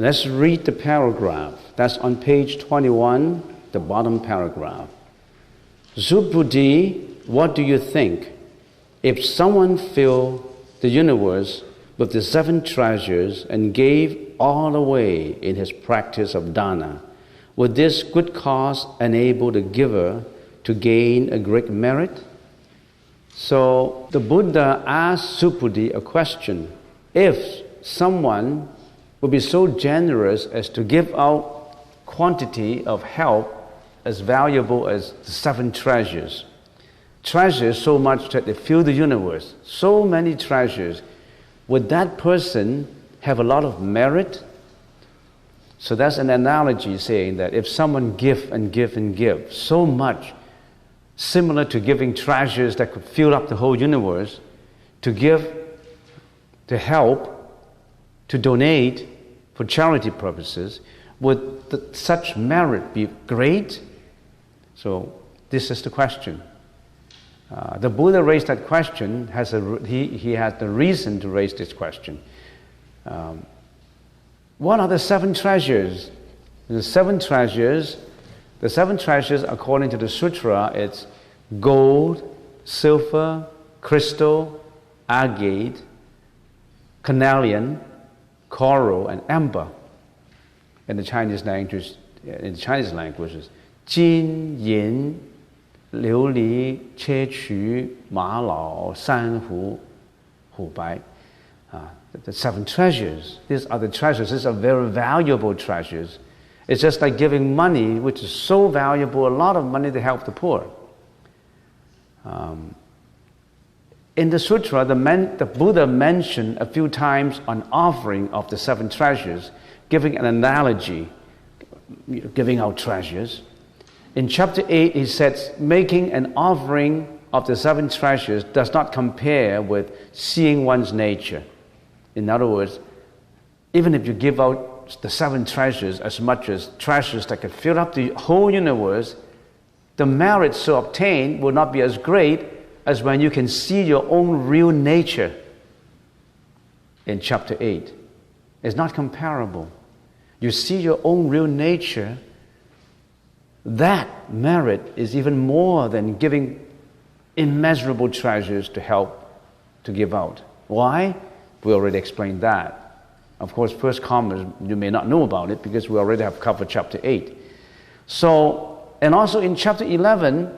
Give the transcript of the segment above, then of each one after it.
Let's read the paragraph. That's on page 21, the bottom paragraph. Subhuti, what do you think? If someone filled the universe with the 7 treasures and gave all away in his practice of dana, would this good cause enable the giver to gain a great merit? So the Buddha asked Subhuti a question. If someone would be so generous as to give out quantity of help as valuable as the 7 treasures, treasures so much that they fill the universe, so many treasures, would that person have a lot of merit? So that's an analogy saying that if someone give and give and give so much, similar to giving treasures that could fill up the whole universe, to give, to help, to donate for charity purposes, would such merit be great? So this is the question. The Buddha raised that question, he has the reason to raise this question. What are the 7 treasures? The 7 treasures, according to the Sutra, it's gold, silver, crystal, agate, carnelian, coral, and amber. In the Chinese language, it's 金银 琉璃、砗磲、玛瑙、珊瑚、虎白. The 7 treasures. These are the treasures. These are very valuable treasures. It's just like giving money, which is so valuable, a lot of money to help the poor. In the Sutra, the Buddha mentioned a few times an offering of the 7 treasures, giving an analogy, giving out treasures. In chapter 8, he says, making an offering of the 7 treasures does not compare with seeing one's nature. In other words, even if you give out the 7 treasures as much as treasures that could fill up the whole universe, the merit so obtained will not be as great as when you can see your own real nature in chapter 8. It's not comparable. You see your own real nature, that merit is even more than giving immeasurable treasures to help to give out. Why? We already explained that. Of course, first comment, you may not know about it because we already have covered chapter 8. So, and also in chapter 11,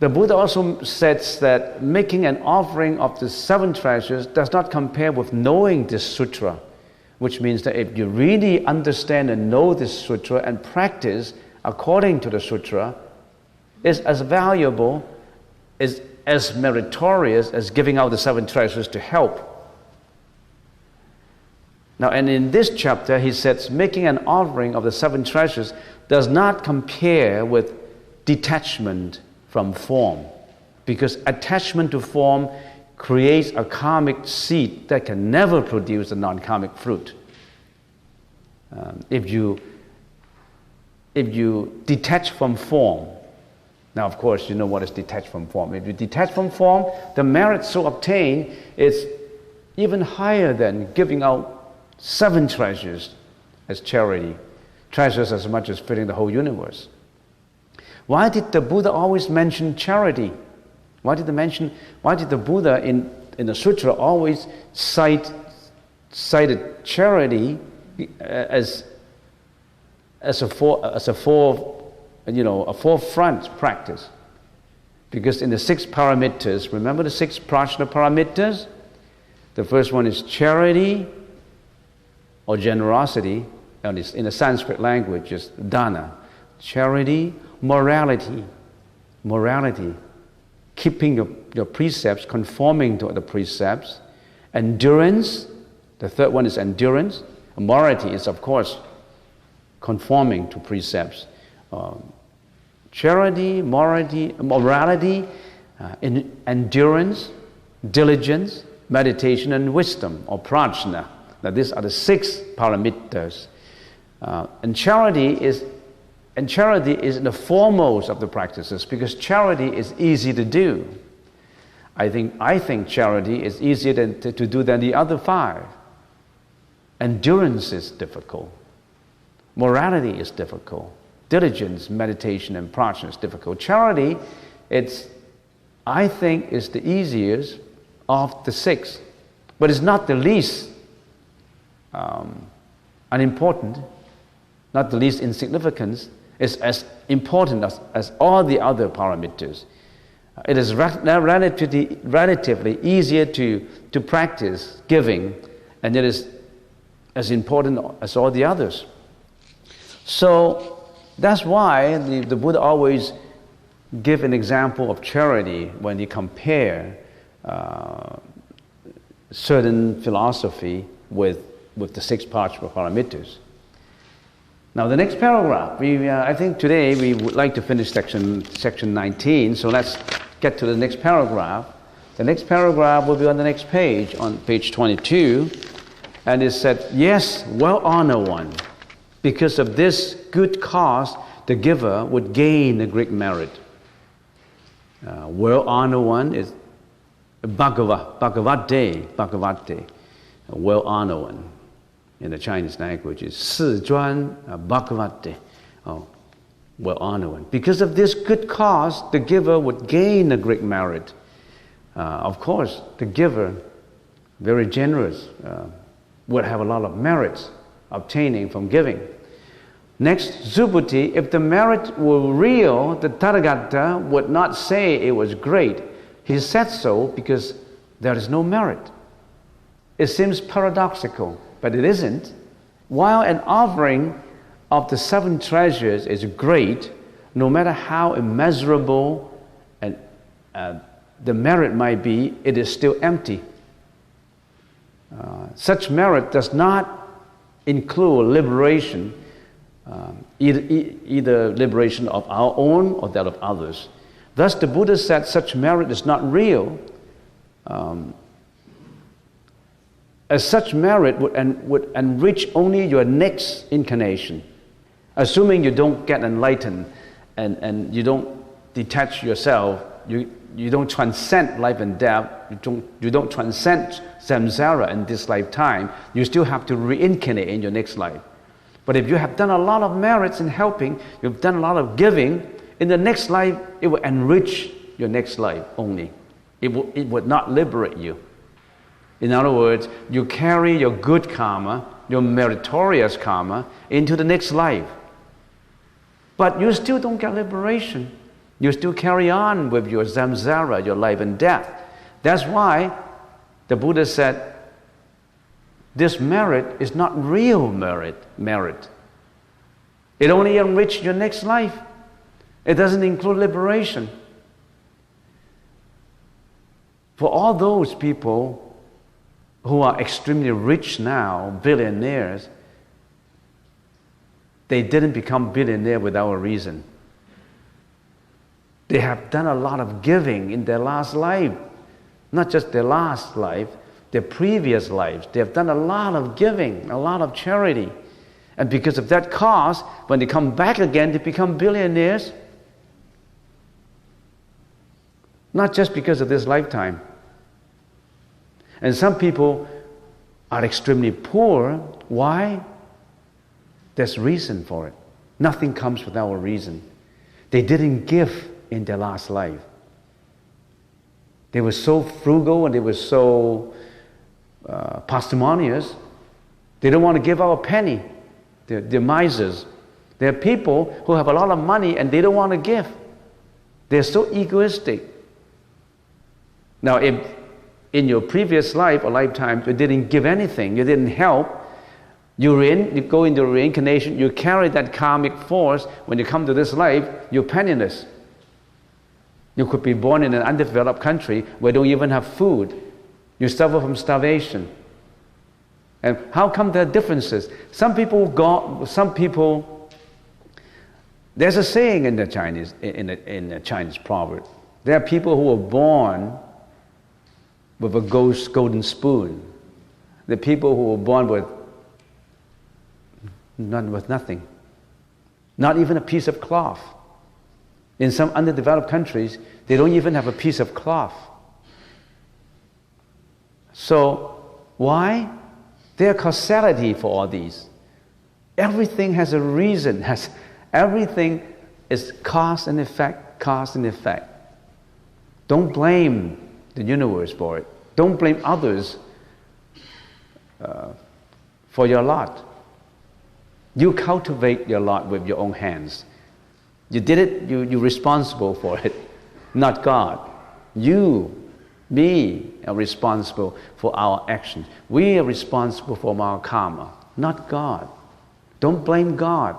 the Buddha also says that making an offering of the 7 treasures does not compare with knowing this sutra, which means that if you really understand and know this sutra and practice according to the sutra, is as valuable, is as meritorious as giving out the 7 treasures to help. Now, and in this chapter, he says, making an offering of the 7 treasures does not compare with detachment from form, because attachment to form creates a karmic seed that can never produce a non-karmic fruit. If you detach from form, now of course you know what is detached from form. If you detach from form, the merit so obtained is even higher than giving out 7 treasures as charity, treasures as much as filling the whole universe. Why did the Buddha always mention charity? Why did the Buddha in the sutra always cited charity as a forefront practice? Because in the 6 paramitas, remember the 6 prajna paramitas? The first one is charity or generosity, and in the Sanskrit language is dana. Charity, morality, keeping your precepts, conforming to the precepts, endurance, the third one is endurance. Morality is, of course, conforming to precepts. Charity, morality, endurance, diligence, meditation, and wisdom, or prajna. Now these are the 6 paramitas. And charity is the foremost of the practices, because charity is easy to do. I think charity is easier to do than the other 5. Endurance is difficult. Morality is difficult. Diligence, meditation, and prajna is difficult. Charity, I think, is the easiest of the six, but it's not the least unimportant, not the least insignificant. It's as important as all the other paramitas. It is relatively easier to practice giving, and it is as important as all the others. So that's why the Buddha always give an example of charity when he compare certain philosophy with the six paramitas. Now the next paragraph, I think today we would like to finish section 19, so let's get to the next paragraph. The next paragraph will be on the next page, on page 22, and it said, yes, well-honored one, because of this good cause, the giver would gain a great merit. Well-honored one is Bhagavate, well-honored one. In the Chinese language is 世尊 Bhagavate, well-honored one. Because of this good cause, the giver would gain a great merit. Of course, the giver, very generous, would have a lot of merits obtaining from giving. Next, Subhuti, if the merit were real, the Tathagata would not say it was great. He said so because there is no merit. It seems paradoxical, but it isn't. While an offering of the seven treasures is great, no matter how immeasurable and the merit might be, it is still empty. Such merit does not include liberation, either liberation of our own or that of others. Thus the Buddha said such merit is not real, as such merit would enrich only your next incarnation. Assuming you don't get enlightened and you don't detach yourself, you don't transcend life and death, you don't transcend samsara in this lifetime, you still have to reincarnate in your next life. But if you have done a lot of merits in helping, you've done a lot of giving, in the next life it will enrich your next life only. It would not liberate you. In other words, you carry your good karma, your meritorious karma, into the next life. But you still don't get liberation. You still carry on with your samsara, your life and death. That's why the Buddha said, this merit is not real merit. It only enriches your next life. It doesn't include liberation. For all those people who are extremely rich now, billionaires, they didn't become billionaire without a reason. They have done a lot of giving in their last life. Not just their last life, their previous lives. They have done a lot of giving, a lot of charity. And because of that cause, when they come back again, they become billionaires. Not just because of this lifetime. And some people are extremely poor. Why? There's reason for it. Nothing comes without a reason. They didn't give in their last life. They were so frugal and they were so parsimonious. They don't want to give out a penny. They're misers. There are people who have a lot of money and they don't want to give. They're so egoistic. Now, if in your previous life or lifetime you didn't give anything, you didn't help, you go into reincarnation, you carry that karmic force. When you come to this life, you're penniless. You could be born in an undeveloped country where they don't even have food. You suffer from starvation. And how come there are differences? Some people, there's a saying in the Chinese proverb. There are people who were born with a golden spoon. The people who were born with nothing, not even a piece of cloth. In some underdeveloped countries, they don't even have a piece of cloth. So, why? There are causality for all these. Everything has a reason. Everything is cause and effect, cause and effect. Don't blame the universe for it. Don't blame others for your lot. You cultivate your lot with your own hands. You did it, you're responsible for it, not God. You, me, are responsible for our actions. We are responsible for our karma, not God. Don't blame God.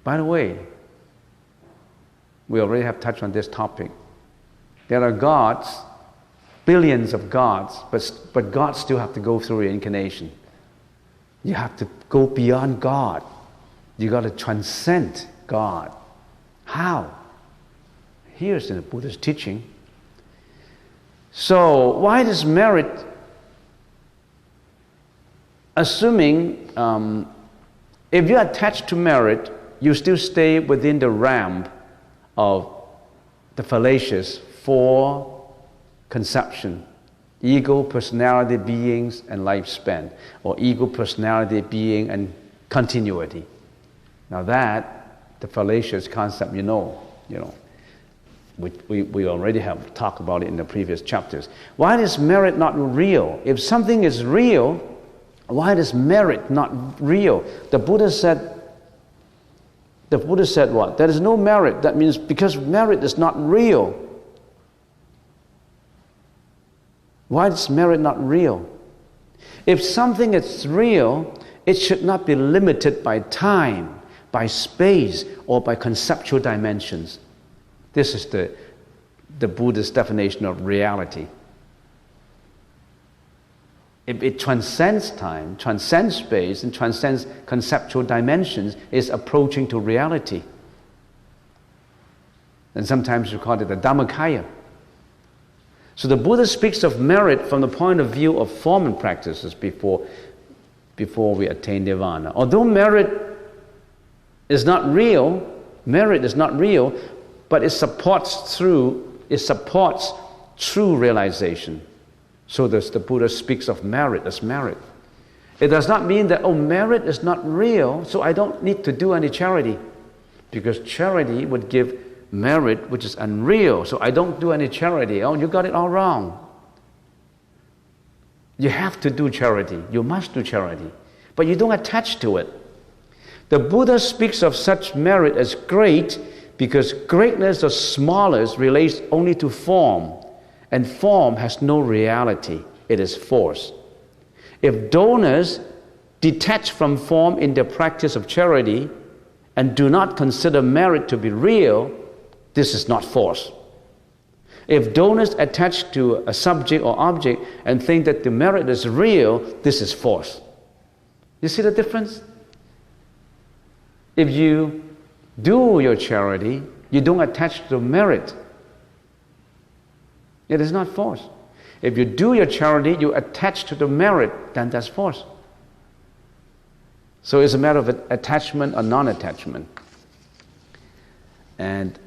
By the way, we already have touched on this topic. There are gods, billions of gods, but gods still have to go through reincarnation. You have to go beyond God. You got to transcend God. How? Here's in the Buddha's teaching. So why does merit, assuming if you're attached to merit, you still stay within the realm of the fallacious four conception: ego, personality, beings, and lifespan, or ego, personality, being, and continuity. Now that, the fallacious concept, you know, we already have talked about it in the previous chapters. Why is merit not real? If something is real, why is merit not real? The Buddha said what? There is no merit. That means because merit is not real. Why is merit not real? If something is real, it should not be limited by time, by space, or by conceptual dimensions. This is the Buddhist definition of reality. If it transcends time, transcends space, and transcends conceptual dimensions, it's approaching to reality. And sometimes we call it the Dhammakaya. So the Buddha speaks of merit from the point of view of form and practices before we attain nirvana. Although merit is not real, but it supports true realization. So the Buddha speaks of merit as merit. It does not mean that, merit is not real, so I don't need to do any charity. Because charity would give merit which is unreal, so I don't do any charity. Oh, you got it all wrong. You have to do charity. You must do charity. But you don't attach to it. The Buddha speaks of such merit as great because greatness or smallness relates only to form. And form has no reality. It is force. If donors detach from form in their practice of charity and do not consider merit to be real, this is not force. If donors attach to a subject or object and think that the merit is real, this is force. You see the difference? If you do your charity, you don't attach to merit. It is not force. If you do your charity, you attach to the merit, then that's force. So it's a matter of attachment or non-attachment. And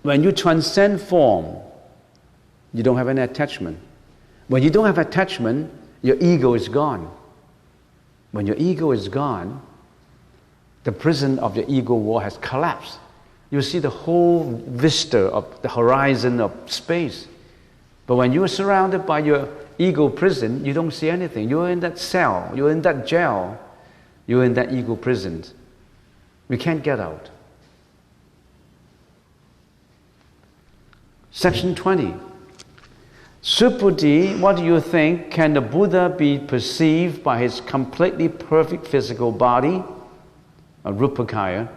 when you transcend form, you don't have any attachment. When you don't have attachment, your ego is gone. When your ego is gone, the prison of your ego wall has collapsed. You see the whole vista of the horizon of space. But when you are surrounded by your ego prison, you don't see anything. You're in that cell, you're in that jail, you're in that ego prison. We can't get out. Section 20. Subhuti, what do you think? Can the Buddha be perceived by his completely perfect physical body? A Rupakaya.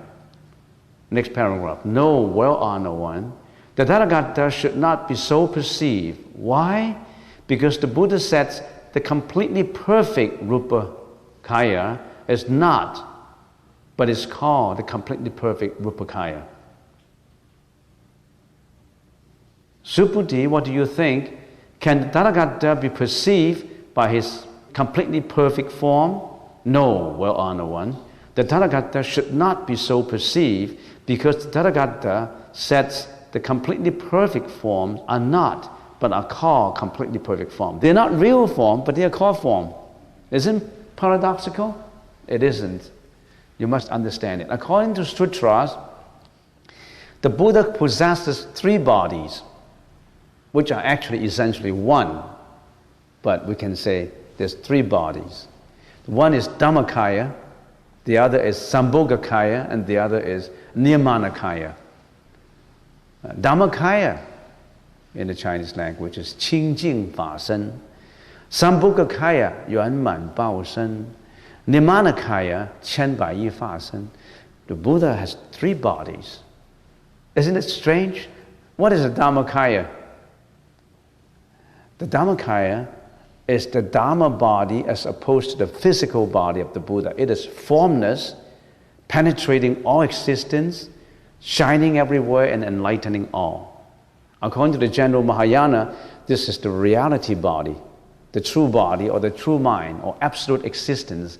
Next paragraph. No, well-honored one. The Tathagata should not be so perceived. Why? Because the Buddha says the completely perfect Rupakaya is not, but is called the completely perfect Rupakaya. Subhuti, what do you think? Can the Tathagata be perceived by his completely perfect form? No, well-honored one. The Tathagata should not be so perceived because the Tathagata sets the completely perfect forms are not, but are called completely perfect form. They're not real form, but they are called form. Isn't paradoxical? It isn't. You must understand it. According to sutras, the Buddha possesses 3 bodies, which are actually essentially one. But we can say there's 3 bodies. One is Dhammakaya, the other is Sambhogakaya, and the other is Nirmanakaya. Dhammakaya in the Chinese language is 清净法身. Sambhogakaya 圆满报身. Nirmanakaya 千百亿法身. The Buddha has 3 bodies. Isn't it strange? What is a Dhammakaya? The Dhammakaya is the Dhamma body as opposed to the physical body of the Buddha. It is formless, penetrating all existence, shining everywhere and enlightening all. According to the general Mahayana, this is the reality body, the true body or the true mind or absolute existence,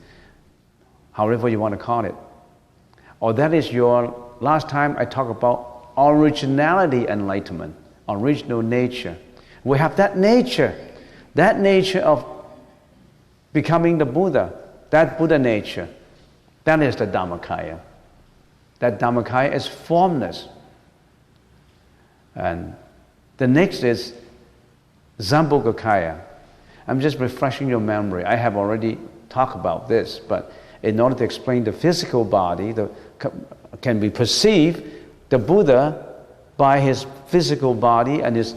however you want to call it. Or that is your, last time I talked about originality enlightenment, original nature. We have that nature of becoming the Buddha, that Buddha nature, that is the Dhammakaya. That Dhammakaya is formless. And the next is Sambhogakaya. I'm just refreshing your memory. I have already talked about this, but in order to explain the physical body, can be perceived the Buddha by his physical body and his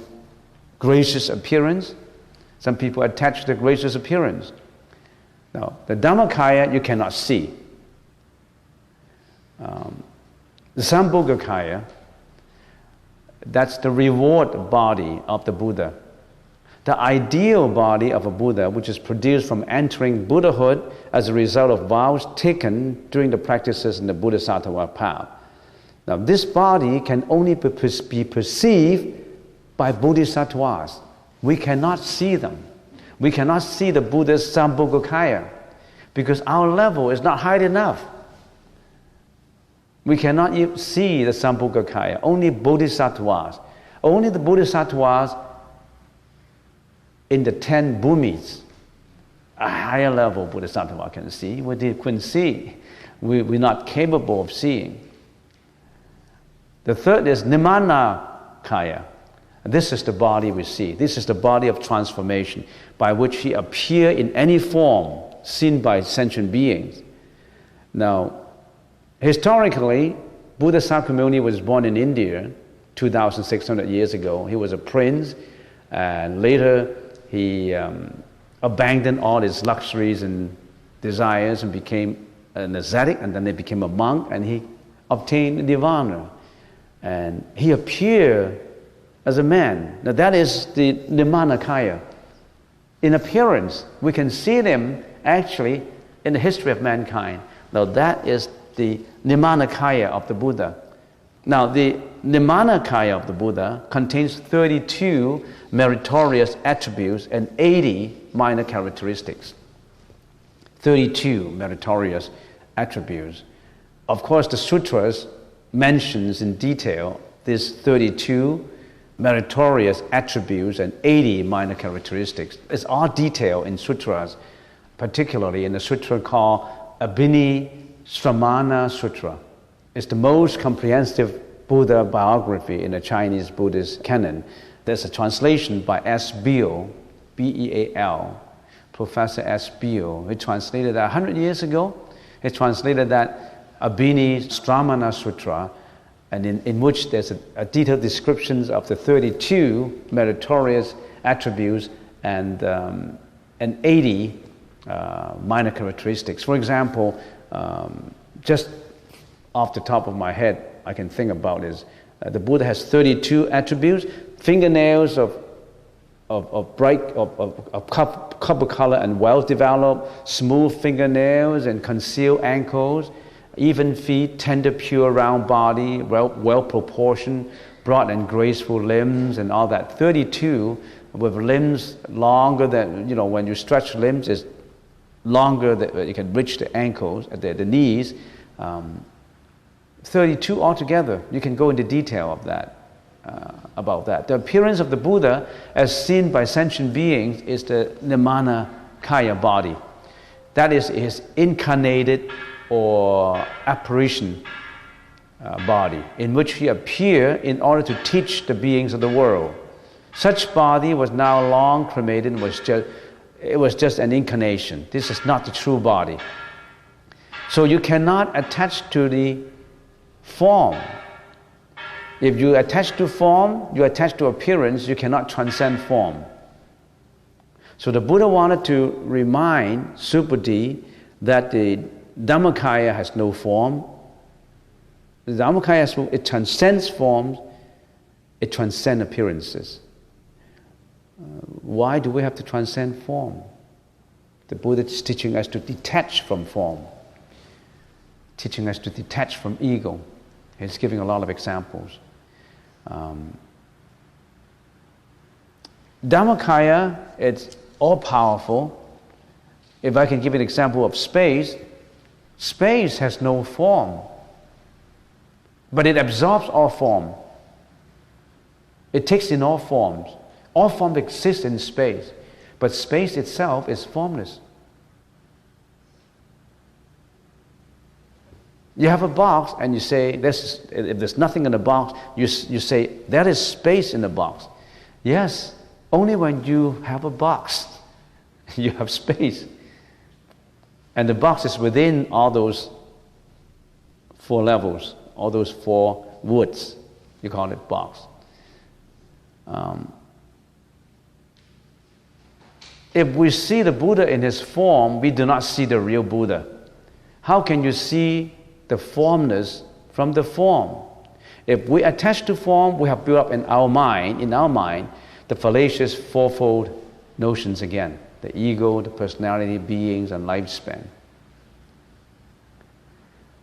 gracious appearance. Some people attach the gracious appearance. Now, the Dhammakaya you cannot see. The Sambhogakaya, that's the reward body of the Buddha. The ideal body of a Buddha, which is produced from entering Buddhahood as a result of vows taken during the practices in the Bodhisattva path. Now, this body can only be perceived by Bodhisattvas. We cannot see them. We cannot see the Buddha's Sambhogakaya because our level is not high enough. We cannot see the Sambhogakaya, only Bodhisattvas. Only the Bodhisattvas in the 10 bhumis, a higher level Bodhisattva can see. We couldn't see. We're not capable of seeing. The third is Nirmanakaya. This is the body we see. This is the body of transformation by which he appears in any form seen by sentient beings. Now, historically, Buddha Sakyamuni was born in India 2,600 years ago. He was a prince, and later he abandoned all his luxuries and desires and became an ascetic, and then he became a monk, and he obtained nirvana. And he appeared as a man. Now that is the Nirmanakaya. In appearance, we can see them actually in the history of mankind. Now that is the Nirmanakaya of the Buddha. Now the Nirmanakaya of the Buddha contains 32 meritorious attributes and 80 minor characteristics. 32 meritorious attributes. Of course, the sutras mentions in detail these 32 meritorious attributes and 80 minor characteristics. It's all detailed in sutras, particularly in the sutra called Abhini Sramana Sutra. It's the most comprehensive Buddha biography in the Chinese Buddhist canon. There's a translation by S. Beal, B-E-A-L, Professor S. Beal. He translated that 100 years ago. He translated that Abhini Sramana Sutra, and in which there's a detailed descriptions of the 32 meritorious attributes and 80 minor characteristics. For example, just off the top of my head, I can think about is the Buddha has 32 attributes: fingernails of copper color and well developed, smooth fingernails and concealed ankles, even feet, tender, pure, round body, well proportioned, broad and graceful limbs, and all that. 32 with limbs longer than, when you stretch limbs, is longer that you can reach the ankles, the knees. 32 altogether. You can go into detail of that. about that. The appearance of the Buddha, as seen by sentient beings, is the Nirmana Kaya body. That is his incarnated or apparition body, in which he appeared in order to teach the beings of the world. Such body was now long cremated and it was just an incarnation. This is not the true body. So you cannot attach to the form. If you attach to form, you attach to appearance, you cannot transcend form. So the Buddha wanted to remind Subhuti that the Dhammakaya has no form. The Dhammakaya it transcends forms, it transcends appearances. Why do we have to transcend form? The Buddha is teaching us to detach from form, teaching us to detach from ego. He's giving a lot of examples. Dhammakaya, it's all-powerful. If I can give an example of space, space has no form, but it absorbs all form. It takes in all forms. All form exists in space, but space itself is formless. You have a box and you say, if there's nothing in the box, you say, there is space in the box. Yes, only when you have a box, you have space. And the box is within all those 4 levels, all those 4 woods. You call it box. If we see the Buddha in his form, we do not see the real Buddha. How can you see the formless from the form? If we attach to form, we have built up in our mind, the fallacious 4-fold notions again: the ego, the personality, beings, and lifespan.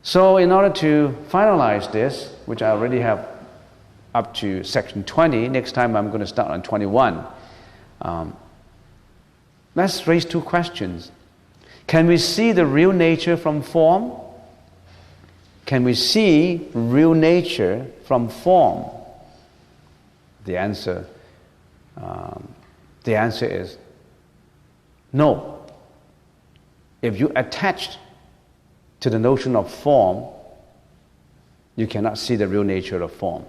So in order to finalize this, which I already have up to section 20, next time I'm going to start on 21. Let's raise 2 questions. Can we see the real nature from form? Can we see real nature from form? The answer is no. If you attach to the notion of form, you cannot see the real nature of form.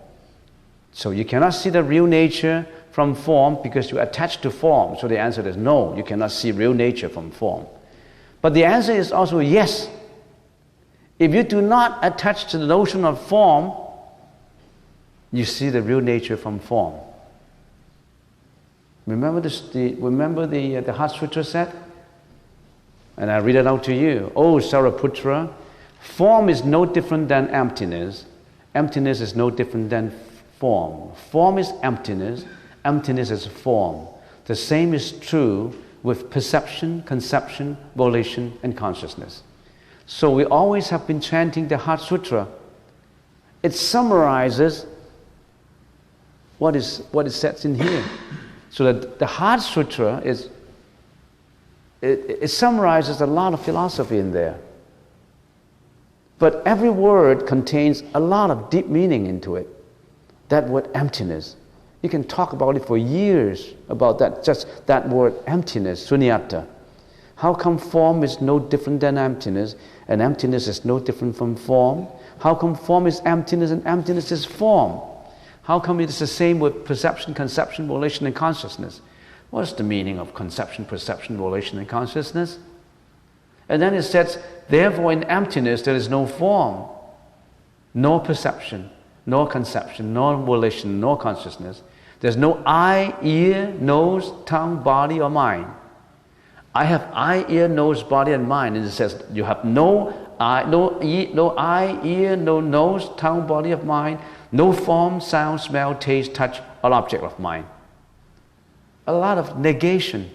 So you cannot see the real nature from form because you attach to form. So the answer is no, you cannot see real nature from form. But the answer is also yes. If you do not attach to the notion of form, you see the real nature from form. Remember the Heart Sutra said? And I read it out to you. Oh, Sariputra, form is no different than emptiness. Emptiness is no different than form. Form is emptiness. Emptiness is form. The same is true with perception, conception, volition, and consciousness. So we always have been chanting the Heart Sutra. It summarizes what is said in here. So that the Heart Sutra it summarizes a lot of philosophy in there. But every word contains a lot of deep meaning into it. That word emptiness. You can talk about it for years, about that, just that word emptiness, sunyata. How come form is no different than emptiness, and emptiness is no different from form? How come form is emptiness and emptiness is form? How come it is the same with perception, conception, volition, and consciousness? What is the meaning of conception, perception, volition, and consciousness? And then it says, therefore in emptiness there is no form, no perception, nor conception, nor volition, nor consciousness. There's no eye, ear, nose, tongue, body, or mind. I have eye, ear, nose, body, and mind. And it says you have no eye, ear, no nose, tongue, body of mind, no form, sound, smell, taste, touch, or object of mind. A lot of negation.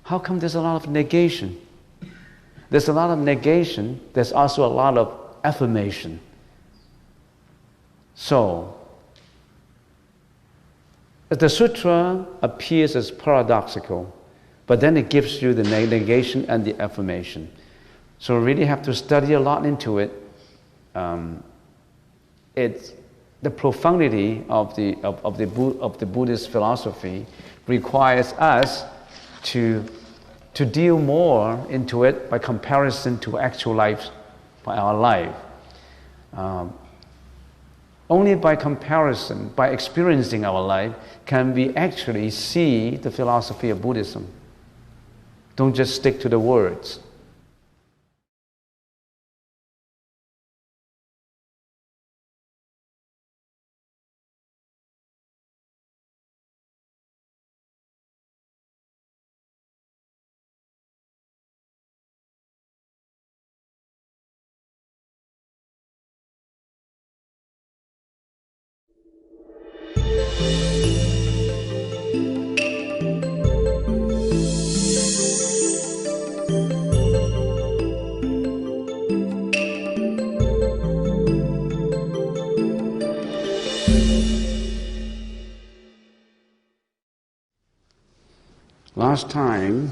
How come there's a lot of negation? There's a lot of negation. There's also a lot of affirmation. So, the sutra appears as paradoxical, but then it gives you the negation and the affirmation. So we really have to study a lot into it. the profundity of the Buddhist philosophy requires us to deal more into it by comparison to actual life, by our life. Only by comparison, by experiencing our life, can we actually see the philosophy of Buddhism. Don't just stick to the words. Last time,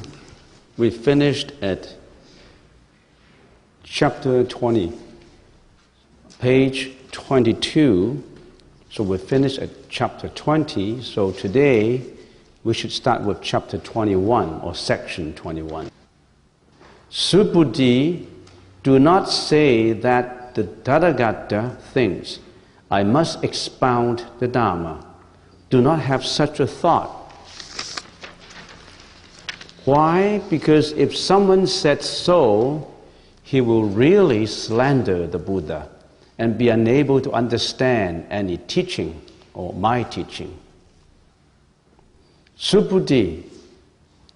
we finished at chapter 20, page 22. So we finished at chapter 20. So today, we should start with chapter 21, or section 21. Subuddhi, do not say that the Tathagata thinks, I must expound the Dharma. Do not have such a thought. Why? Because if someone said so, he will really slander the Buddha and be unable to understand any teaching or my teaching. Subuddhi,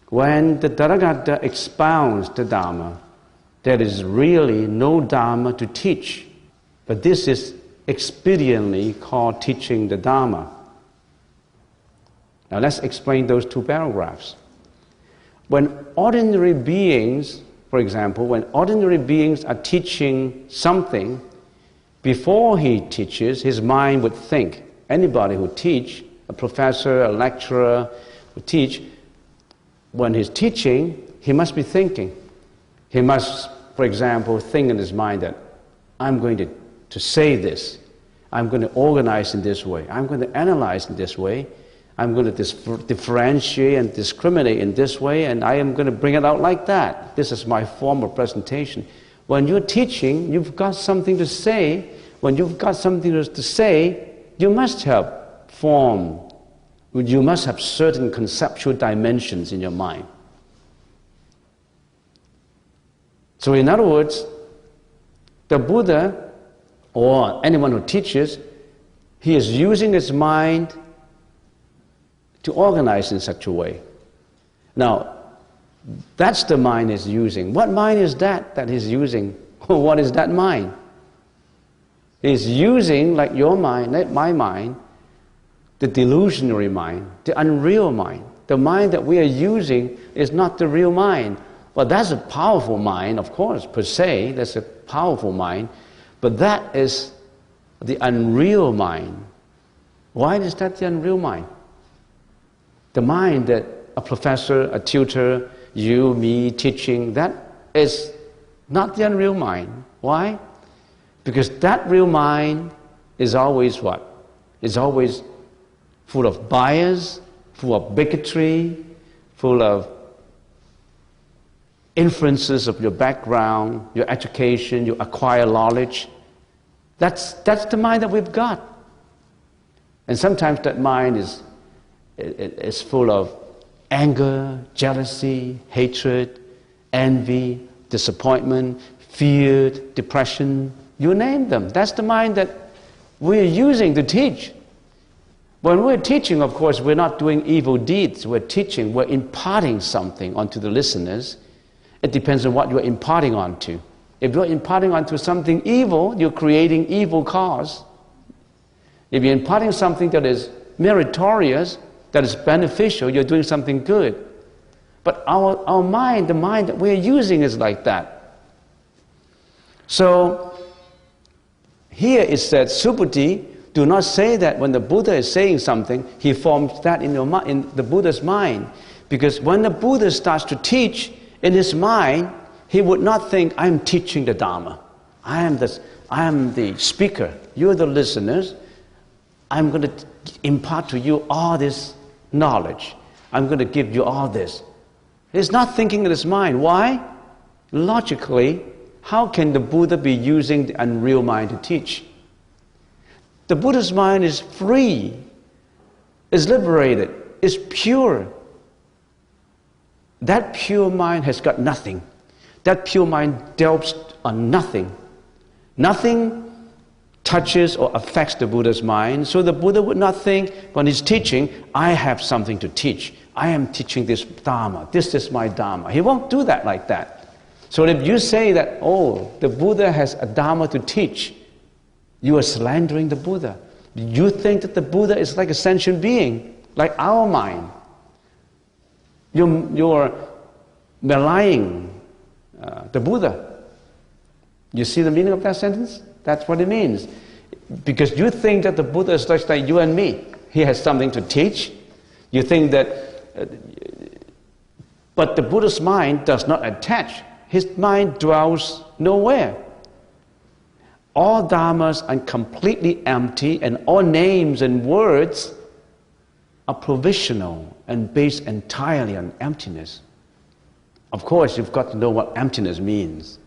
when the Tathagata expounds the Dharma, there is really no Dharma to teach, but this is expediently called teaching the Dharma. Now let's explain those two paragraphs. When ordinary beings, for example, when ordinary beings are teaching something, before he teaches, his mind would think. Anybody who teach, a professor, a lecturer who teach, when he's teaching, he must be thinking. He must, for example, think in his mind that I'm going to say this, I'm going to organize in this way, I'm going to analyze in this way, I'm going to differentiate and discriminate in this way, and I am going to bring it out like that. This is my form of presentation. When you're teaching, you've got something to say. When you've got something to say, you must have form. You must have certain conceptual dimensions in your mind. So in other words, the Buddha, or anyone who teaches, he is using his mind to organize in such a way. Now, that's the mind he's using. What mind is that he's using? What is that mind? He's using, like your mind, like my mind, the delusionary mind, the unreal mind. The mind that we are using is not the real mind. Well, that's a powerful mind, of course, per se, that's a powerful mind, but that is the unreal mind. Why is that the unreal mind? The mind that a professor, a tutor, you, me, teaching, that is not the unreal mind. Why? Because that real mind is always what? Is always full of bias, full of bigotry, full of influences of your background, your education, your acquired knowledge. That's the mind that we've got. And sometimes that mind is full of anger, jealousy, hatred, envy, disappointment, fear, depression, you name them. That's the mind that we're using to teach. When we're teaching, of course, we're not doing evil deeds. We're teaching, we're imparting something onto the listeners. It depends on what you're imparting onto. If you're imparting onto something evil, you're creating evil cause. If you're imparting something that is meritorious, that is beneficial, you're doing something good. But our mind, the mind that we're using is like that. So, here it said, Subuddhi, do not say that when the Buddha is saying something, he forms that in the Buddha's mind. Because when the Buddha starts to teach, in his mind, he would not think, I'm teaching the Dharma. I am the speaker. You're the listeners. I'm going to impart to you all this knowledge. I'm going to give you all this. He's not thinking in his mind. Why? Logically, how can the Buddha be using the unreal mind to teach? The Buddha's mind is free, is liberated, is pure. That pure mind has got nothing. That pure mind delves on nothing. Nothing touches or affects the Buddha's mind, so the Buddha would not think when he's teaching, I have something to teach. I am teaching this Dharma. This is my Dharma. He won't do that like that. So if you say that, oh, the Buddha has a Dharma to teach, you are slandering the Buddha. You think that the Buddha is like a sentient being, like our mind. You're maligning the Buddha. You see the meaning of that sentence? That's what it means. Because you think that the Buddha is just like you and me. He has something to teach. You think that... but the Buddha's mind does not attach. His mind dwells nowhere. All dharmas are completely empty, and all names and words are provisional and based entirely on emptiness. Of course, you've got to know what emptiness means.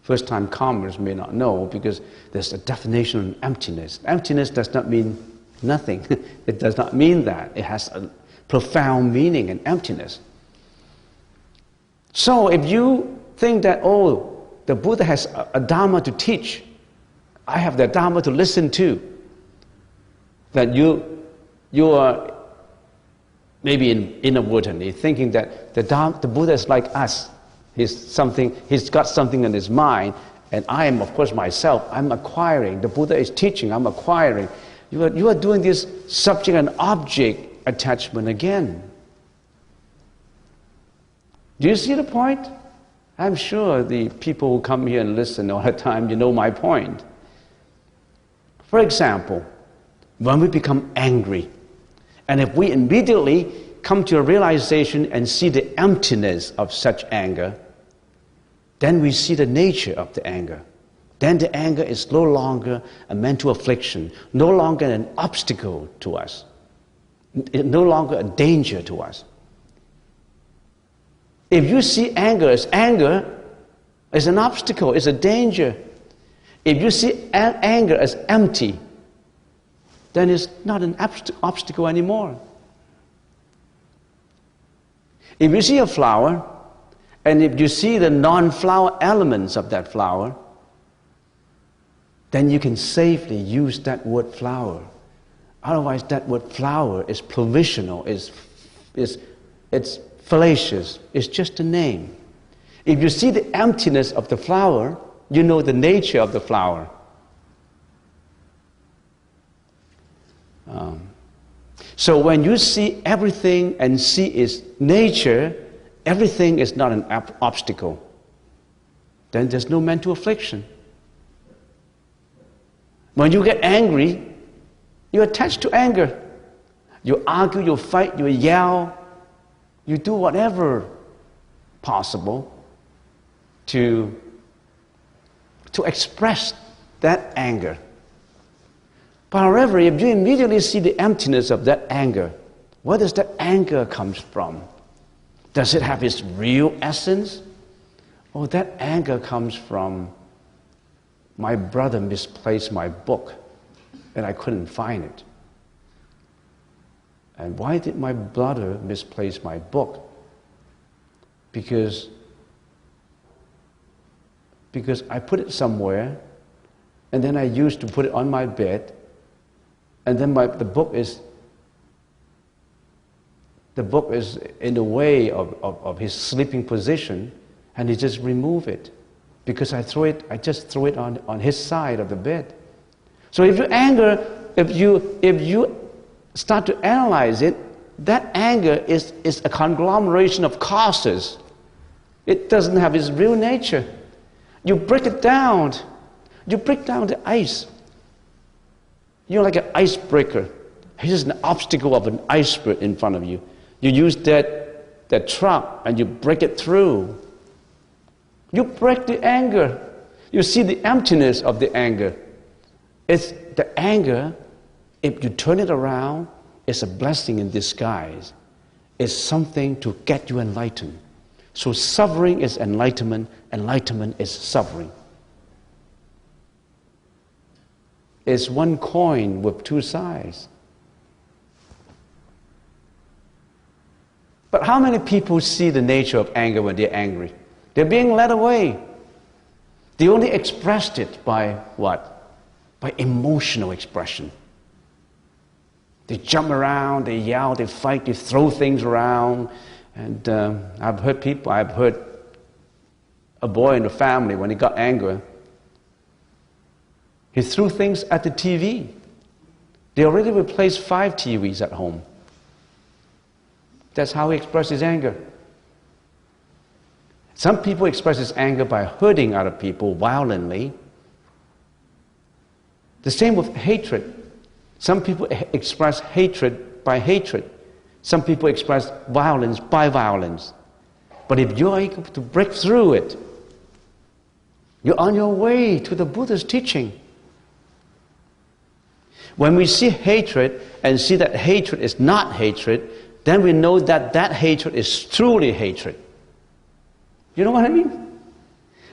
First-time comers may not know because there's a definition of emptiness. Emptiness does not mean nothing. It does not mean that. It has a profound meaning in emptiness. So if you think that, oh, the Buddha has a Dharma to teach, I have the Dharma to listen to, that you are maybe inadvertently thinking that the Buddha is like us. He's got something in his mind, and I am, of course, myself. I'm acquiring. The Buddha is teaching. I'm acquiring. You are doing this subject and object attachment again. Do you see the point? I'm sure the people who come here and listen all the time, you know my point. For example, when we become angry, and if we immediately come to a realization and see the emptiness of such anger, then we see the nature of the anger. Then the anger is no longer a mental affliction, no longer an obstacle to us, no longer a danger to us. If you see anger as an obstacle, it's a danger. If you see anger as empty, then it's not an obstacle anymore. If you see a flower, and if you see the non-flower elements of that flower, then you can safely use that word flower. Otherwise, that word flower is provisional, it's fallacious, it's just a name. If you see the emptiness of the flower, you know the nature of the flower. So when you see everything and see its nature, everything is not an obstacle. Then there's no mental affliction. When you get angry, you're attached to anger. You argue, you fight, you yell, you do whatever possible to express that anger. But however, if you immediately see the emptiness of that anger, where does that anger come from? Does it have its real essence? Oh, that anger comes from my brother misplaced my book and I couldn't find it. And why did my brother misplace my book? Because I put it somewhere, and then I used to put it on my bed, and then the book is in the way of his sleeping position, and he just removed it because I just threw it on his side of the bed. So if you start to analyze it, that anger is a conglomeration of causes. It doesn't have its real nature. You break it down. You break down the ice. You're like an icebreaker. Here's an obstacle of an iceberg in front of you. You use that trap and you break it through. You break the anger. You see the emptiness of the anger. The anger If you turn it around, it's a blessing in disguise. It's something to get you enlightened. So suffering is enlightenment, enlightenment is suffering. It's one coin with two sides. But how many people see the nature of anger when they're angry? They're being led away. They only expressed it by what? By emotional expression. They jump around, they yell, they fight, they throw things around. And I've heard a boy in the family, when he got angry, he threw things at the TV. They already replaced 5 TVs at home. That's how he expressed his anger. Some people express his anger by hurting other people violently. The same with hatred. Some people express hatred by hatred. Some people express violence by violence. But if you're able to break through it, you're on your way to the Buddha's teaching. When we see hatred and see that hatred is not hatred, then we know that that hatred is truly hatred. You know what I mean?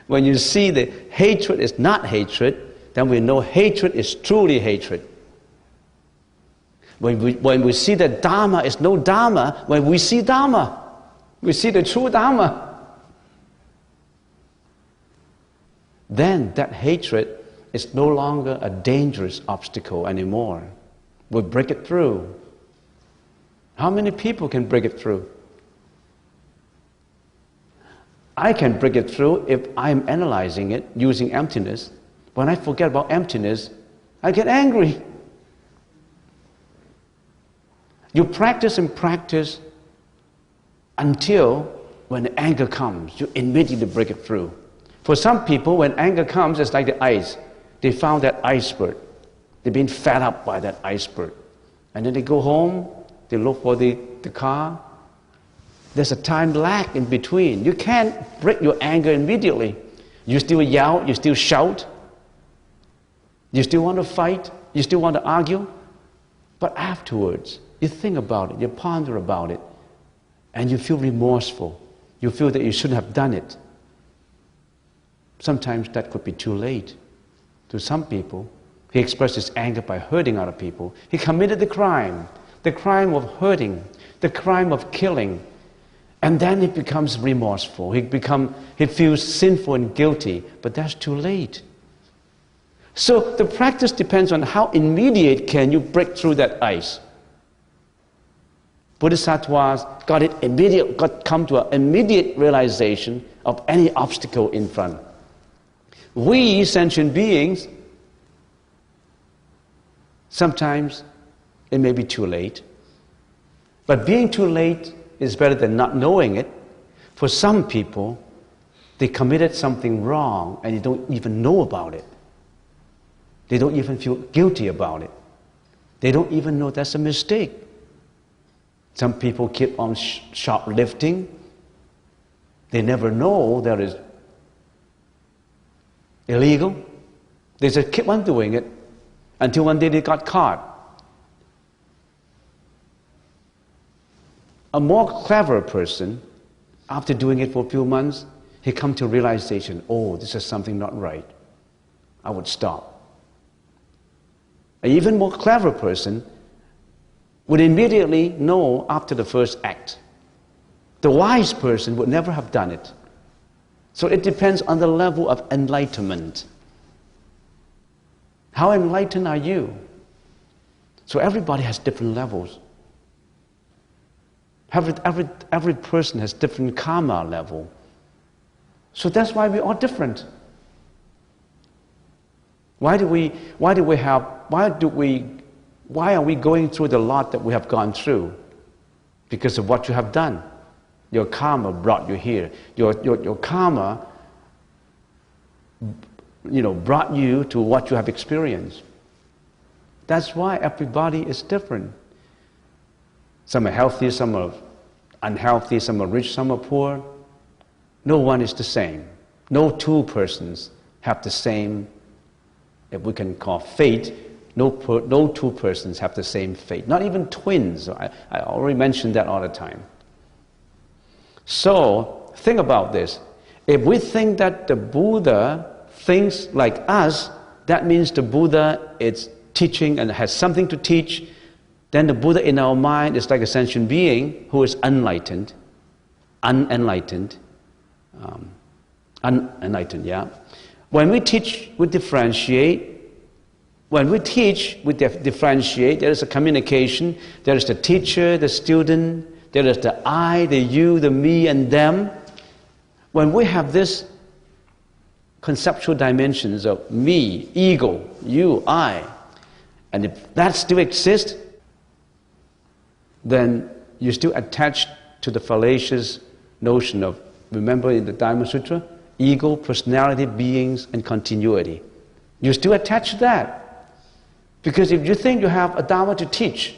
When you see the hatred is not hatred, then we know hatred is truly hatred. When we see that Dharma is no Dharma, when we see Dharma, we see the true Dharma, then that hatred is no longer a dangerous obstacle anymore. We break it through. How many people can break it through? I can break it through if I'm analyzing it using emptiness. When I forget about emptiness, I get angry. You practice and practice until when the anger comes, you immediately break it through. For some people, when anger comes, it's like the ice. They found that iceberg. They've been fed up by that iceberg. And then they go home, they look for the car. There's a time lag in between. You can't break your anger immediately. You still yell, you still shout. You still want to fight, you still want to argue. But afterwards, you think about it, you ponder about it, and you feel remorseful. You feel that you shouldn't have done it. Sometimes that could be too late. To some people, he expresses anger by hurting other people. He committed the crime of hurting, the crime of killing. And then he becomes remorseful. He feels sinful and guilty, but that's too late. So the practice depends on how immediate can you break through that ice. Bodhisattvas come to an immediate realization of any obstacle in front. We sentient beings, sometimes it may be too late. But being too late is better than not knowing it. For some people, they committed something wrong and they don't even know about it. They don't even feel guilty about it. They don't even know that's a mistake. Some people keep on shoplifting. They never know that is illegal. They just keep on doing it until one day they got caught. A more clever person, after doing it for a few months, he comes to realization, oh, this is something not right. I would stop. An even more clever person would immediately know after the first act. The wise person would never have done it. So it depends on the level of enlightenment. How enlightened are you? So everybody has different levels. Every person has different karma level. So that's why we're all different. Why are we going through the lot that we have gone through? Because of what you have done. Your karma brought you here. Your karma, brought you to what you have experienced. That's why everybody is different. Some are healthy, some are unhealthy, some are rich, some are poor. No one is the same. No two persons have the same, if we can call fate, No two persons have the same fate, not even twins. I already mentioned that all the time. So, think about this. If we think that the Buddha thinks like us, that means the Buddha is teaching and has something to teach, then the Buddha in our mind is like a sentient being who is unenlightened. Unenlightened, yeah. When we teach, we differentiate. When we teach, we differentiate. There is a communication. There is the teacher, the student. There is the I, the you, the me, and them. When we have this conceptual dimensions of me, ego, you, I, and if that still exists, then you're still attached to the fallacious notion of, remember in the Dharma Sutra, ego, personality, beings, and continuity. You still attach to that. Because if you think you have a Dharma to teach,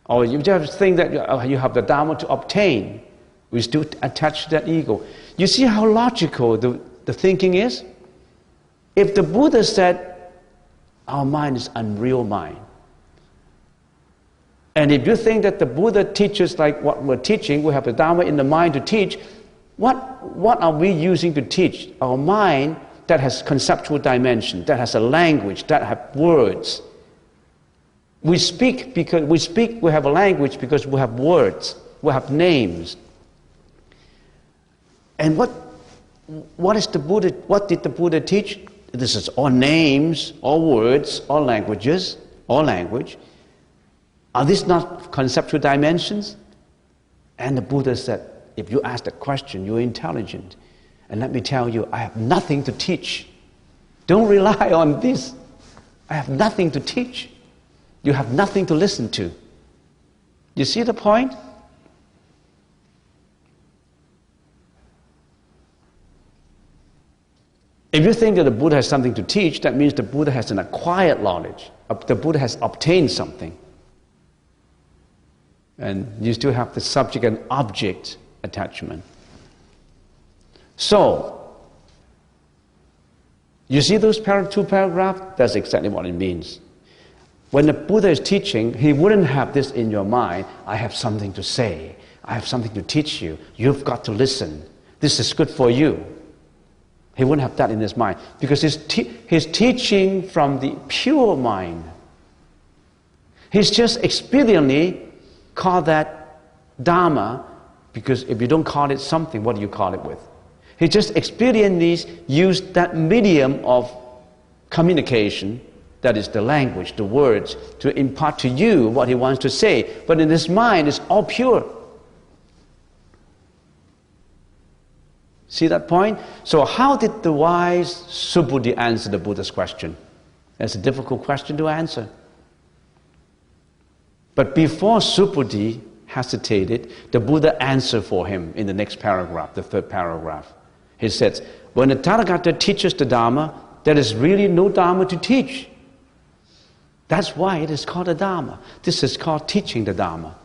or you just think that you have the Dharma to obtain, we still attach to that ego. You see how logical the thinking is? If the Buddha said, our mind is unreal mind, and if you think that the Buddha teaches like what we're teaching, we have the Dharma in the mind to teach, what are we using to teach? Our mind that has conceptual dimension, that has a language, that has words. We speak because we have a language because we have words, we have names. And what did the Buddha teach? This is all names, all words, all languages, all language. Are these not conceptual dimensions? And the Buddha said, if you ask the question, you're intelligent. And let me tell you, I have nothing to teach. Don't rely on this. I have nothing to teach. You have nothing to listen to. You see the point? If you think that the Buddha has something to teach, that means the Buddha has an acquired knowledge. The Buddha has obtained something. And you still have the subject and object attachment. So, you see those two paragraphs? That's exactly what it means. When the Buddha is teaching, he wouldn't have this in your mind, I have something to say, I have something to teach you, you've got to listen, this is good for you. He wouldn't have that in his mind, because he's teaching from the pure mind. He's just expediently called that Dharma, because if you don't call it something, what do you call it with? He just expediently used that medium of communication, that is the language, the words, to impart to you what he wants to say. But in his mind, it's all pure. See that point? So how did the wise Subhuti answer the Buddha's question? That's a difficult question to answer. But before Subhuti hesitated, the Buddha answered for him in the next paragraph, the third paragraph. He says, when the Tathagata teaches the Dharma, there is really no Dharma to teach. That's why it is called a Dharma. This is called teaching the Dharma.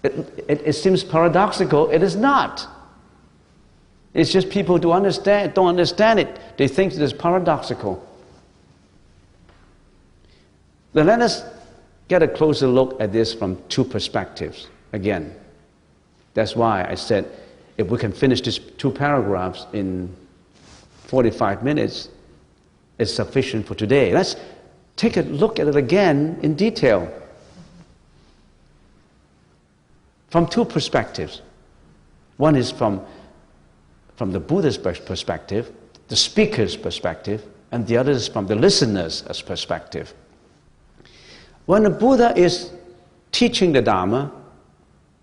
It seems paradoxical. It is not. It's just people don't understand it. They think it is paradoxical. Then let us get a closer look at this from two perspectives. Again, that's why I said if we can finish these two paragraphs in 45 minutes, it's sufficient for today. Let's take a look at it again in detail from two perspectives. One is from the Buddha's perspective, the speaker's perspective, and the other is from the listener's perspective. When the Buddha is teaching the Dharma,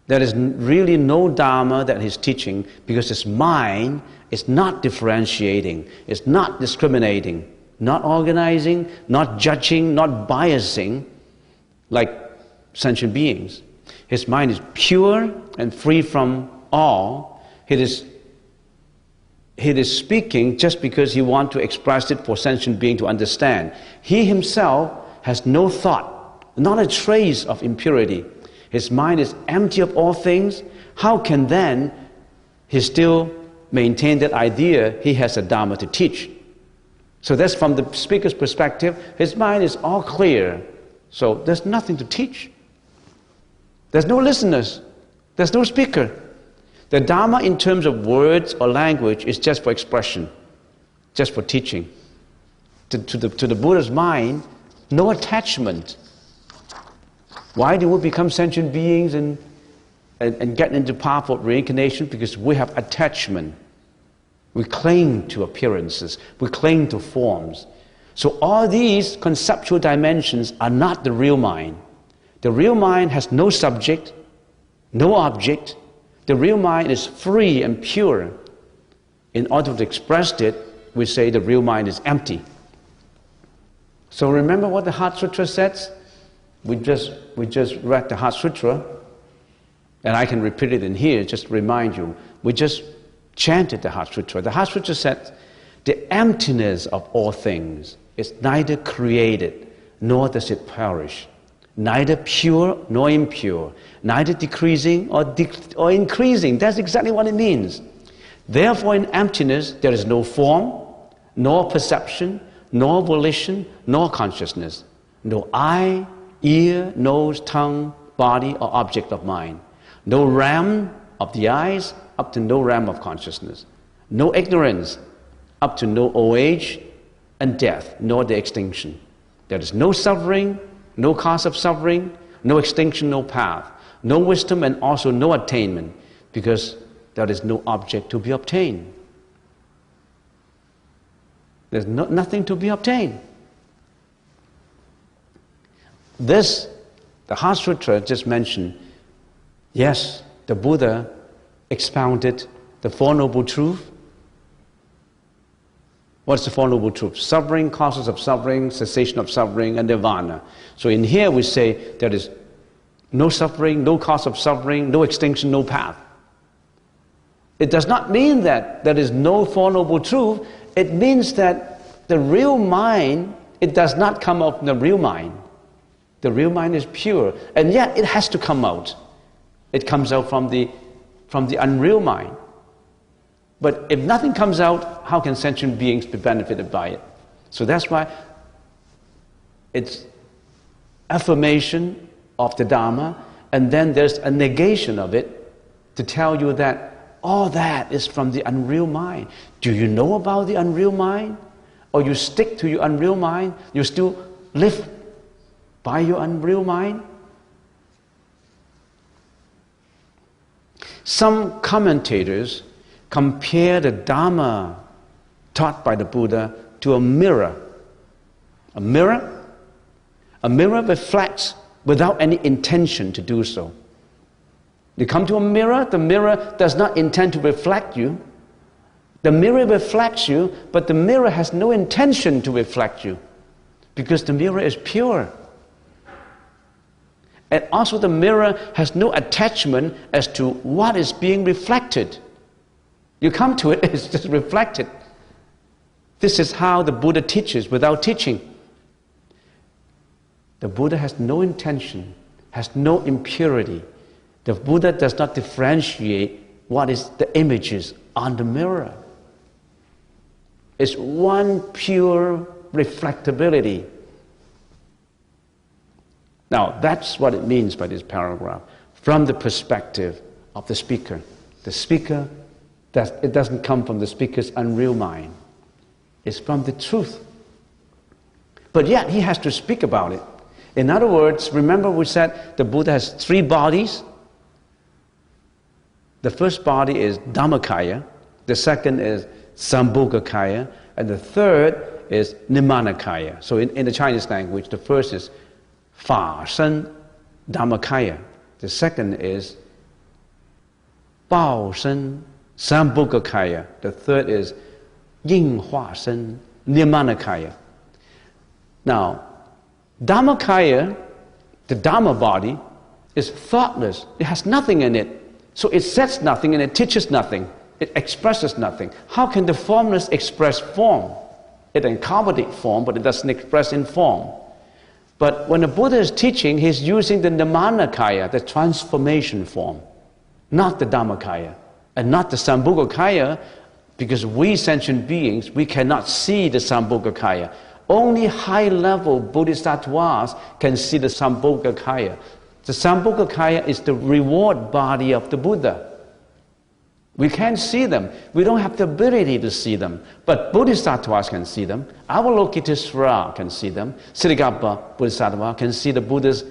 there is really no Dharma that he's teaching, because his mind is not differentiating, it's not discriminating, not organizing, not judging, not biasing like sentient beings. His mind is pure and free from all. He is speaking just because he wants to express it for sentient being to understand. He himself has no thought, not a trace of impurity. His mind is empty of all things. How can then he still maintain that idea he has a Dharma to teach? So that's from the speaker's perspective. His mind is all clear. So there's nothing to teach. There's no listeners. There's no speaker. The Dharma in terms of words or language is just for expression, just for teaching. To the Buddha's mind, no attachment. Why do we become sentient beings and get into powerful reincarnation? Because we have attachment. We cling to appearances. We cling to forms. So all these conceptual dimensions are not the real mind. The real mind has no subject, no object. The real mind is free and pure. In order to express it, we say the real mind is empty. So remember what the Heart Sutra says? We just read the Heart Sutra, and I can repeat it in here, just to remind you. We just chanted the Heart Sutra. The Heart Sutra said, the emptiness of all things is neither created, nor does it perish. Neither pure nor impure, neither decreasing or increasing. That's exactly what it means. Therefore, in emptiness, there is no form, nor perception, nor volition, nor consciousness. No eye, ear, nose, tongue, body, or object of mind. No realm of the eyes up to no realm of consciousness. No ignorance up to no old age and death, nor the extinction. There is no suffering, no cause of suffering, no extinction, no path, no wisdom, and also no attainment, because there is no object to be obtained. There's nothing to be obtained. This, the Heart Sutra just mentioned, yes, the Buddha expounded the Four Noble Truths. What's the Four Noble Truths? Suffering, causes of suffering, cessation of suffering, and nirvana. So in here we say there is no suffering, no cause of suffering, no extinction, no path. It does not mean that there is no Four Noble Truths. It means that the real mind, it does not come out from the real mind. The real mind is pure, and yet it has to come out. It comes out from the unreal mind. But if nothing comes out, how can sentient beings be benefited by it? So that's why it's affirmation of the Dharma, and then there's a negation of it to tell you that all that is from the unreal mind. Do you know about the unreal mind? Or you stick to your unreal mind? You still live by your unreal mind? Some commentators compare the Dharma taught by the Buddha to a mirror. A mirror? A mirror reflects without any intention to do so. You come to a mirror, the mirror does not intend to reflect you. The mirror reflects you, but the mirror has no intention to reflect you, because the mirror is pure. And also the mirror has no attachment as to what is being reflected. You come to it, it's just reflected. This is how the Buddha teaches without teaching. The Buddha has no intention, has no impurity. The Buddha does not differentiate what is the images on the mirror. It's one pure reflectability. Now, that's what it means by this paragraph, from the perspective of the speaker. The speaker, it doesn't come from the speaker's unreal mind. It's from the truth. But yet, he has to speak about it. In other words, remember we said the Buddha has three bodies. The first body is Dhammakaya, the second is Sambhogakaya, and the third is Nimanakaya. So in the Chinese language, the first is Fa Shen Dhammakaya. The second is Bao Shen Sambhogakaya. The third is Ying Hua Shen Nimanakaya. Now, Dhammakaya, the Dhamma body, is thoughtless. It has nothing in it. So it says nothing and it teaches nothing. It expresses nothing. How can the formless express form? It accommodates form, but it doesn't express in form. But when the Buddha is teaching, he's using the Nimanakaya, the transformation form, not the Dhammakaya, and not the Sambhogakaya, Because we sentient beings, we cannot see the Sambhogakaya. Only high-level bodhisattvas can see the Sambhogakaya. The Sambhogakaya is the reward body of the Buddha. We can't see them. We don't have the ability to see them. But bodhisattvas can see them. Avalokitesvara can see them. Siddhagapa bodhisattva can see the Buddha's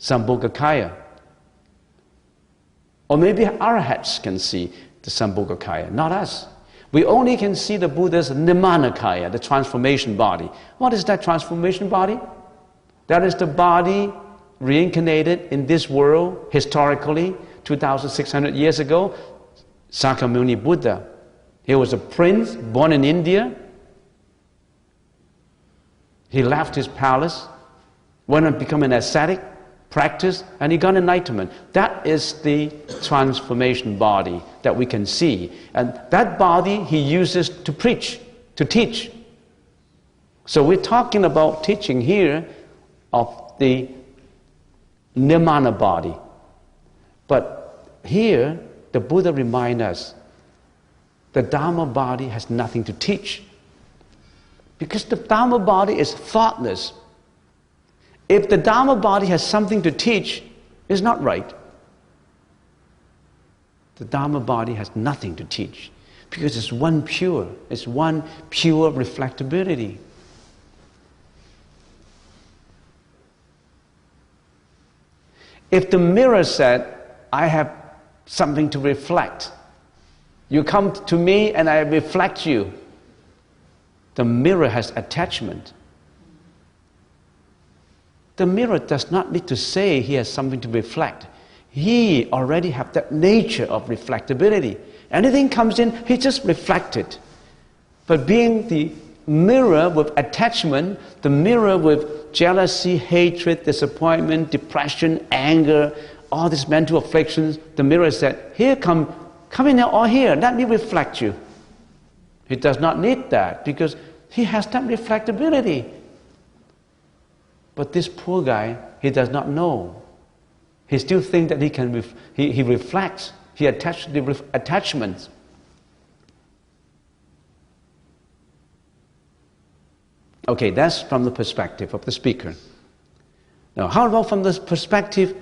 Sambhogakaya. Or maybe arahats can see the Sambhogakaya, not us. We only can see the Buddha's Nimanakaya, the transformation body. What is that transformation body? That is the body reincarnated in this world historically, 2,600 years ago. Sakyamuni Buddha. He was a prince born in India. He left his palace, went and became an ascetic, practiced, and he got enlightenment. That is the transformation body that we can see. And that body he uses to preach, to teach. So we're talking about teaching here of the Nirmana body. But here, the Buddha reminds us the Dharma body has nothing to teach. Because the Dharma body is thoughtless. If the Dharma body has something to teach, it's not right. The Dharma body has nothing to teach because it's one pure reflectability. If the mirror said, I have something to reflect, you come to me and I reflect you, the mirror has attachment. The mirror does not need to say he has something to reflect. He already has that nature of reflectability. Anything comes in, he just reflects it. But being the mirror with attachment, the mirror with jealousy, hatred, disappointment, depression, anger, all these mental afflictions, the mirror said, here, come in here or here, let me reflect you. He does not need that because he has that reflectability. But this poor guy, he does not know. He still thinks that he reflects, he attaches the attachments. Okay, that's from the perspective of the speaker. Now, how about from the perspective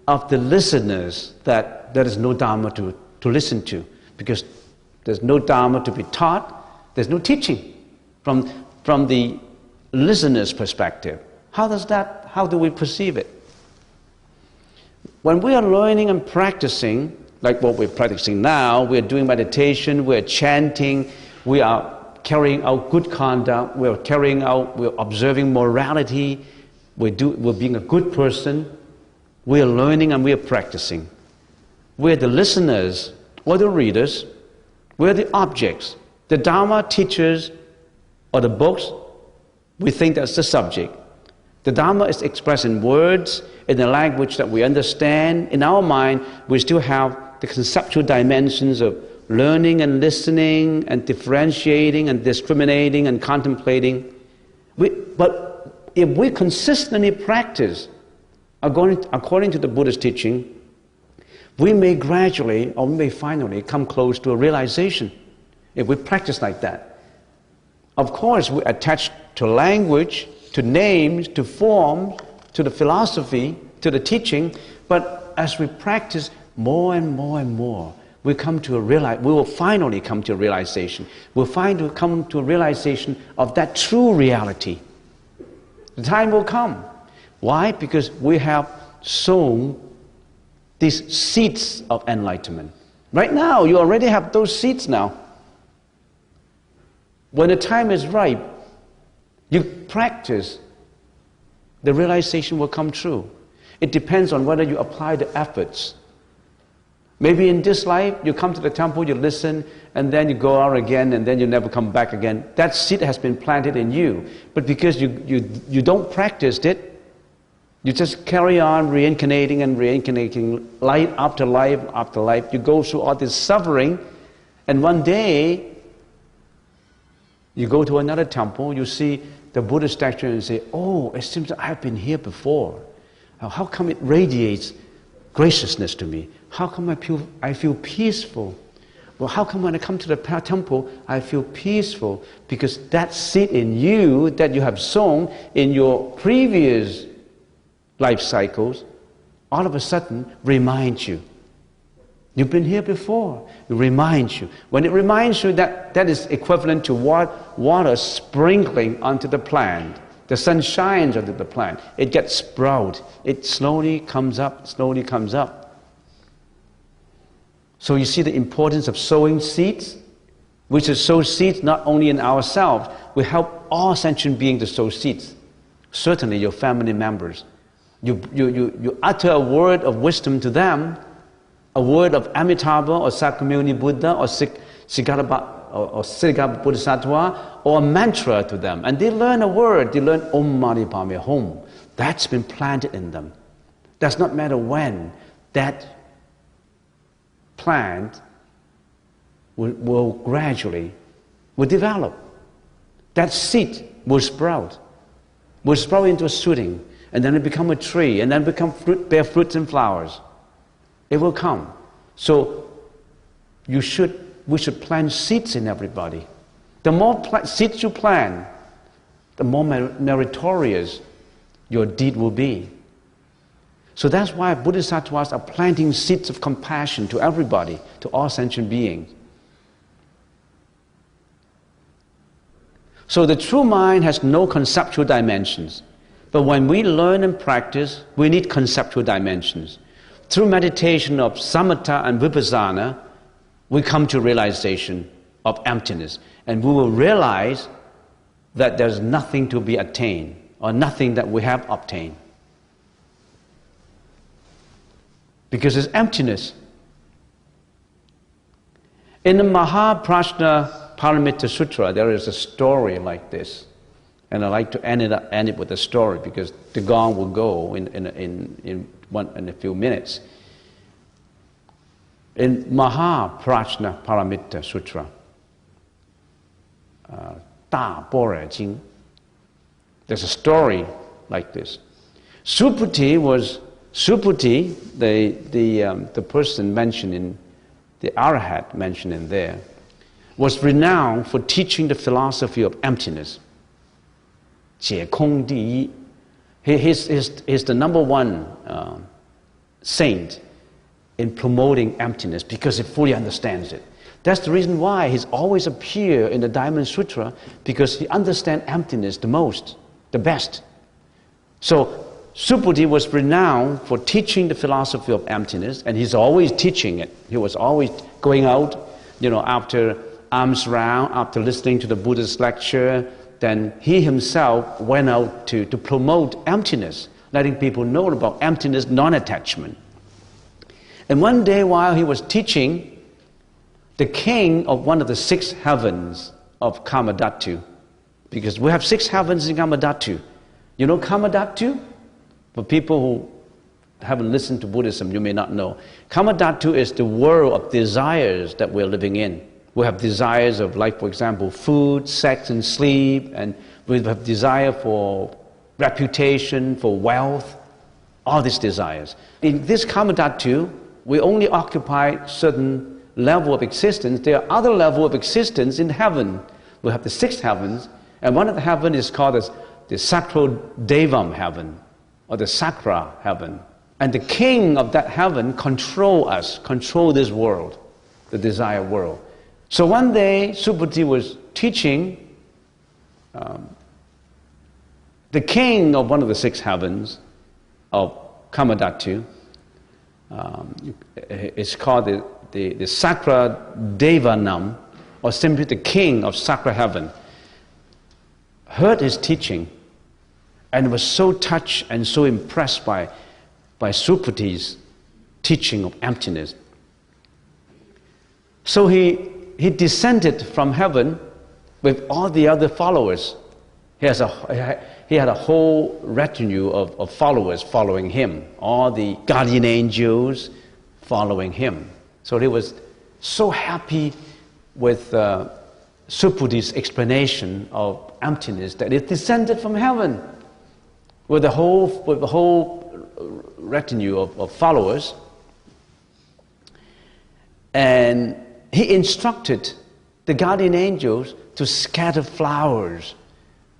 of the listeners, that there is no Dharma to listen to? Because there's no Dharma to be taught, there's no teaching. From the listener's perspective, how do we perceive it? When we are learning and practicing, like what we're practicing now, we're doing meditation, we're chanting, we are carrying out good conduct, we're observing morality, we're being a good person, we're learning and we're practicing. We're the listeners or the readers, we're the objects. The Dharma teachers or the books, we think that's the subject. The Dharma is expressed in words, in the language that we understand. In our mind, we still have the conceptual dimensions of learning and listening and differentiating and discriminating and contemplating. But if we consistently practice according to the Buddha's teaching, we may gradually or we may finally come close to a realization if we practice like that. Of course, we attach to language, to names, to forms, to the philosophy, to the teaching, but as we practice more and more and more, we will finally come to a realization. We'll come to a realization of that true reality. The time will come. Why? Because we have sown these seeds of enlightenment. Right now, you already have those seeds now. When the time is ripe, you practice, the realization will come true. It depends on whether you apply the efforts. Maybe in this life, you come to the temple, you listen, and then you go out again, and then you never come back again. That seed has been planted in you. But because you don't practice it, you just carry on reincarnating and reincarnating, life after life after life. You go through all this suffering, and one day, you go to another temple, you see the Buddha statue and say, oh, it seems that I've been here before. How come it radiates graciousness to me? How come I feel peaceful? Well, how come when I come to the temple, I feel peaceful? Because that seed in you that you have sown in your previous life cycles, all of a sudden reminds you. You've been here before. It reminds you. When it reminds you, that is equivalent to water sprinkling onto the plant. The sun shines onto the plant. It gets sprout. It slowly comes up, slowly comes up. So you see the importance of sowing seeds. We should sow seeds not only in ourselves. We help all sentient beings to sow seeds. Certainly your family members. You utter a word of wisdom to them, a word of Amitabha or Sakyamuni Buddha or Siddhartha Bodhisattva or a mantra to them. And they learn a word. They learn Om Mani Padme Hum. That's been planted in them. Does not matter when that plant will gradually develop. That seed will sprout into a shooting, and then it become a tree, and then become bear fruits and flowers. It will come. So we should plant seeds in everybody. The more seeds you plant, the more meritorious your deed will be. So that's why Bodhisattvas are planting seeds of compassion to everybody, to all sentient beings. So the true mind has no conceptual dimensions. But when we learn and practice, we need conceptual dimensions. Through meditation of samatha and vipassana, we come to realization of emptiness. And we will realize that there's nothing to be attained, or nothing that we have obtained. Because it's emptiness. In the Mahaprajna Paramita Sutra, there is a story like this. And I like to end it with a story, because the gong will go in a few minutes. In Mahaprajna Paramita Sutra, Da Bore Jing, there's a story like this. Subhuti, the person mentioned in the Arahat mentioned in there, was renowned for teaching the philosophy of emptiness. 解空第一. He's the number one saint in promoting emptiness, because he fully understands it. That's the reason why he's always appear in the Diamond Sutra, because he understands emptiness the most, the best. So Subhuti was renowned for teaching the philosophy of emptiness, and he's always teaching it. He was always going out, after alms round, after listening to the Buddha's lecture, then he himself went out to promote emptiness, letting people know about emptiness, non-attachment. And one day while he was teaching, the king of one of the 6 heavens of Kamadhatu, because we have 6 heavens in Kamadhatu. You know Kamadhatu? For people who haven't listened to Buddhism, you may not know. Kamadhatu is the world of desires that we're living in. We have desires of, like, for example, food, sex, and sleep, and we have desire for reputation, for wealth, all these desires. In this Kamadhatu, we only occupy certain level of existence. There are other levels of existence in heaven. We have the 6 heavens, and one of the heavens is called the Sacro Devam heaven, or the Sakra heaven. And the king of that heaven control this world, the desire world. So one day, Subhuti was teaching the king of one of the 6 heavens of Kamadhatu. It's called the Sakra Devanam, or simply the king of Sakra heaven. Heard his teaching and was so touched and so impressed by Subhuti's teaching of emptiness. So he descended from heaven with all the other followers. He had a whole retinue of followers following him, all the guardian angels following him. So he was so happy with Subhuti's explanation of emptiness that it descended from heaven with a whole retinue of followers. And he instructed the guardian angels to scatter flowers,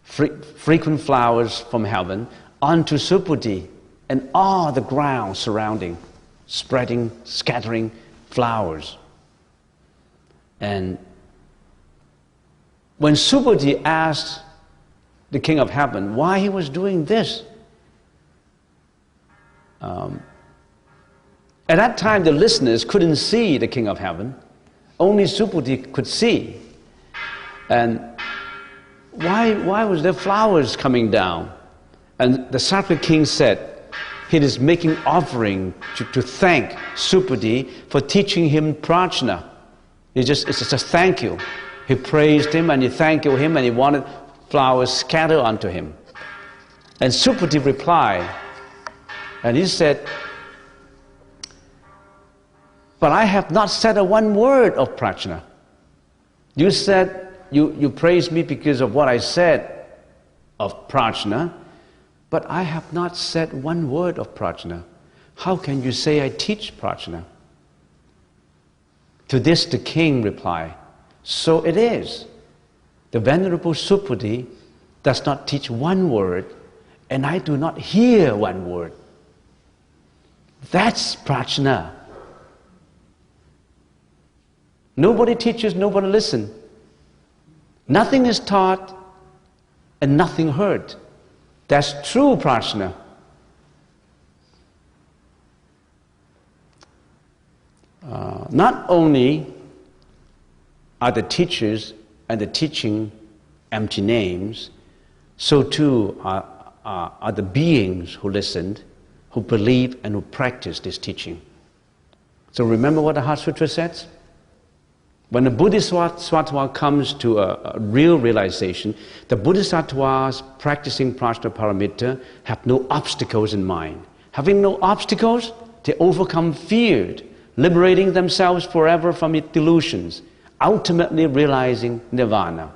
frequent flowers from heaven, onto Subhuti and all the ground surrounding, spreading, scattering flowers. And when Subhuti asked the king of heaven why he was doing this, at that time the listeners couldn't see the king of heaven. Only Subhuti could see. And why was there flowers coming down? And the sacred king said he is making offering to thank Subhuti for teaching him prajna. It's just a thank you. He praised him and he thanked him and he wanted flowers scattered onto him. And Subhuti replied, and he said, but I have not said a one word of prajna. You said you praised me because of what I said of prajna, but I have not said one word of prajna. How can you say I teach prajna? To this the king replied, so it is. The Venerable Subhuti does not teach one word, and I do not hear one word. That's prajna. Nobody teaches, nobody listens. Nothing is taught and nothing heard. That's true prajna. Not only are the teachers and the teaching empty names, so too are the beings who listened, who believe and who practice this teaching. So remember what the Heart Sutra says? When the Bodhisattva comes to a real realization, the Bodhisattvas practicing prajna paramita have no obstacles in mind. Having no obstacles, they overcome fear, liberating themselves forever from its delusions, ultimately realizing nirvana.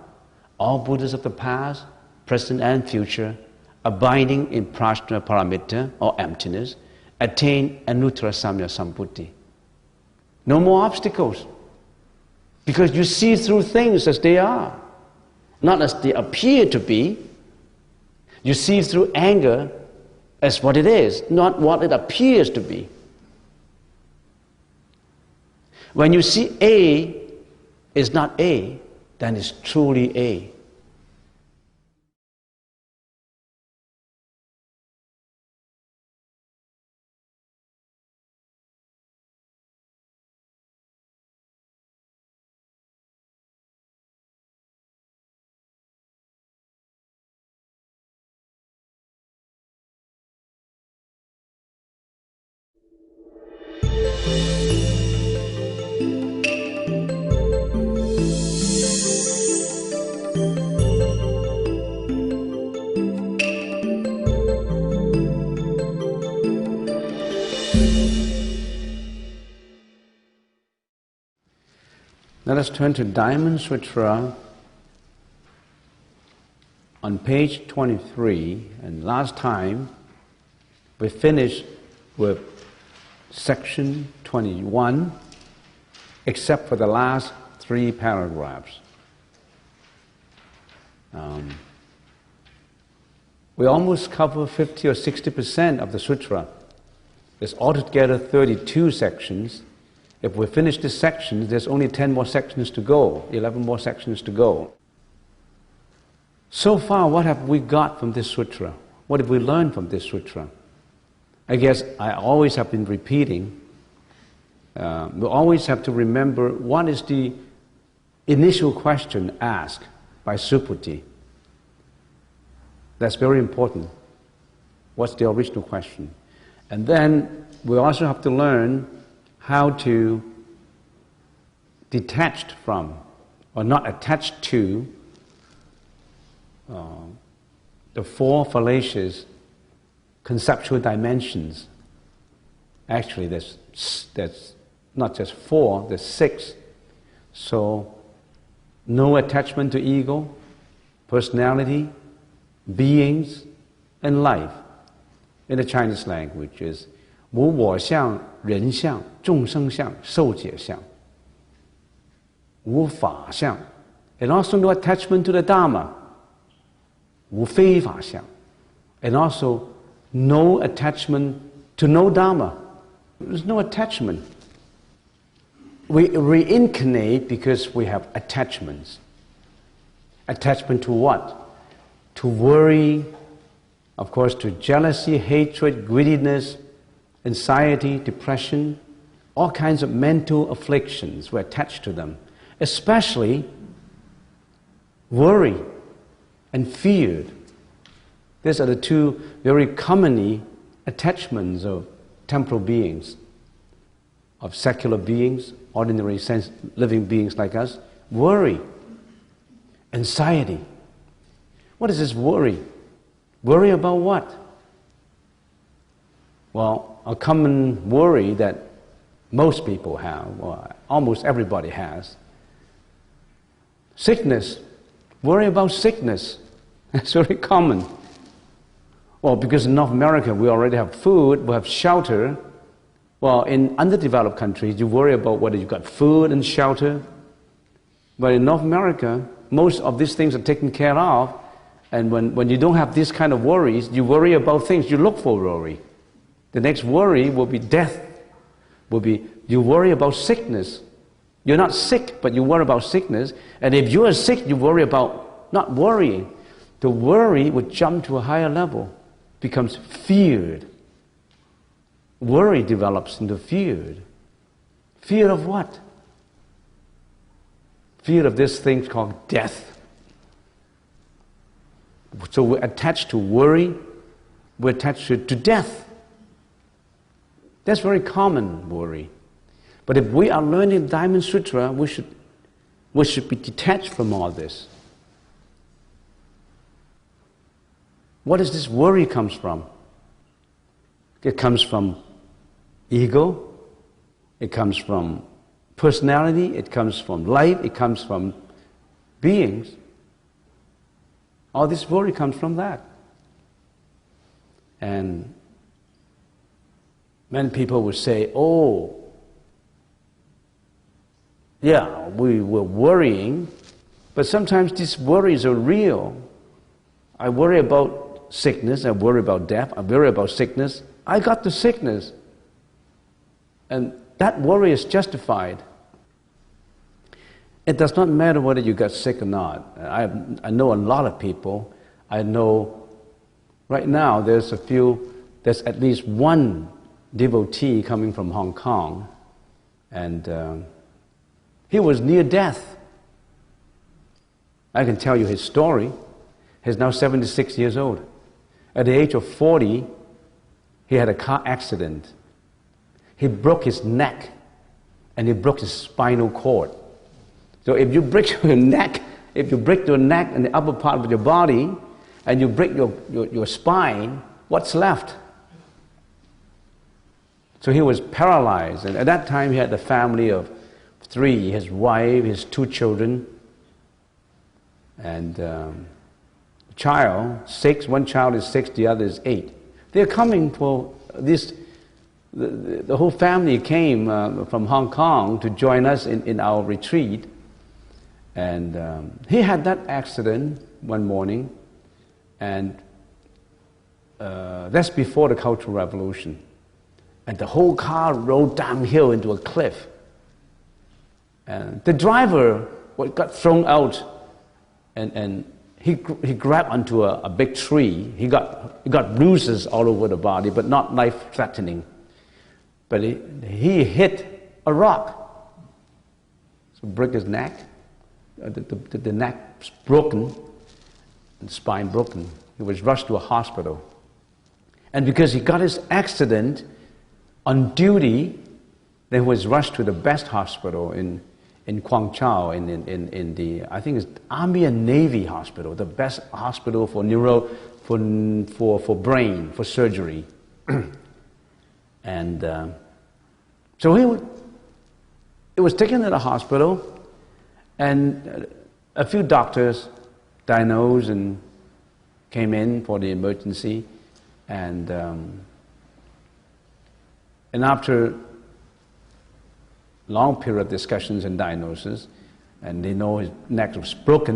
All Buddhas of the past, present and future, abiding in prajna paramita or emptiness, attain anuttara samya sambuddhi. No more obstacles. Because you see through things as they are, not as they appear to be. You see through anger as what it is, not what it appears to be. When you see A is not A, then it's truly A. Let us turn to Diamond Sutra on page 23. And last time we finished with section 21, except for the last 3 paragraphs. We almost cover 50 or 60% of the sutra. There's altogether 32 sections. If we finish this section, there's only 10 more sections to go, 11 more sections to go. So far, what have we got from this sutra? What have we learned from this sutra? I guess I always have been repeating. We always have to remember what is the initial question asked by Subhuti. That's very important. What's the original question? And then we also have to learn how to detach from or not attached to the 4 fallacious conceptual dimensions. Actually, there's not just 4, there's 6. So, no attachment to ego, personality, beings, and life. In the Chinese language is 无我相、人相、众生相、寿解相.无法相, and also no attachment to the Dharma, 无非法相, and also no attachment to no Dharma. There's no attachment. We reincarnate because we have attachments. Attachment to what? To worry, of course, to jealousy, hatred, greediness, anxiety, depression, all kinds of mental afflictions. We're attached to them. Especially worry and fear. These are the two very commonly attachments of temporal beings, of secular beings, ordinary sense living beings like us. Worry, anxiety. What is this worry? Worry about what? Well, a common worry that most people have, or almost everybody has. Sickness. Worry about sickness. That's very common. Well, because in North America we already have food, we have shelter. Well, in underdeveloped countries you worry about whether you've got food and shelter. But in North America, most of these things are taken care of. And when you don't have these kind of worries, you worry about things, you look for worry. The next worry will be death. Will be, you worry about sickness. You're not sick, but you worry about sickness. And if you are sick, you worry about not worrying. The worry would jump to a higher level, becomes feared. Worry develops into feared. Fear of what? Fear of this thing called death. So we're attached to worry, we're attached to death. That's very common worry. But if we are learning Diamond Sutra, we should be detached from all this. What does this worry comes from? It comes from ego, it comes from personality, it comes from life, it comes from beings. All this worry comes from that. And many people would say, oh, yeah, we were worrying, but sometimes these worries are real. I worry about sickness, I worry about death, I worry about sickness. I got the sickness. And that worry is justified. It does not matter whether you got sick or not. I know a lot of people. I know right now there's at least one devotee coming from Hong Kong, and he was near death. I can tell you his story. He's now 76 years old. At the age of 40, he had a car accident. He broke his neck and he broke his spinal cord. So if you break your neck, and the upper part of your body, and you break your spine, what's left? So he was paralyzed, and at that time he had a family of 3, his wife, his 2 children, and child, 6, one child is 6, the other is 8. They're coming for this, the whole family came from Hong Kong to join us in our retreat. And he had that accident one morning, and that's before the Cultural Revolution. And the whole car rolled downhill into a cliff. And the driver got thrown out, and he grabbed onto a big tree. He got bruises all over the body, but not life-threatening. But he hit a rock, so broke his neck. The neck was broken, and the spine broken. He was rushed to a hospital. And because he got his accident on duty, then he was rushed to the best hospital in Guangzhou, in the, I think it's Army and Navy hospital, the best hospital for for brain, for surgery. And so he was taken to the hospital, and a few doctors diagnosed and came in for the emergency, and after long period of discussions and diagnosis, and they know his neck was broken,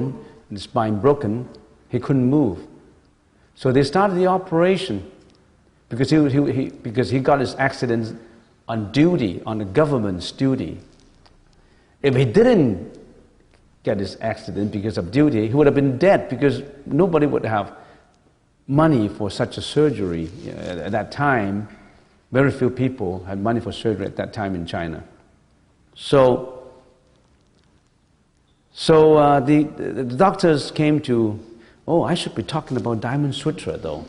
and his spine broken. He couldn't move. So they started the operation because he got his accident on duty, on the government's duty. If he didn't get his accident because of duty, he would have been dead because nobody would have money for such a surgery. At that time, very few people had money for surgery at that time in China. So the doctors came to, oh, I should be talking about Diamond Sutra though.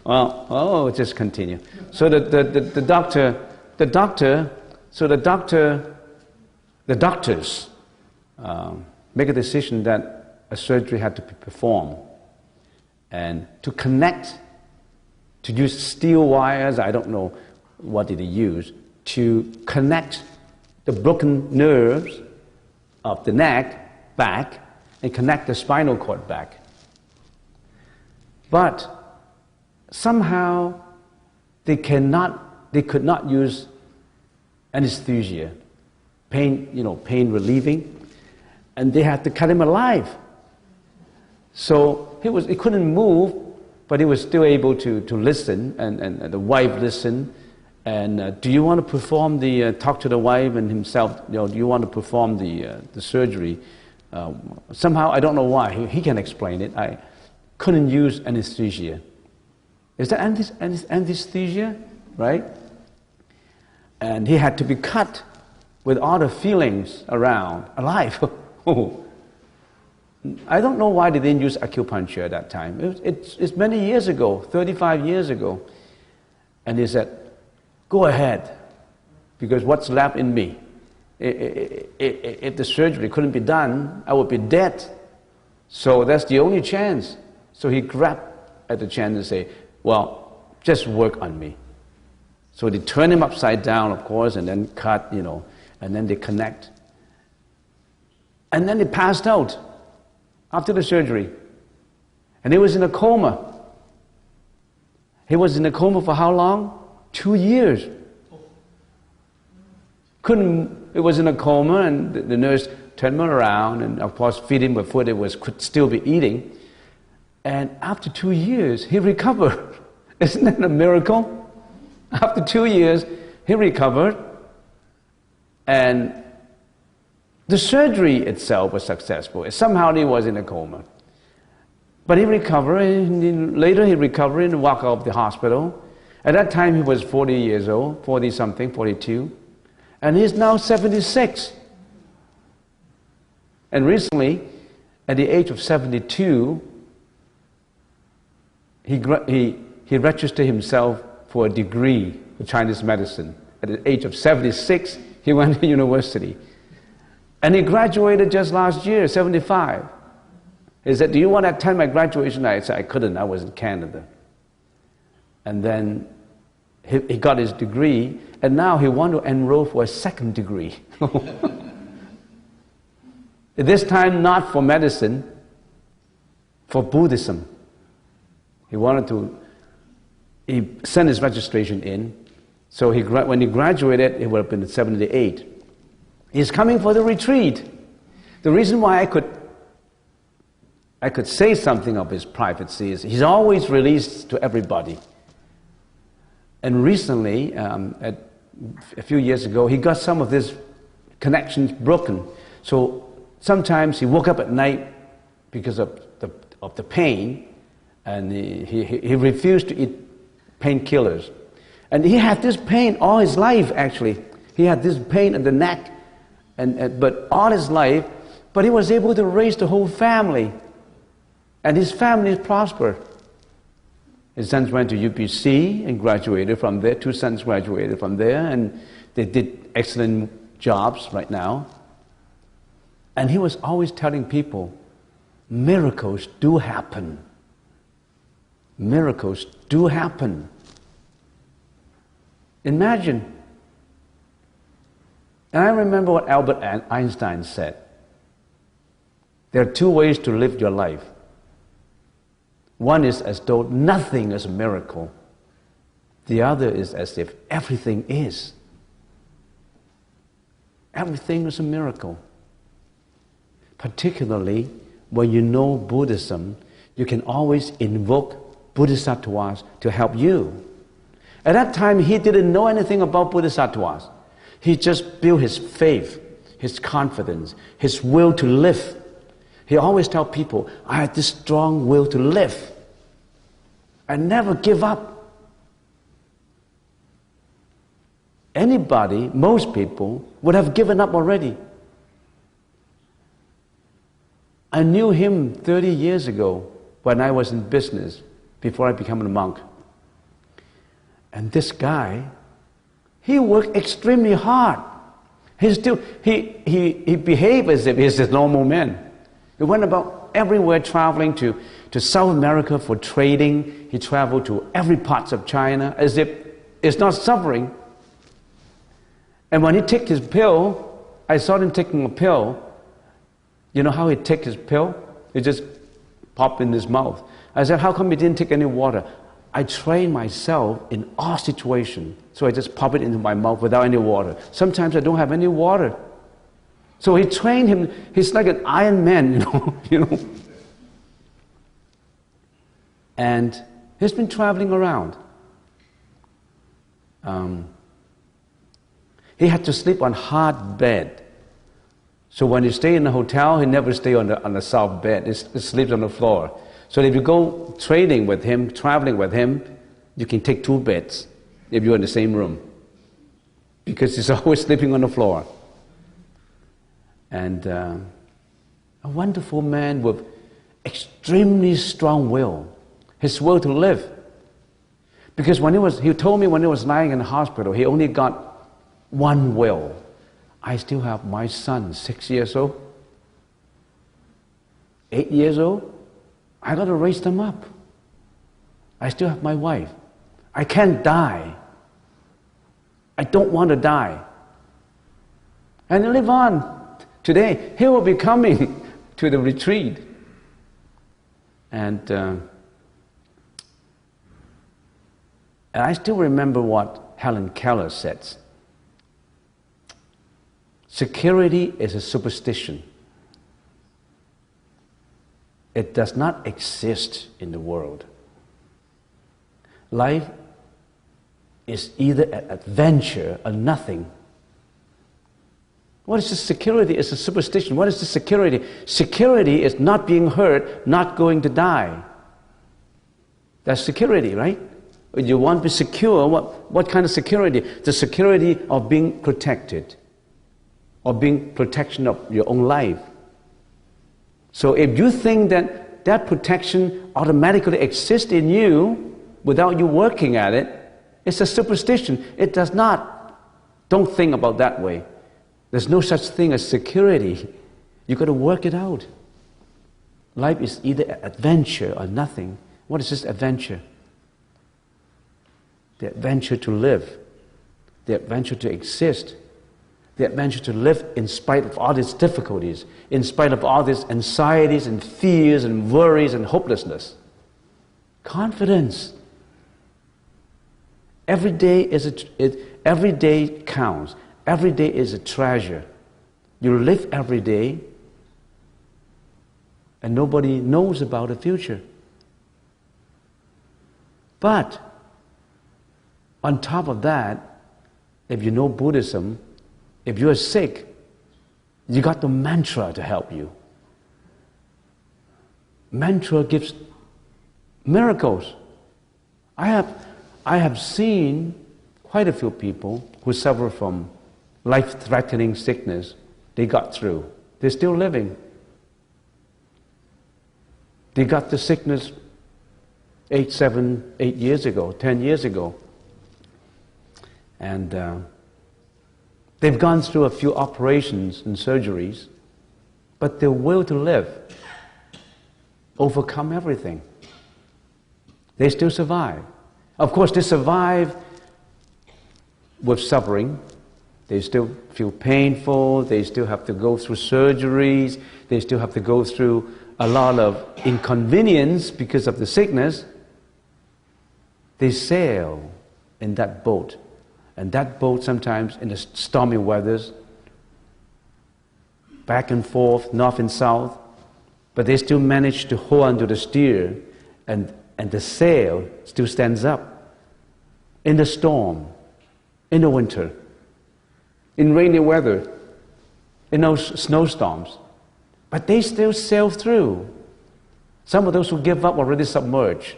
well, just continue. So the doctors make a decision that a surgery had to be performed, and to connect, to use steel wires, I don't know what did they use, to connect the broken nerves of the neck back and connect the spinal cord back. But somehow they could not use anesthesia, pain relieving, and they had to cut him alive. So he couldn't move, but he was still able to listen, and the wife listened. And do you want to perform talk to the wife and himself, do you want to perform the surgery? Somehow, I don't know why, he can explain it. I couldn't use anesthesia. Is that anesthesia, right? And he had to be cut with all the feelings around, alive. I don't know why they didn't use acupuncture at that time. It's many years ago, 35 years ago. And he said, go ahead, because what's left in me? If the surgery couldn't be done, I would be dead. So that's the only chance. So he grabbed at the chance and said, well, just work on me. So they turn him upside down, of course, and then cut, and then they connect. And then he passed out after the surgery. And he was in a coma. He was in a coma for how long? 2 years. It was in a coma, and the nurse turned him around and of course feed him with food he could still be eating. And after 2 years, he recovered. Isn't that a miracle? After 2 years, he recovered, and the surgery itself was successful. Somehow he was in a coma. But he recovered, and later he recovered and walked out of the hospital. At that time he was 40 years old, 40-something, 42. And he's now 76. And recently, at the age of 72, he registered himself for a degree in Chinese medicine. At the age of 76, he went to university. And he graduated just last year, 75. He said, do you want to attend my graduation? I said, I couldn't, I was in Canada. And then he got his degree, and now he wants to enroll for a second degree. This time not for medicine, for Buddhism. He sent his registration in, so when he graduated, it would have been 78. He's coming for the retreat. The reason why I could say something of his privacy is he's always released to everybody. And recently, a few years ago, he got some of his connections broken. So sometimes he woke up at night because of the pain, and he refused to eat painkillers. And he had this pain all his life, actually. He had this pain in the neck, but all his life, but he was able to raise the whole family. And his family prospered. His sons went to UPC and graduated from there. 2 sons graduated from there, and they did excellent jobs right now. And he was always telling people, miracles do happen. Miracles do happen. Imagine. And I remember what Albert Einstein said. There are 2 ways to live your life. One is as though nothing is a miracle. The other is as if everything is. everything is a miracle. Particularly when you know Buddhism, you can always invoke Bodhisattvas to help you. At that time, he didn't know anything about Bodhisattvas. He just built his faith, his confidence, his will to live. He always tells people, I have this strong will to live. I never give up. Anybody, most people, would have given up already. I knew him 30 years ago when I was in business, before I became a monk. And this guy, he worked extremely hard. He behaved as if he's a normal man. He went about everywhere traveling to South America for trading. He traveled to every part of China as if it's not suffering. And when he took his pill, I saw him taking a pill. You know how he takes his pill? He just popped in his mouth. I said, how come he didn't take any water? I train myself in all situations. So I just pop it into my mouth without any water. Sometimes I don't have any water. So he trained him. He's like an Iron Man, you know. And he's been traveling around. He had to sleep on hard bed. So when he stay in a hotel, he never stay on the soft bed. He sleeps on the floor. So if you go trading with him, traveling with him, you can take 2 beds if you're in the same room, because he's always sleeping on the floor. And a wonderful man with extremely strong will, his will to live. Because he told me when he was lying in the hospital, he only got one will. I still have my son, 6 years old, 8 years old. I got to raise them up. I still have my wife. I can't die. I don't want to die. And live on. Today, he will be coming to the retreat. And I still remember what Helen Keller said. Security is a superstition. It does not exist in the world. Life is either an adventure or nothing. What is the security? It's a superstition. What is the security? Security is not being hurt, not going to die. That's security, right? You want to be secure. What kind of security? The security of being protected, or being protection of your own life. So if you think that that protection automatically exists in you without you working at it, it's a superstition. It does not. Don't think about that way. There's no such thing as security. You've got to work it out. Life is either an adventure or nothing. What is this adventure? The adventure to live, the adventure to exist, the adventure to live in spite of all these difficulties, in spite of all these anxieties and fears and worries and hopelessness. Confidence. Every day counts. Every day is a treasure. You live every day, and nobody knows about the future. But on top of that, if you know Buddhism, if you're sick, you got the mantra to help you. Mantra gives miracles. I have seen quite a few people who suffer from life-threatening sickness. They got through. They're still living. They got the sickness 8 years ago, 10 years ago. And they've gone through a few operations and surgeries, but their will to live overcome everything. They still survive. Of course, they survive with suffering. They still feel painful. They still have to go through surgeries. They still have to go through a lot of inconvenience because of the sickness. They sail in that boat. And that boat sometimes in the stormy weathers back and forth, north and south, but they still manage to hold onto the steer, and the sail still stands up in the storm, in the winter, in rainy weather, in those snowstorms. But they still sail through. Some of those who give up already submerged.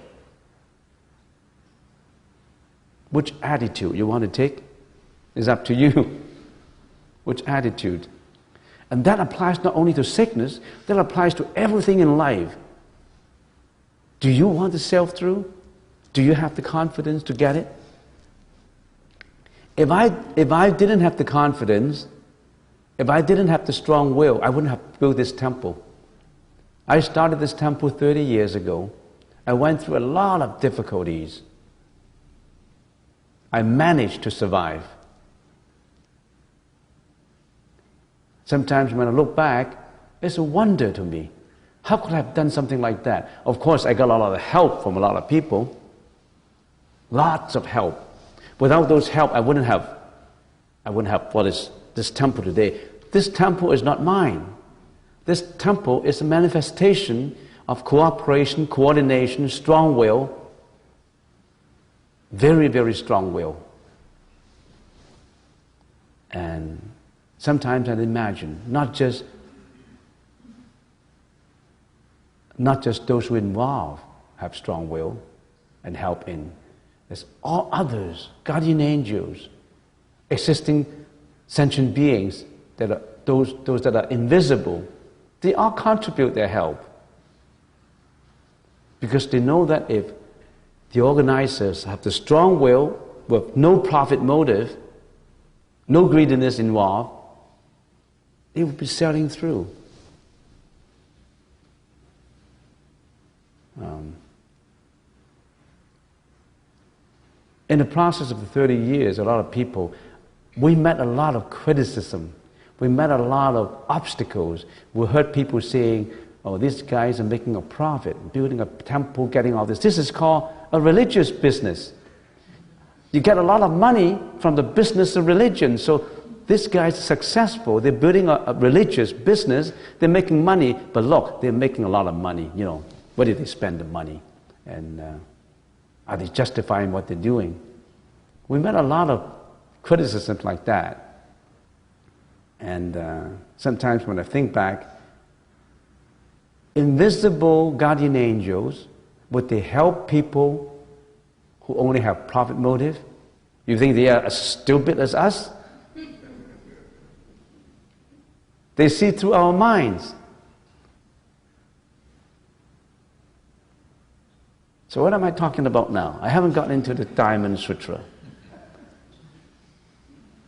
Which attitude you want to take is up to you. Which attitude? And that applies not only to sickness, that applies to everything in life. Do you want to sail through? Do you have the confidence to get it? If I didn't have the confidence, if I didn't have the strong will, I wouldn't have built this temple. I started this temple 30 years ago. I went through a lot of difficulties. I managed to survive. Sometimes when I look back, it's a wonder to me. How could I have done something like that? Of course, I got a lot of help from a lot of people. Lots of help. Without those help, I wouldn't have what is this temple today. This temple is not mine. This temple is a manifestation of cooperation, coordination, strong will. Very, very strong will. And sometimes I imagine, not just those who involve have strong will and help in. There's all others, guardian angels, existing sentient beings that are those that are invisible. They all contribute their help. Because they know that if the organizers have the strong will with no profit motive, no greediness involved, they will be sailing through. In the process of the 30 years, a lot of people, we met a lot of criticism. We met a lot of obstacles. We heard people saying, oh, these guys are making a profit, building a temple, getting all this. This is called a religious business. You get a lot of money from the business of religion. So these guys are successful. They're building a religious business. They're making money. But look, they're making a lot of money. You know, where did they spend the money? And are they justifying what they're doing? We met a lot of criticisms like that. And sometimes when I think back, invisible guardian angels, would they help people who only have profit motive? You think they are as stupid as us? They see through our minds. So what am I talking about now? I haven't gotten into the Diamond Sutra.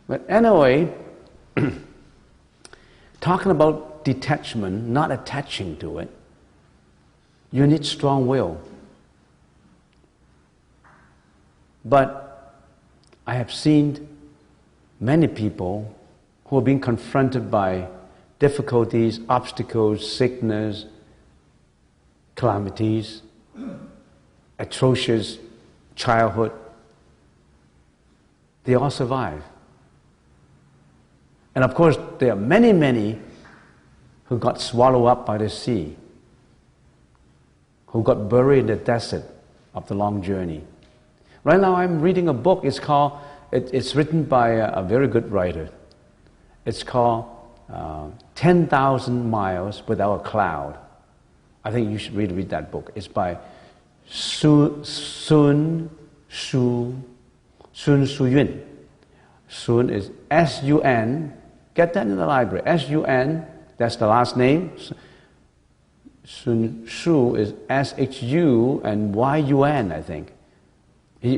But anyway, talking about detachment, not attaching to it, you need strong will. But I have seen many people who are being confronted by difficulties, obstacles, sickness, calamities, atrocious childhood. They all survive. And of course, there are many, many who got swallowed up by the sea, who got buried in the desert of the long journey. Right now I'm reading a book, it's written by a very good writer. It's called 10,000 Miles Without a Cloud. I think you should read that book. It's by Sun Su-yun. Sun is S-U-N. Get that in the library. S-U-N, that's the last name. Sun Shu is S-H-U and Y-U-N, I think.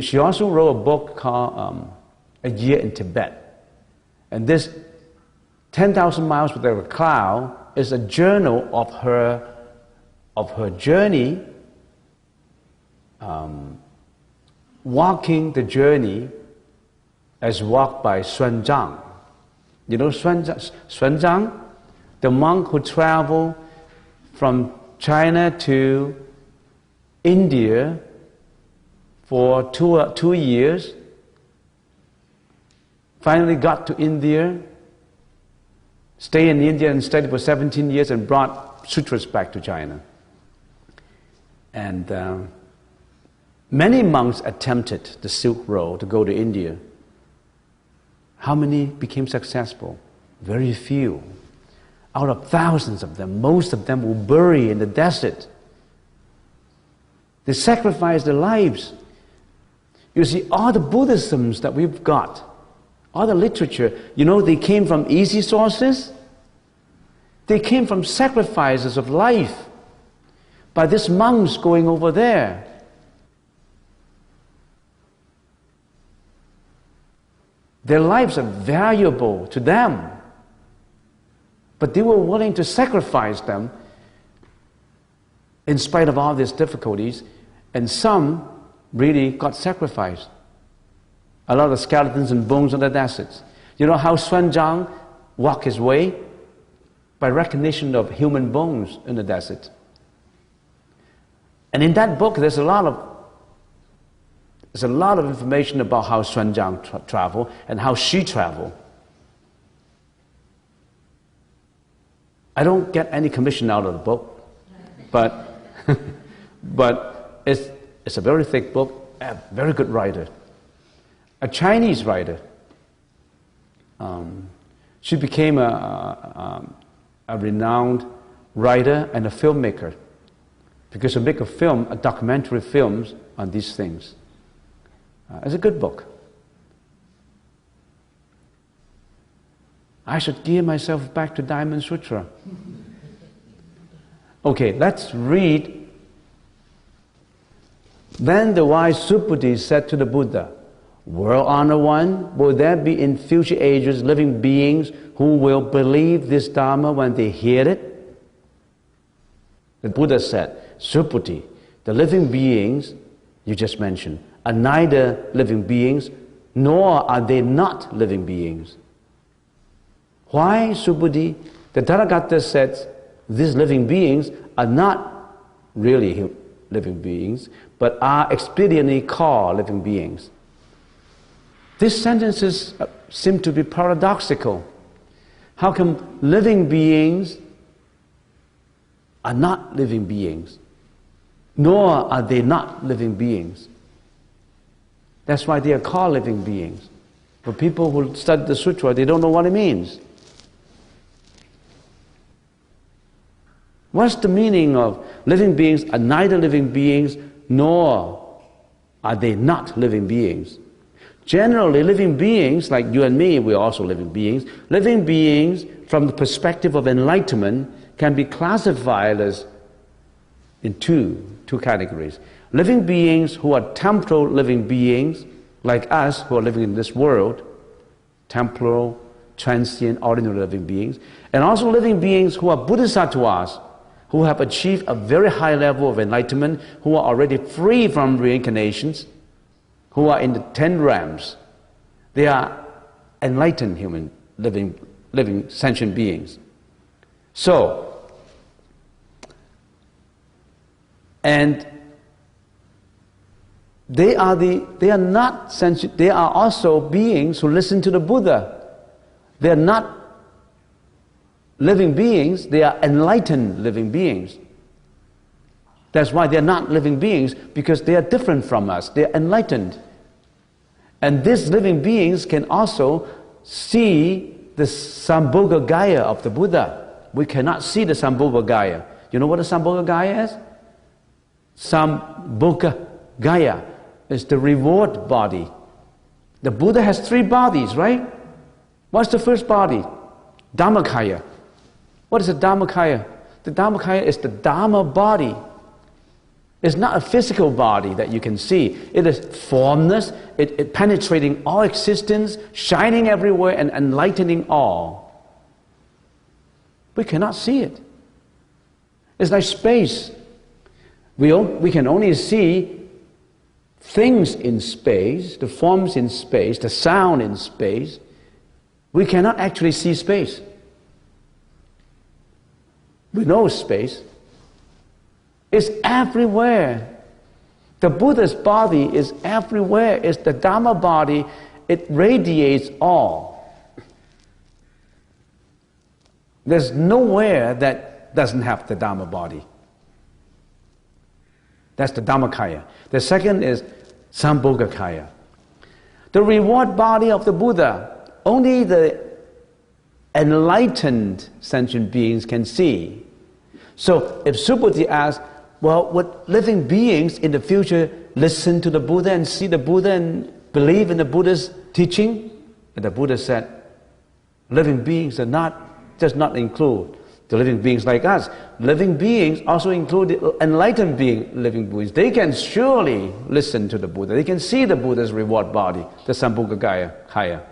She also wrote a book called A Year in Tibet. And this 10,000 Miles Without a Cloud is a journal of her journey, walking the journey as walked by Xuanzang. You know Xuanzang, the monk who traveled from China to India for two years, finally got to India, stayed in India and studied for 17 years and brought sutras back to China. And many monks attempted the Silk Road to go to India. How many became successful? Very few. Out of thousands of them, most of them were buried in the desert. They sacrificed their lives. You see, all the Buddhisms that we've got, all the literature, you know, they came from easy sources. They came from sacrifices of life by these monks going over there. Their lives are valuable to them, but they were willing to sacrifice them in spite of all these difficulties, and some really got sacrificed. A lot of skeletons and bones on the deserts. You know how Xuanzang walked his way? By recognition of human bones in the desert. And in that book, there's a lot of information about how Xuanzang traveled and how she traveled. I don't get any commission out of the book, but but it's a very thick book, a very good writer, a Chinese writer. She became a renowned writer and a filmmaker, because she make a documentary films on these things. It's a good book. I should gear myself back to Diamond Sutra. Okay, let's read. Then the wise Subhuti said to the Buddha, "World Honored One, will there be in future ages living beings who will believe this Dharma when they hear it?" The Buddha said, "Subhuti, the living beings you just mentioned are neither living beings, nor are they not living beings." Why, Subhuti? The Tathagata said these living beings are not really living beings, but are expediently called living beings. These sentences seem to be paradoxical. How come living beings are not living beings, nor are they not living beings? That's why they are called living beings. For people who study the sutra, they don't know what it means. What's the meaning of living beings are neither living beings, nor are they not living beings? Generally, living beings, like you and me, we're also living beings. Living beings, from the perspective of enlightenment, can be classified as in two categories. Living beings who are temporal living beings, like us who are living in this world, temporal, transient, ordinary living beings, and also living beings who are bodhisattvas, who have achieved a very high level of enlightenment, who are already free from reincarnations, who are in the 10 realms. They are enlightened human, living sentient beings. So, and they are not sentient, they are also beings who listen to the Buddha. They are not living beings, they are enlightened living beings. That's why they are not living beings, because they are different from us. They are enlightened. And these living beings can also see the Sambhoga Gaya of the Buddha. We cannot see the Sambhoga Gaya. You know what the Sambhoga Gaya is? Sambhoga Gaya is the reward body. The Buddha has 3 bodies, right? What's the first body? Dhammakaya. What is the Dhammakaya? The Dhammakaya is the Dharma body. It's not a physical body that you can see. It is formless, it penetrating all existence, shining everywhere and enlightening all. We cannot see it. It's like space. We can only see things in space, the forms in space, the sound in space. We cannot actually see space. We know space. It's everywhere. The Buddha's body is everywhere. It's the Dhamma body. It radiates all. There's nowhere that doesn't have the Dharma body. That's the Dhammakaya. The second is Sambhogakaya. The reward body of the Buddha, only the enlightened sentient beings can see. So if Subhuti asks, well, would living beings in the future listen to the Buddha and see the Buddha and believe in the Buddha's teaching? And the Buddha said, living beings does not include the living beings like us. Living beings also include the enlightened living beings. They can surely listen to the Buddha. They can see the Buddha's reward body, the Sambhogakaya.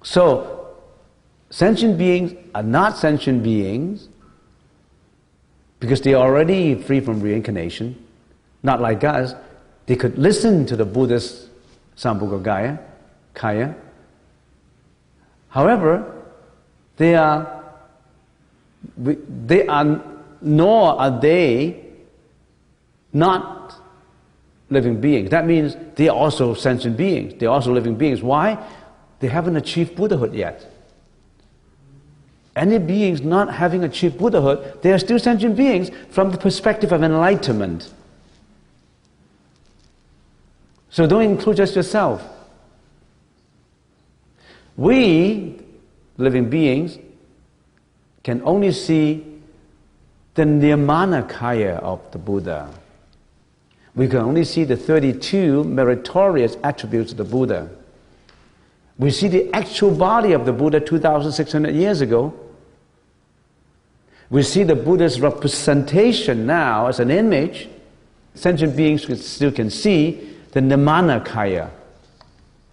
So, sentient beings are not sentient beings because they are already free from reincarnation. Not like us. They could listen to the Buddha's Sambhogakaya. However, nor are they not living beings. That means they are also sentient beings. They are also living beings. Why? They haven't achieved Buddhahood yet. Any beings not having achieved Buddhahood, they are still sentient beings from the perspective of enlightenment. So don't include just yourself. We, living beings, can only see the Nirmanakaya of the Buddha. We can only see the 32 meritorious attributes of the Buddha. We see the actual body of the Buddha 2,600 years ago. We see the Buddha's representation now as an image. Sentient beings still can see the Nirmanakaya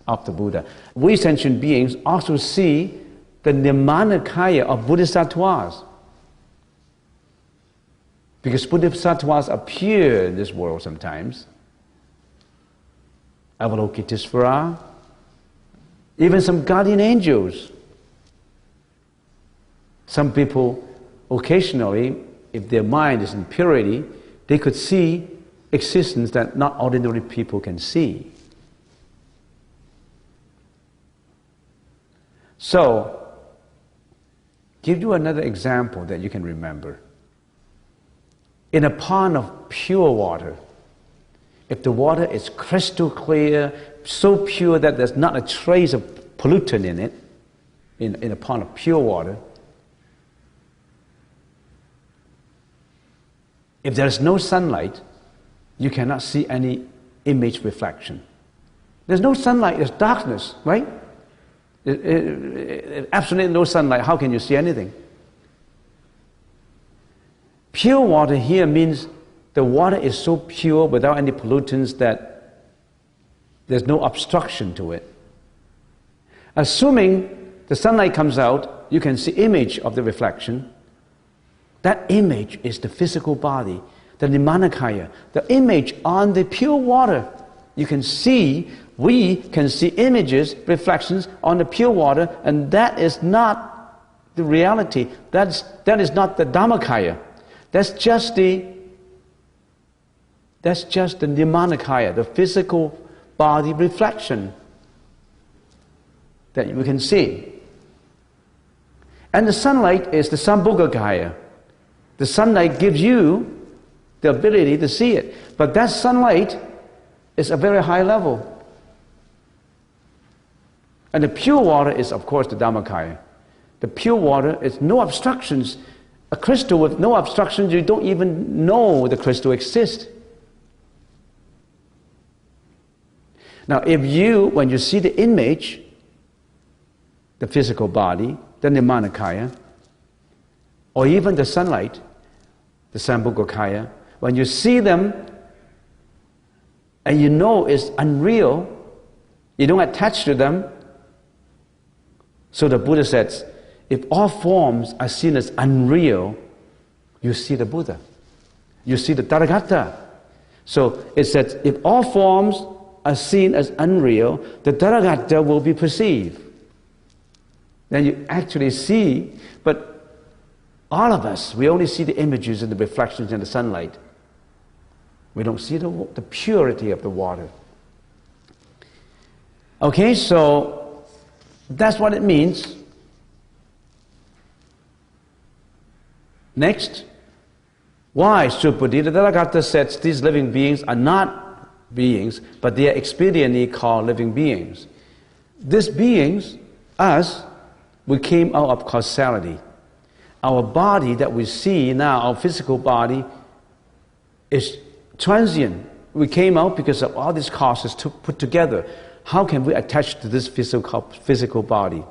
of the Buddha. We sentient beings also see the Nirmanakaya of Bodhisattvas. Because Bodhisattvas appear in this world sometimes. Avalokitesvara, even some guardian angels. Some people, occasionally, if their mind is in purity, they could see existence that not ordinary people can see. So, give you another example that you can remember. In a pond of pure water, if the water is crystal clear, so pure that there's not a trace of pollutant in it, in a pond of pure water, if there's no sunlight, you cannot see any image reflection. There's no sunlight, there's darkness, right? Absolutely no sunlight, how can you see anything? Pure water here means the water is so pure without any pollutants that there's no obstruction to it. Assuming the sunlight comes out, you can see image of the reflection. That image is the physical body, the Nirmanakaya, the image on the pure water. You can see, we can see images, reflections on the pure water, and that is not the reality. That is not the Dhammakaya. That's just the Nirmanakaya, the physical body reflection that we can see. And the sunlight is the Sambhogakaya. The sunlight gives you the ability to see it. But that sunlight is a very high level. And the pure water is, of course, the Dhammakaya. The pure water is no obstructions. A crystal with no obstructions, you don't even know the crystal exists. Now, when you see the image, the physical body, the Nirmanakaya, or even the sunlight, the Sambhogakaya, when you see them and you know it's unreal, you don't attach to them. So the Buddha says, if all forms are seen as unreal, you see the Buddha. You see the Tathagata. So it says, if all forms are seen as unreal, the Tathagata will be perceived. Then you actually see, but all of us, we only see the images and the reflections in the sunlight. We don't see the purity of the water. Okay, so That's what it means. Next, why Subuddhi? The Tathagata says these living beings are not beings, but they are expediently called living beings. These beings, us, we came out of causality. Our body that we see now, our physical body, is transient. We came out because of all these causes put together. How can we attach to this physical body?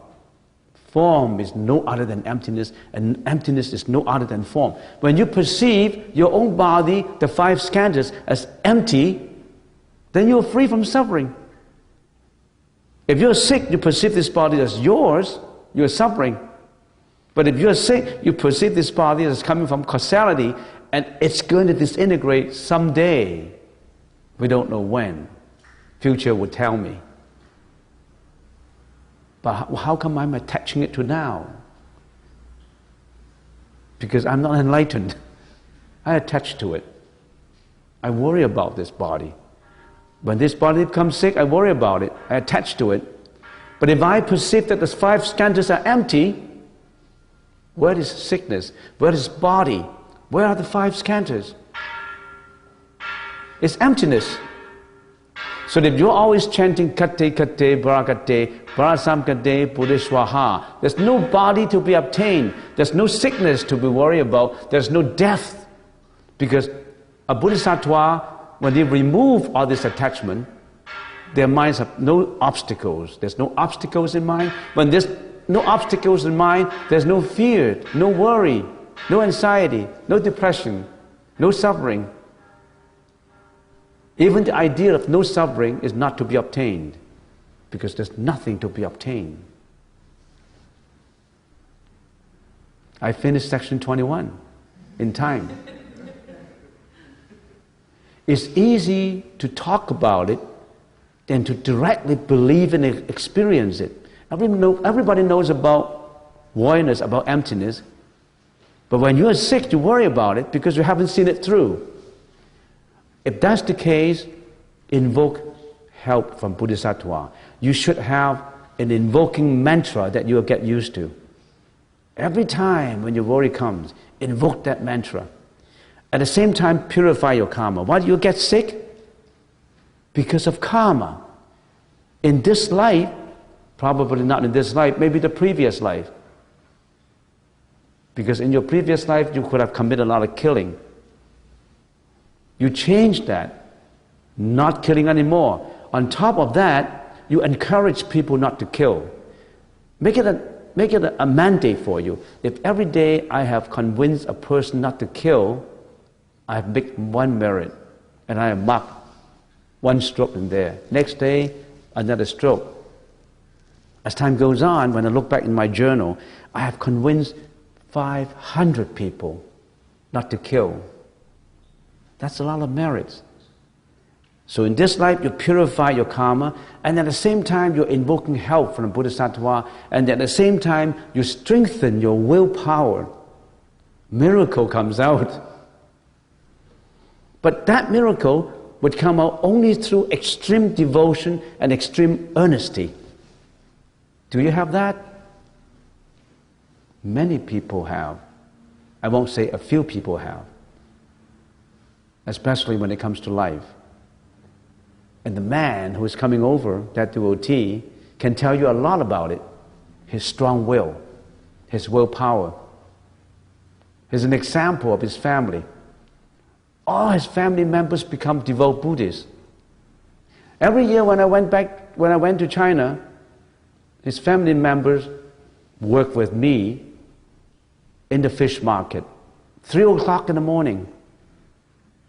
Form is no other than emptiness, and emptiness is no other than form. When you perceive your own body, the five skandhas, as empty, then you're free from suffering. If you're sick, you perceive this body as yours, you're suffering. But if you're sick, you perceive this body as coming from causality, and it's going to disintegrate someday. We don't know when. Future will tell me. But how come I'm attaching it to now? Because I'm not enlightened. I attach to it. I worry about this body. When this body becomes sick, I worry about it. I attach to it. But if I perceive that the five skandhas are empty, where is sickness? Where is body? Where are the five skandhas? It's emptiness. So that you're always chanting Kate Kate Bharakate, Bharasamkate Buddheswaha. There's no body to be obtained. There's no sickness to be worried about. There's no death. Because a Bodhisattva, when they remove all this attachment, their minds have no obstacles. There's no obstacles in mind. When there's no obstacles in mind, there's no fear, no worry, no anxiety, no depression, no suffering. Even the idea of no suffering is not to be obtained, because there's nothing to be obtained. I finished section 21 in time. It's easy to talk about it than to directly believe and experience it. Everybody knows about voidness, about emptiness, but when you're sick, you worry about it because you haven't seen it through. If that's the case, invoke help from Bodhisattva. You should have an invoking mantra that you'll get used to. Every time when your worry comes, invoke that mantra. At the same time, purify your karma. Why do you get sick? Because of karma. In this life, probably not in this life, maybe the previous life. Because in your previous life, you could have committed a lot of killing. You change that, not killing anymore. On top of that, you encourage people not to kill. Make it a mandate for you. If every day I have convinced a person not to kill, I have made one merit, and I have marked one stroke in there. Next day, another stroke. As time goes on, when I look back in my journal, I have convinced 500 people not to kill. That's a lot of merits. So in this life, you purify your karma, and at the same time, you're invoking help from the Bodhisattva, and at the same time, you strengthen your willpower. Miracle comes out. But that miracle would come out only through extreme devotion and extreme earnesty. Do you have that? Many people have. I won't say a few people have. Especially when it comes to life. And the man who is coming over, that devotee, can tell you a lot about it. His strong will, his willpower. He's an example of his family. All his family members become devout Buddhists. Every year when I went to China, his family members worked with me in the fish market. 3 o'clock in the morning.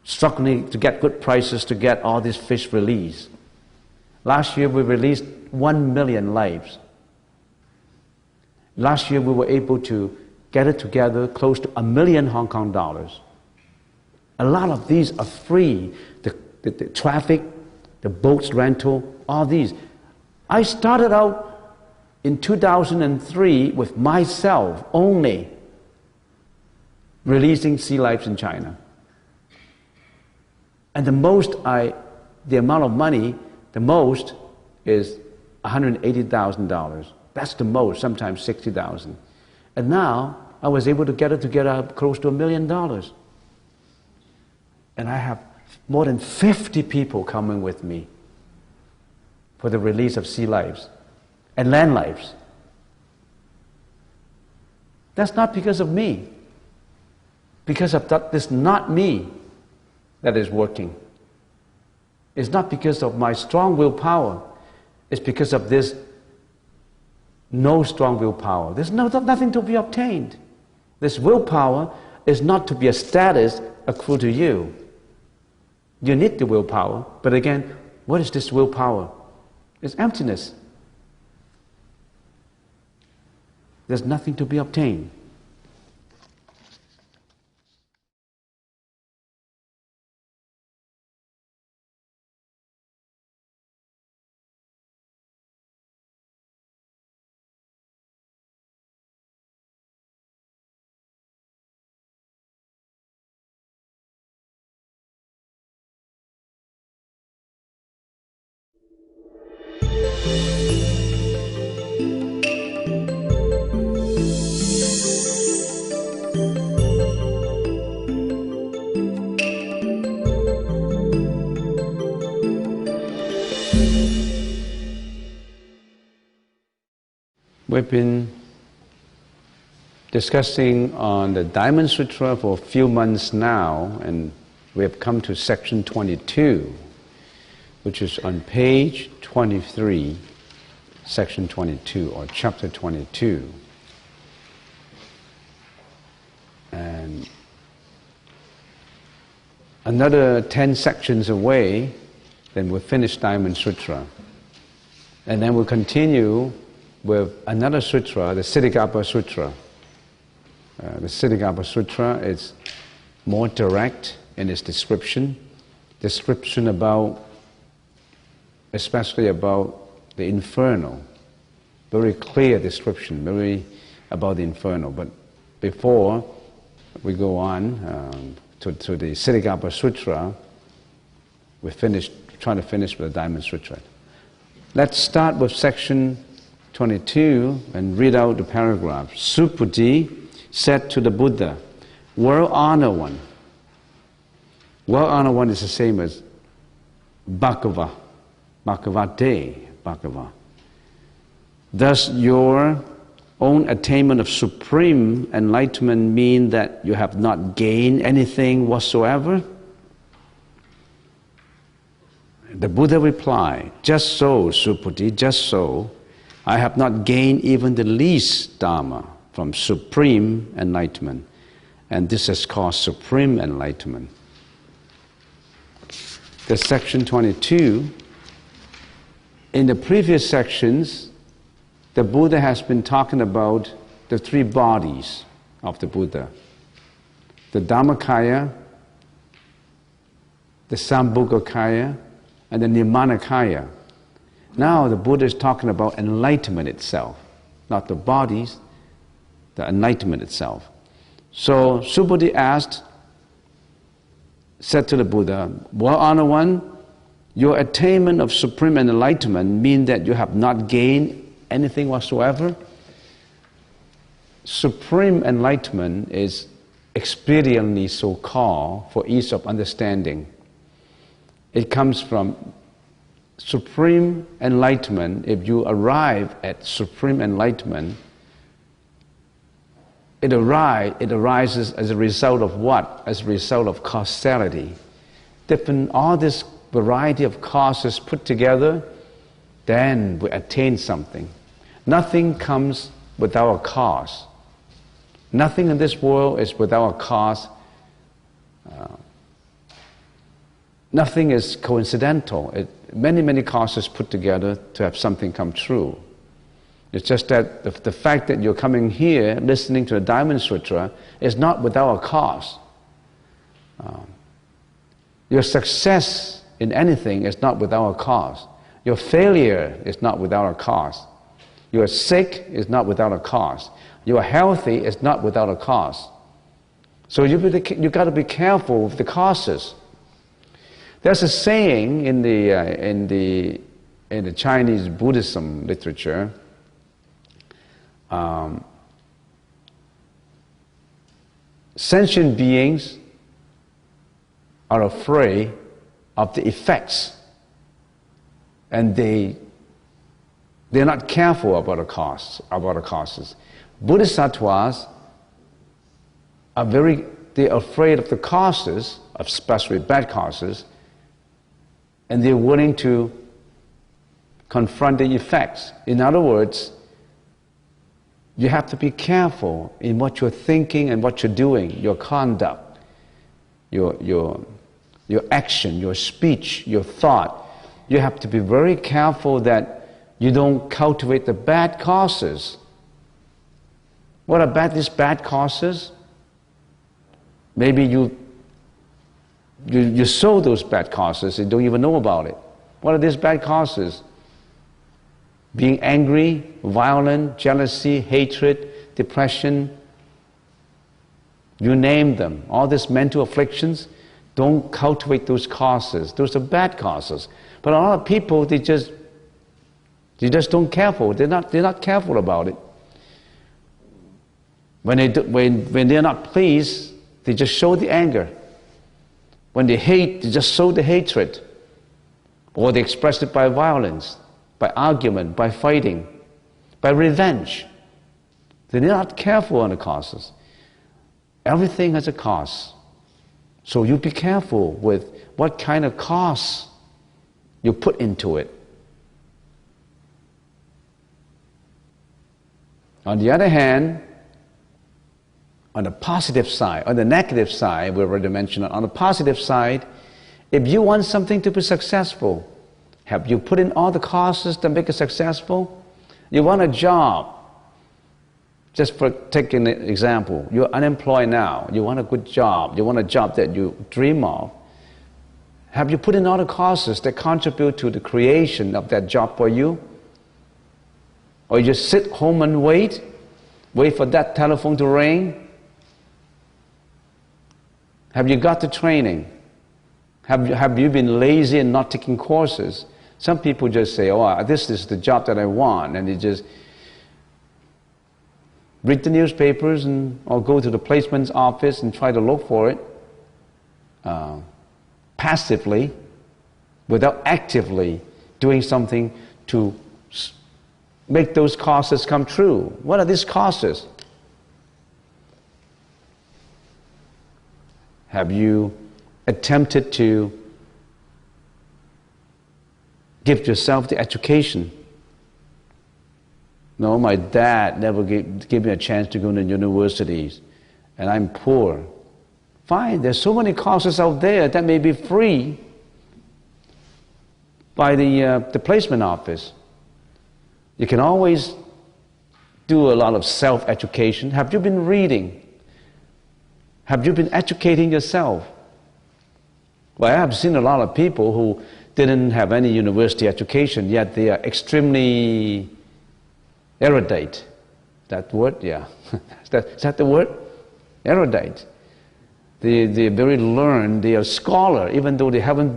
Struggling to get good prices to get all these fish released. Last year we released 1 million lives. Last year we were able to get it together close to $1 million Hong Kong dollars. A lot of these are free. The traffic, the boats rental, all these. I started out in 2003 with myself only releasing sea lives in China. And the amount of money, the most is $180,000. That's the most, sometimes 60,000. And now I was able to get it close to $1 million. And I have more than 50 people coming with me for the release of sea lives and land lives. That's not because of me. Because of that, it's not me that is working. It's not because of my strong willpower. It's because of this no strong willpower. There's nothing to be obtained. This willpower is not to be a status accrued to you. You need the willpower, but again, what is this willpower? It's emptiness. There's nothing to be obtained. We've been discussing on the Diamond Sutra for a few months now, and we have come to section 22, which is on page 23, section 22, or chapter 22. And another 10 sections away, then we'll finish Diamond Sutra. And then we'll continue with another sutra, the Siddhikapa Sutra. The Siddhikapa Sutra is more direct in its description about, especially about the inferno. Very clear description, very about the inferno. But before we go on to the Siddhikapa Sutra, we're trying to finish with the Diamond Sutra. Let's start with section 22 and read out the paragraph. Subhuti said to the Buddha, well-honored one. Well-honored one is the same as Bhagava, Bhagavate, Bhagava. Does your own attainment of supreme enlightenment mean that you have not gained anything whatsoever? The Buddha replied, just so, Subhuti, just so. I have not gained even the least dharma from supreme enlightenment. And this is called supreme enlightenment. The section 22, in the previous sections, the Buddha has been talking about the three bodies of the Buddha. The Dhammakaya, the Sambhogakaya, and the Nirmanakaya. Now the Buddha is talking about enlightenment itself, not the bodies, the enlightenment itself. So Subhuti said to the Buddha, well-honored one, your attainment of supreme enlightenment means that you have not gained anything whatsoever? Supreme enlightenment is expediently so called for ease of understanding. It comes from supreme enlightenment. If you arrive at supreme enlightenment, it arises as a result of what? As a result of causality. All this variety of causes put together, then we attain something. Nothing comes without a cause. Nothing in this world is without a cause. Nothing is coincidental. Many causes put together to have something come true. It's just that the fact that you're coming here listening to the Diamond Sutra is not without a cause. Your success in anything is not without a cause. Your failure is not without a cause. You are sick is not without a cause. You are healthy is not without a cause. So you got to be careful with the causes. There's a saying in the Chinese Buddhism literature sentient beings are afraid of the effects, and they're not careful about the causes. Bodhisattvas they're afraid of the causes, especially bad causes, and they're willing to confront the effects. In other words, you have to be careful in what you're thinking and what you're doing, your conduct, your action, your speech, your thought. You have to be very careful that you don't cultivate the bad causes. What are these bad causes? Maybe you sow those bad causes and don't even know about it. What are these bad causes? Being angry, violent, jealousy, hatred, depression, you name them. All these mental afflictions, don't cultivate those causes. Those are bad causes. But a lot of people, they just don't careful. They're not careful about it. When they're not pleased, they just show the anger. When they hate, they just show the hatred. Or they express it by violence, by argument, by fighting, by revenge. They're not careful on the causes. Everything has a cause. So you be careful with what kind of cause you put into it. On the other hand, on the positive side, on the negative side, we already mentioned it. On the positive side, if you want something to be successful, have you put in all the causes to make it successful? You want a job. Just for taking an example, you're unemployed now. You want a good job. You want a job that you dream of. Have you put in all the causes that contribute to the creation of that job for you? Or you just sit home and wait for that telephone to ring? Have you got the training? Have you been lazy and not taking courses? Some people just say, oh, this is the job that I want, and they just read the newspapers or go to the placeman's office and try to look for it passively, without actively doing something to make those causes come true. What are these causes? Have you attempted to give yourself the education? No, my dad never gave me a chance to go to universities, and I'm poor. Fine, there's so many courses out there that may be free by the placement office. You can always do a lot of self-education. Have you been reading? Have you been educating yourself? Well, I have seen a lot of people who didn't have any university education, yet they are extremely erudite. That word? Yeah. Is that the word? Erudite. They're very learned, they are scholar, even though they haven't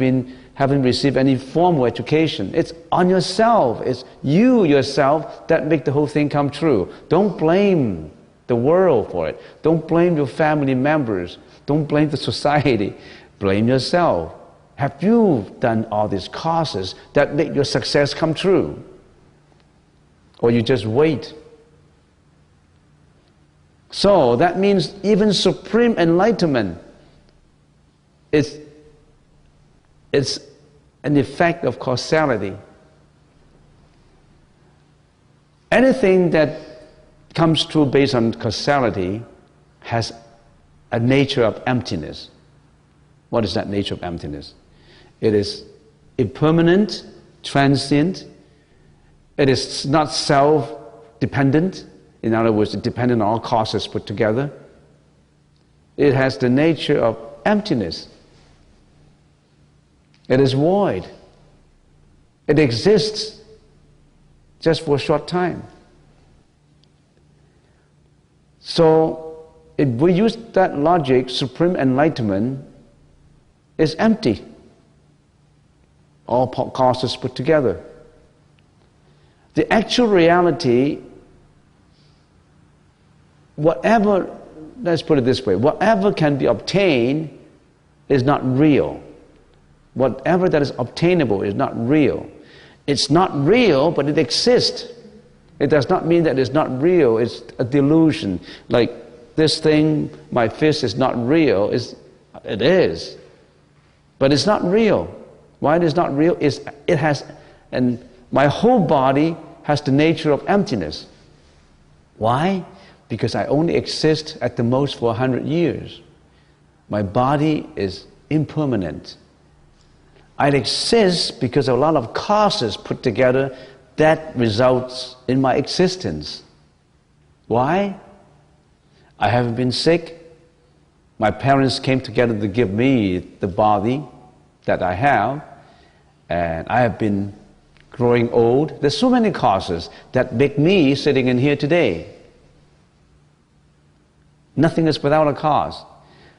received any formal education. It's on yourself. It's you yourself that make the whole thing come true. Don't blame the world for it. Don't blame your family members. Don't blame the society. Blame yourself. Have you done all these causes that make your success come true? Or you just wait? So that means even supreme enlightenment is an effect of causality. Anything that comes true based on causality has a nature of emptiness. What is that nature of emptiness? It is impermanent, transient. It is not self-dependent. In other words, it depends on all causes put together. It has the nature of emptiness. It is void. It exists just for a short time. So, if we use that logic, supreme enlightenment is empty. All causes put together. The actual reality whatever, let's put it this way, whatever can be obtained is not real. Whatever that is obtainable is not real. It's not real, but it exists. It does not mean that it's not real. It's a delusion. Like this thing, my fist is not real. It is. But it's not real. Why it is not real? It has, and my whole body has the nature of emptiness. Why? Because I only exist at the most for 100 years. My body is impermanent. I exist because of a lot of causes put together that results in my existence. Why? I haven't been sick. My parents came together to give me the body that I have, and I have been growing old. There's so many causes that make me sitting in here today. Nothing is without a cause.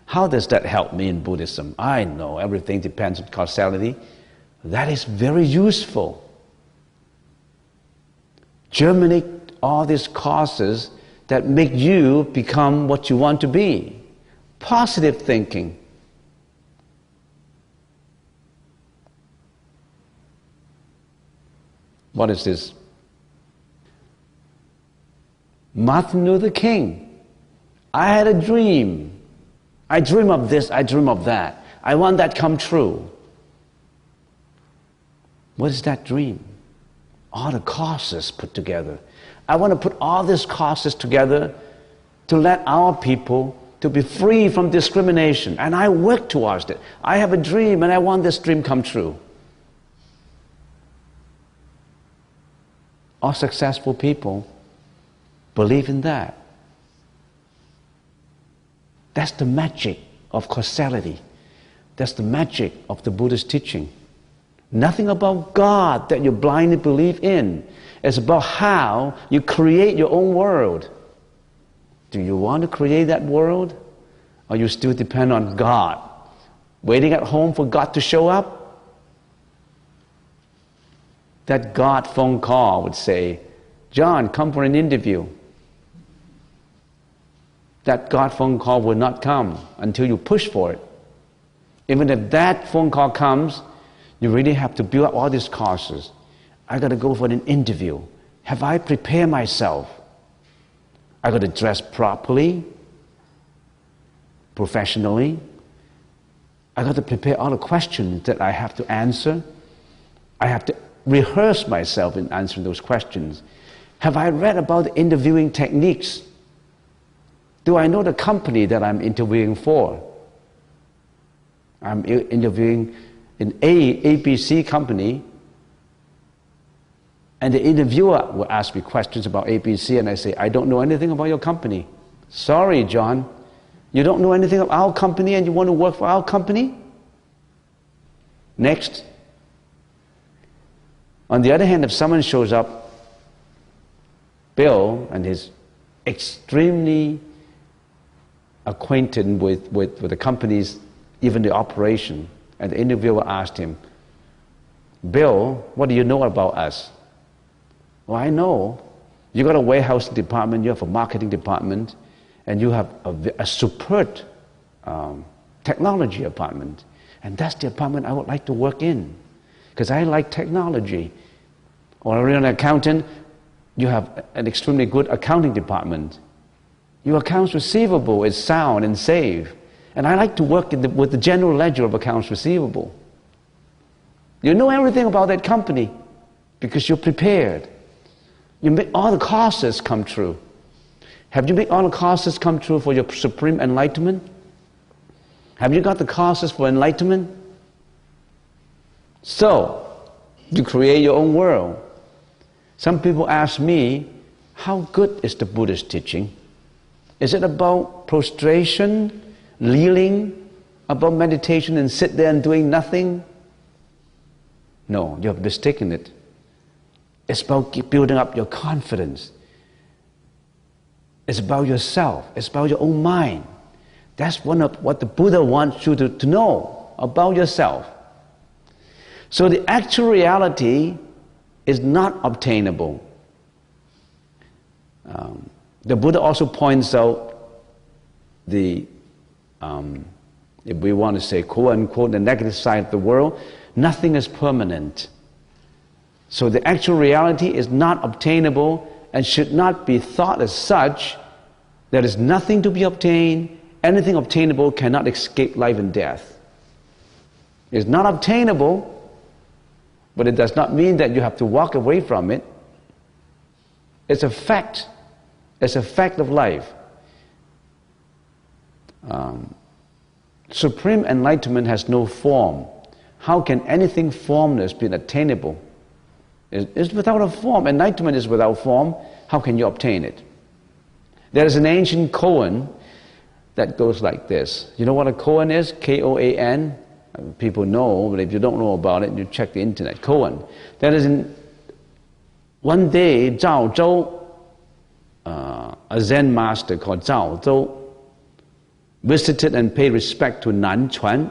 How does that help me in Buddhism? I know everything depends on causality. That is very useful. Germinate all these causes that make you become what you want to be. Positive thinking. What is this? Martin Luther King. I had a dream. I dream of this, I dream of that. I want that come true. What is that dream? All the causes put together. I want to put all these causes together to let our people to be free from discrimination. And I work towards it. I have a dream and I want this dream come true. All successful people believe in that. That's the magic of causality. That's the magic of the Buddhist teaching. Nothing about God that you blindly believe in. It's about how you create your own world. Do you want to create that world? Or you still depend on God? Waiting at home for God to show up? That God phone call would say, John, come for an interview. That God phone call will not come until you push for it. Even if that phone call comes, you really have to build up all these causes. I got to go for an interview. Have I prepared myself? I got to dress properly, professionally. I got to prepare all the questions that I have to answer. I have to rehearse myself in answering those questions. Have I read about the interviewing techniques? Do I know the company that I'm interviewing for? I'm interviewing an ABC company, and the interviewer will ask me questions about ABC, and I say, I don't know anything about your company. Sorry, John, you don't know anything about our company and you want to work for our company? Next. On the other hand, if someone shows up, Bill, and he's extremely acquainted with the company's, even the operation, and the interviewer asked him, Bill, what do you know about us? Well, I know. You got a warehouse department, you have a marketing department, and you have a superb technology department. And that's the department I would like to work in, because I like technology. Or you're an accountant, you have an extremely good accounting department. Your accounts receivable is sound and safe. And I like to work with the general ledger of accounts receivable. You know everything about that company because you're prepared. You make all the causes come true. Have you made all the causes come true for your supreme enlightenment? Have you got the causes for enlightenment? So, you create your own world. Some people ask me, how good is the Buddhist teaching? Is it about prostration, kneeling, about meditation and sit there and doing nothing? No, you have mistaken it. It's about building up your confidence. It's about yourself. It's about your own mind. That's one of what the Buddha wants you to know about yourself. So the actual reality is not obtainable. The Buddha also points out the, if we want to say quote unquote, the negative side of the world, nothing is permanent. So the actual reality is not obtainable and should not be thought as such. There is nothing to be obtained. Anything obtainable cannot escape life and death. It's not obtainable, but it does not mean that you have to walk away from it. It's a fact. It's a fact of life. Supreme enlightenment has no form. How can anything formless be attainable? It's without a form. Enlightenment is without form. How can you obtain it? There is an ancient koan that goes like this. You know what a koan is? K-O-A-N. People know, but if you don't know about it, you check the internet. Koan. That is in one day, Zhao Zhou, a Zen master called Zhao Zhou, visited and paid respect to Nan Chuan,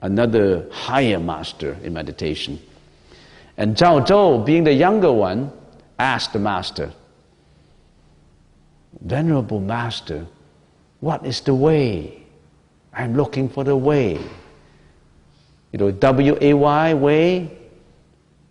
another higher master in meditation. And Zhao Zhou, being the younger one, asked the master, "Venerable Master, what is the way? I'm looking for the way." You know, W-A-Y, way.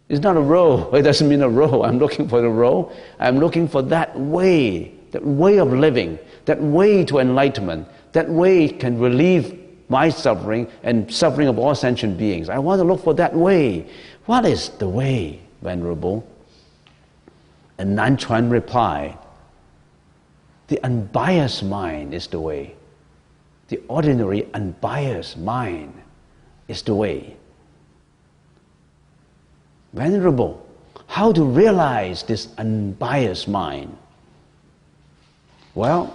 It's not a row. It doesn't mean a row. I'm looking for the row. I'm looking for that way of living, that way to enlightenment. That way can relieve my suffering and suffering of all sentient beings. I want to look for that way. What is the way, Venerable? And Nan Chuan replied, "The unbiased mind is the way. The ordinary unbiased mind is the way." Venerable, how to realize this unbiased mind? Well,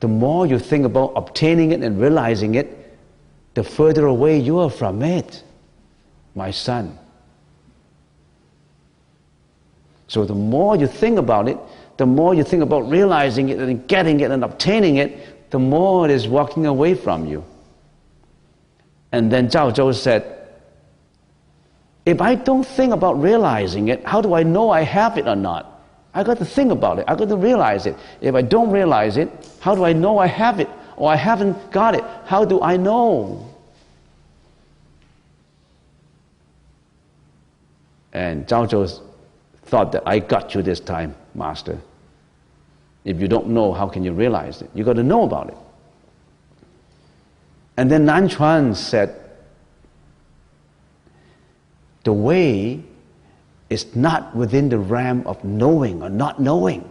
the more you think about obtaining it and realizing it, the further away you are from it, my son. So the more you think about it, the more you think about realizing it and getting it and obtaining it, the more it is walking away from you. And then Zhao Zhou said, "If I don't think about realizing it, how do I know I have it or not? I got to think about it. I got to realize it. If I don't realize it, how do I know I have it or I haven't got it? How do I know?" And Zhao Zhou thought that, "I got you this time, Master. If you don't know, how can you realize it? You got to know about it." And then Nan Chuan said, "The way is not within the realm of knowing or not knowing.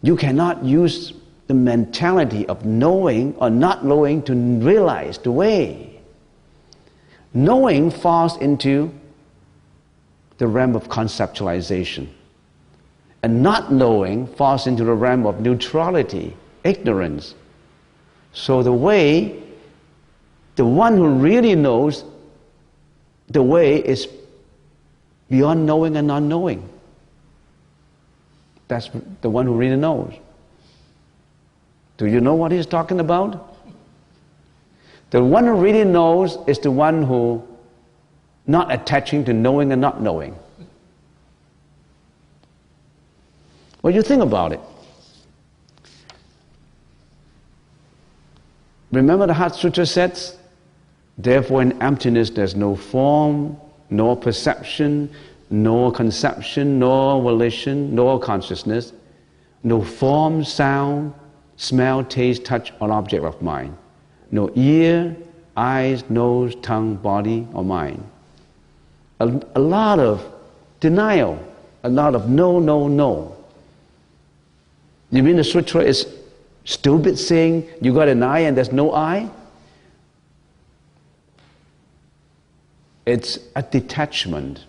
You cannot use the mentality of knowing or not knowing to realize the way. Knowing falls into the realm of conceptualization, and not knowing falls into the realm of neutrality, ignorance. So the way, the one who really knows the way is beyond knowing and not knowing. That's the one who really knows." Do you know what he's talking about? The one who really knows is the one who not attaching to knowing and not knowing. Well, you think about it. Remember the Heart Sutra says, "Therefore in emptiness there's no form, nor perception, nor conception, nor volition, nor consciousness, no form, sound, smell, taste, touch, or object of mind, no ear, eyes, nose, tongue, body, or mind." A lot of denial, a lot of no, no, no. You mean the sutra is stupid saying you got an eye and there's no eye? It's a detachment.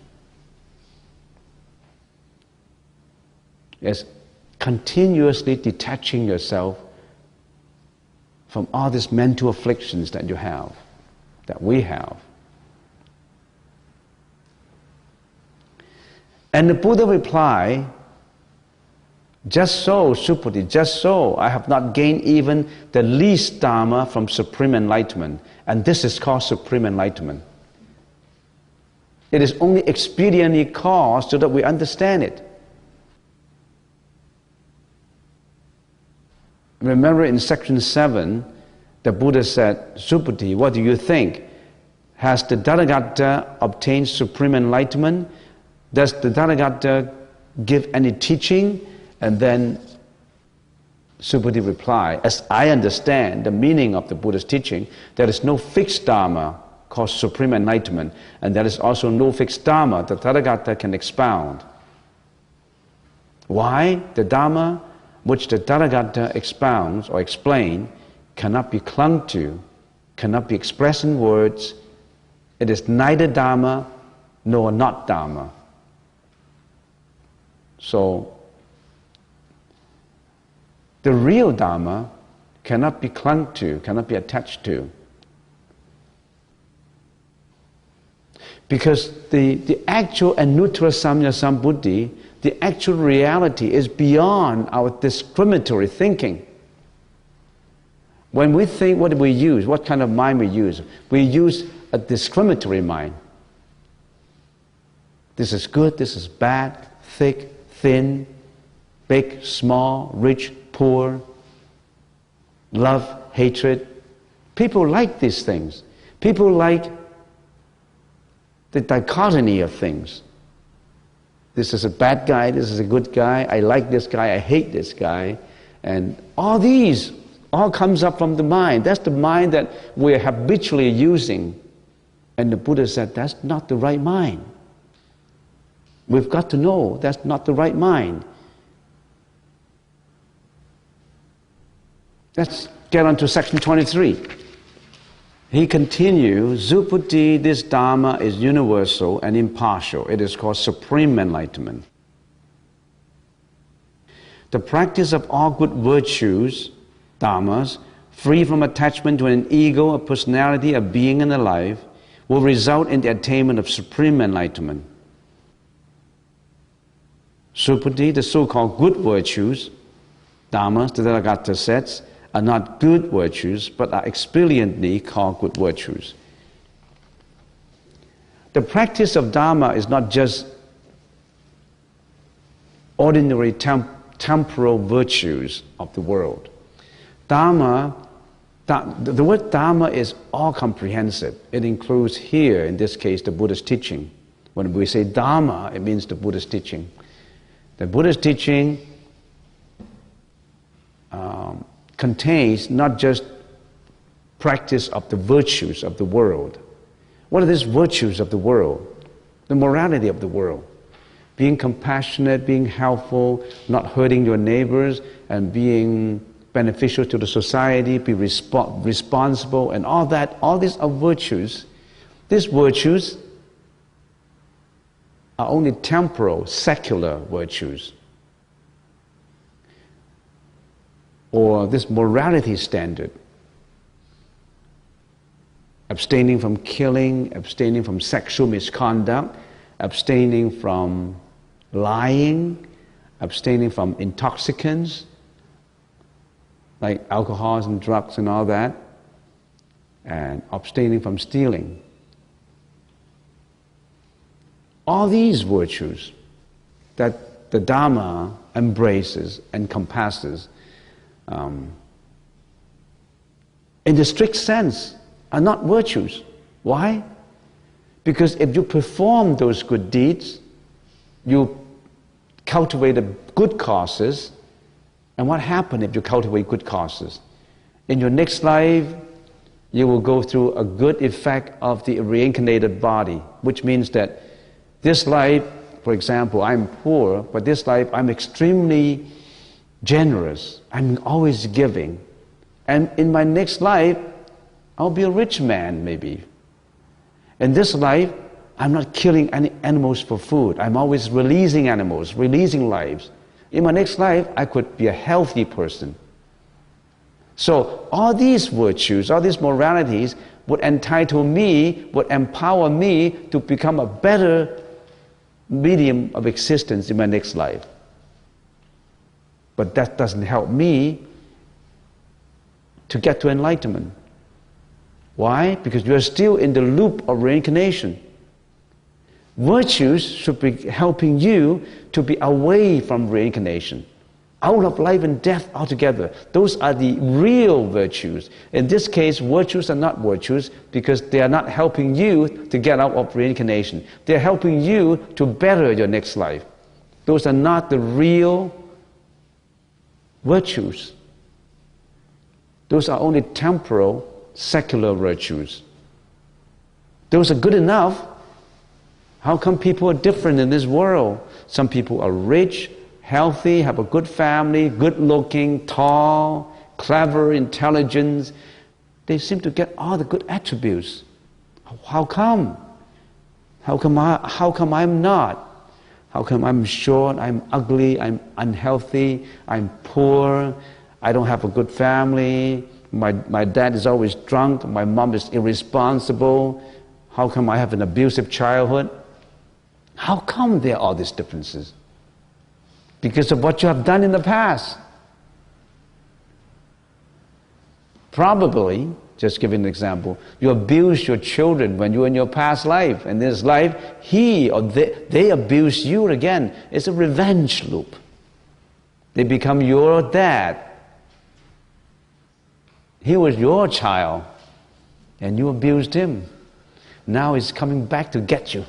It's continuously detaching yourself from all these mental afflictions that you have, that we have. And the Buddha replied, "Just so, Supati, just so, I have not gained even the least dharma from supreme enlightenment, and this is called supreme enlightenment. It is only expediently caused so that we understand it. Remember in section 7, the Buddha said, Subhuti, what do you think? Has the Tathagata obtained supreme enlightenment? Does the Tathagata give any teaching? And then Subhuti replied, as I understand the meaning of the Buddha's teaching, there is no fixed Dharma called supreme enlightenment, and there is also no fixed Dharma that Tathagata can expound. Why? The Dharma which the Tathagata expounds or explains cannot be clung to, cannot be expressed in words. It is neither Dharma nor not Dharma. So, the real Dharma cannot be clung to, cannot be attached to. Because the actual anuttara samya sambuddhi, the actual reality is beyond our discriminatory thinking. When we think, what do we use? What kind of mind we use? We use a discriminatory mind. This is good, this is bad, thick, thin, big, small, rich, poor, love, hatred. People like these things. People like the dichotomy of things. This is a bad guy, this is a good guy, I like this guy, I hate this guy. And all these all comes up from the mind. That's the mind that we're habitually using. And the Buddha said, that's not the right mind. We've got to know that's not the right mind. Let's get on to section 23. He continues, Subhuti, this Dharma is universal and impartial. It is called supreme enlightenment. The practice of all good virtues, dharmas, free from attachment to an ego, a personality, a being, and a life, will result in the attainment of supreme enlightenment. Subhuti, the so-called good virtues, dharmas, the Tathagata says, are not good virtues, but are experiently called good virtues. The practice of Dharma is not just ordinary temporal virtues of the world. Dharma, the word Dharma is all-comprehensive. It includes here, in this case, the Buddha's teaching. When we say Dharma, it means the Buddha's teaching. The Buddha's teaching contains not just practice of the virtues of the world. What are these virtues of the world? The morality of the world. Being compassionate, being helpful, not hurting your neighbors, and being beneficial to the society, be responsible, and all that. All these are virtues. These virtues are only temporal, secular virtues. Or this morality standard. Abstaining from killing, abstaining from sexual misconduct, abstaining from lying, abstaining from intoxicants, like alcohols and drugs and all that, and abstaining from stealing. All these virtues that the Dharma embraces, encompasses, in the strict sense, are not virtues. Why? Because if you perform those good deeds, you cultivate good causes, and what happens if you cultivate good causes? In your next life, you will go through a good effect of the reincarnated body, which means that this life, for example, I'm poor, but this life I'm extremely generous. I'm always giving. And in my next life, I'll be a rich man, maybe. In this life, I'm not killing any animals for food. I'm always releasing animals, releasing lives. In my next life, I could be a healthy person. So all these virtues, all these moralities would entitle me, would empower me to become a better medium of existence in my next life. But that doesn't help me to get to enlightenment. Why? Because you are still in the loop of reincarnation. Virtues should be helping you to be away from reincarnation. out of life and death altogether. Those are the real virtues. In this case, virtues are not virtues because they are not helping you to get out of reincarnation. They are helping you to better your next life. Those are not the real virtues. Those are only temporal, secular virtues. Those are good enough. How come people are different in this world? Some people are rich, healthy, have a good family, good looking, tall, clever, intelligent. They seem to get all the good attributes. How come? How come I'm not? How come I'm short, I'm ugly, I'm unhealthy, I'm poor, I don't have a good family, my dad is always drunk, my mom is irresponsible, how come I have an abusive childhood? How come there are all these differences? Because of what you have done in the past. Probably, just giving an example, you abused your children when you were in your past life. And this life, he or they abuse you again. It's a revenge loop. They become your dad. He was your child, and you abused him. Now he's coming back to get you.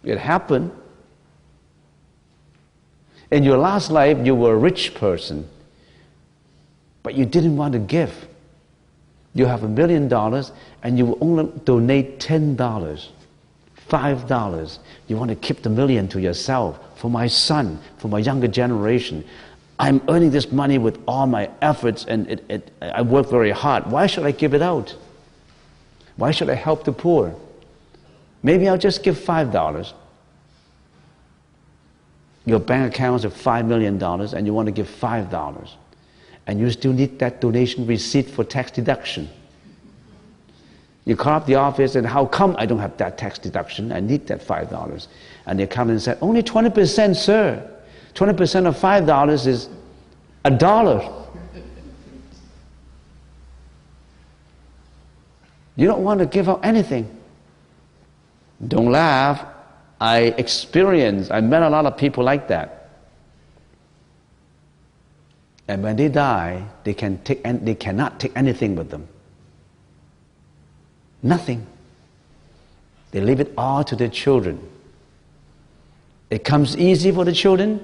It happened. In your last life, you were a rich person, but you didn't want to give. You have $1 million, and you will only donate $10, $5. You want to keep the million to yourself, for my son, for my younger generation. I'm earning this money with all my efforts, and I work very hard. Why should I give it out? Why should I help the poor? Maybe I'll just give $5. Your bank account is $5 million, and you want to give $5. And you still need that donation receipt for tax deduction. You call up the office and how come I don't have that tax deduction? I need that $5. And the accountant said, only 20%, sir. 20% of $5 is $1. You don't want to give out anything. Don't laugh. I met a lot of people like that. And when they die, they cannot take anything with them. Nothing. They leave it all to their children. It comes easy for the children.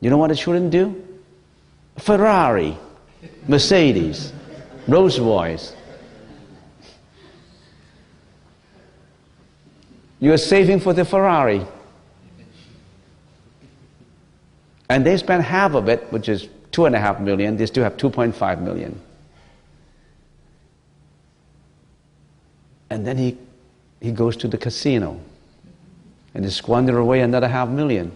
You know what the children do? Ferrari, Mercedes, Rolls Royce. You are saving for the Ferrari. And they spend half of it, which is $2.5 million. They still have $2.5 million. And then he goes to the casino and he squanders away another $500,000.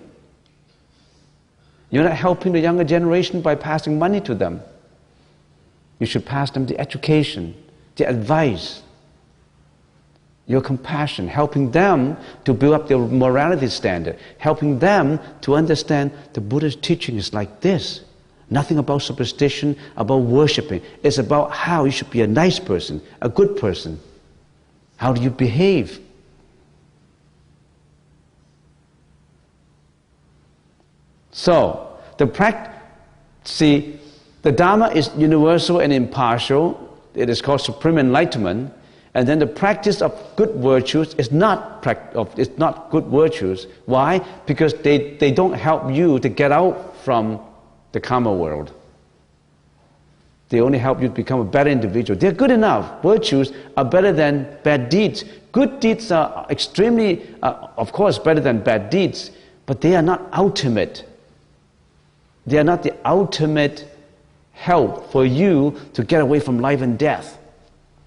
You're not helping the younger generation by passing money to them. You should pass them the education, the advice, your compassion, helping them to build up their morality standard, helping them to understand the Buddha's teaching is like this. Nothing about superstition, about worshiping. It's about how you should be a nice person, a good person. How do you behave? So, the Dharma is universal and impartial. It is called supreme enlightenment. And then the practice of good virtues is not good virtues. Why? Because they don't help you to get out from the karma world. They only help you to become a better individual. They're good enough. Virtues are better than bad deeds. Good deeds are extremely, of course, better than bad deeds, but they are not ultimate. They are not the ultimate help for you to get away from life and death.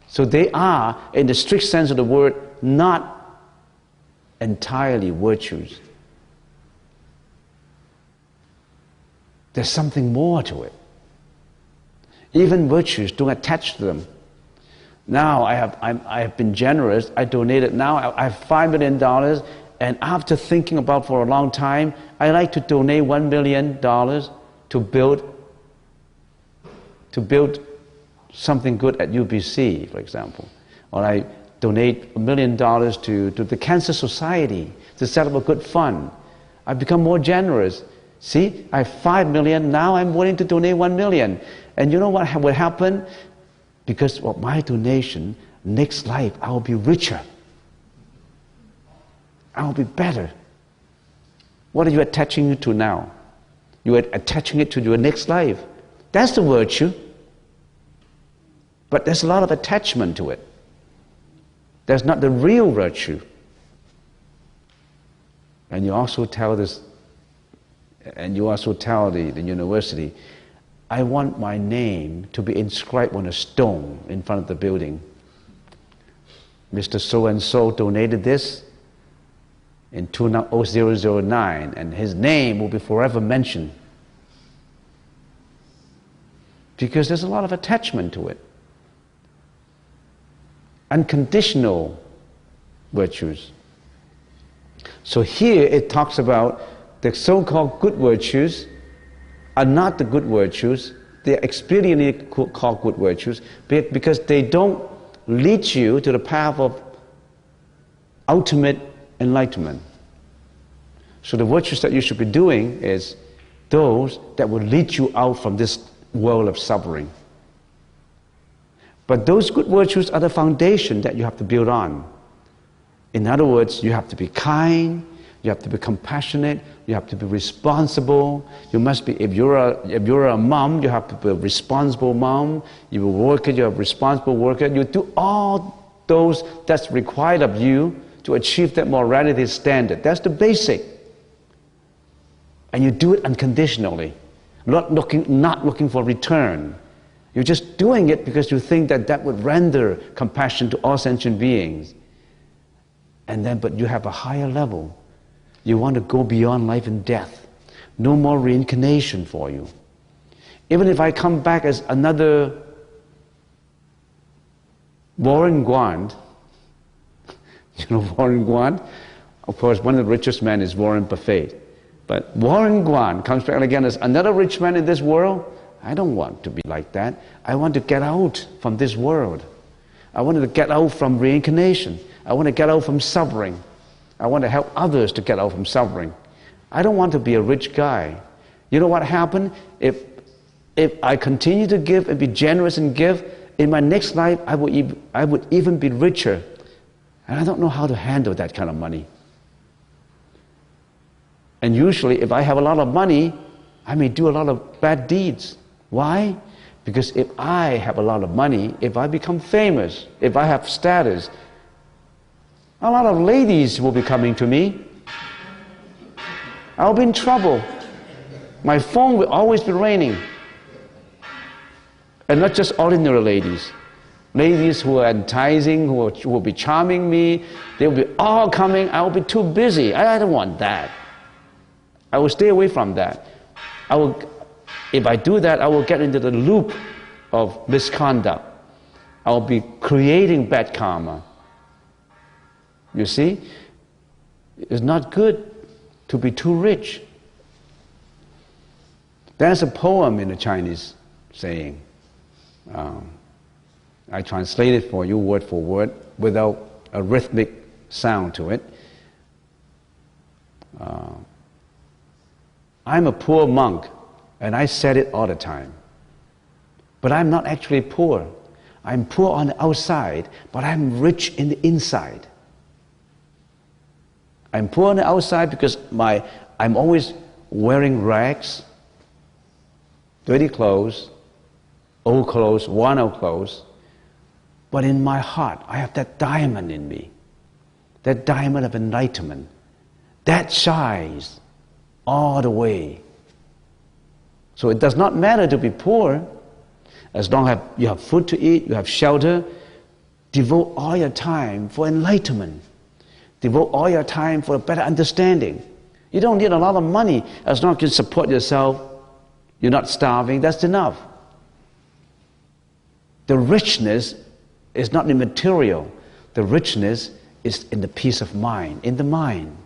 So they are, in the strict sense of the word, not entirely virtues. There's something more to it. Even virtues don't attach to them. Now I have been generous. I donated. Now I have $5 million, and after thinking about for a long time, I like to donate $1 million to build something good at UBC, for example. Or I donate $1 million to the Cancer Society to set up a good fund. I become more generous. See, I have 5 million, now I'm willing to donate 1 million. And you know what will happen? Because of my donation, next life I will be richer. I will be better. What are you attaching it to now? You are attaching it to your next life. That's the virtue. But there's a lot of attachment to it. That's not the real virtue. And you also tell this, and you also tell the university, I want my name to be inscribed on a stone in front of the building. Mr. So-and-so donated this in 2009, and his name will be forever mentioned. Because there's a lot of attachment to it. Unconditional virtues. So here it talks about the so-called good virtues are not the good virtues. They are expediently called good virtues because they don't lead you to the path of ultimate enlightenment. So the virtues that you should be doing is those that will lead you out from this world of suffering. But those good virtues are the foundation that you have to build on. In other words, you have to be kind, you have to be compassionate, you have to be responsible. You must be, if you're a mom, you have to be a responsible mom. If you're a worker, you're a responsible worker. You do all those that's required of you to achieve that morality standard. That's the basic. And you do it unconditionally, not looking for return. You're just doing it because you think that that would render compassion to all sentient beings. And then, but you have a higher level. You want to go beyond life and death. No more reincarnation for you. Even if I come back as another Warren Guan, you know Warren Guan? Of course, one of the richest men is Warren Buffett. But Warren Guan comes back again as another rich man in this world. I don't want to be like that. I want to get out from this world. I want to get out from reincarnation. I want to get out from suffering. I want to help others to get out from suffering. I don't want to be a rich guy. You know what happened? If I continue to give and be generous and give, in my next life I would even be richer. And I don't know how to handle that kind of money. And usually if I have a lot of money, I may do a lot of bad deeds. Why? Because if I have a lot of money, if I become famous, if I have status, a lot of ladies will be coming to me. I'll be in trouble. My phone will always be ringing. And not just ordinary ladies. Ladies who are enticing, who will be charming me, they will be all coming. I will be too busy. I don't want that. I will stay away from that. If I do that, I will get into the loop of misconduct. I will be creating bad karma. You see, it's not good to be too rich. There's a poem in the Chinese saying, I translate it for you word for word without a rhythmic sound to it. I'm a poor monk, and I said it all the time. But I'm not actually poor. I'm poor on the outside, but I'm rich in the inside. I'm poor on the outside because I'm always wearing rags, dirty clothes, old clothes, worn-out clothes. But in my heart, I have that diamond in me, that diamond of enlightenment. That shines all the way. So it does not matter to be poor, as long as you have food to eat, you have shelter. Devote all your time for enlightenment. Devote all your time for a better understanding. You don't need a lot of money. As long as you support yourself, you're not starving, that's enough. The richness is not in material. The richness is in the peace of mind, in the mind.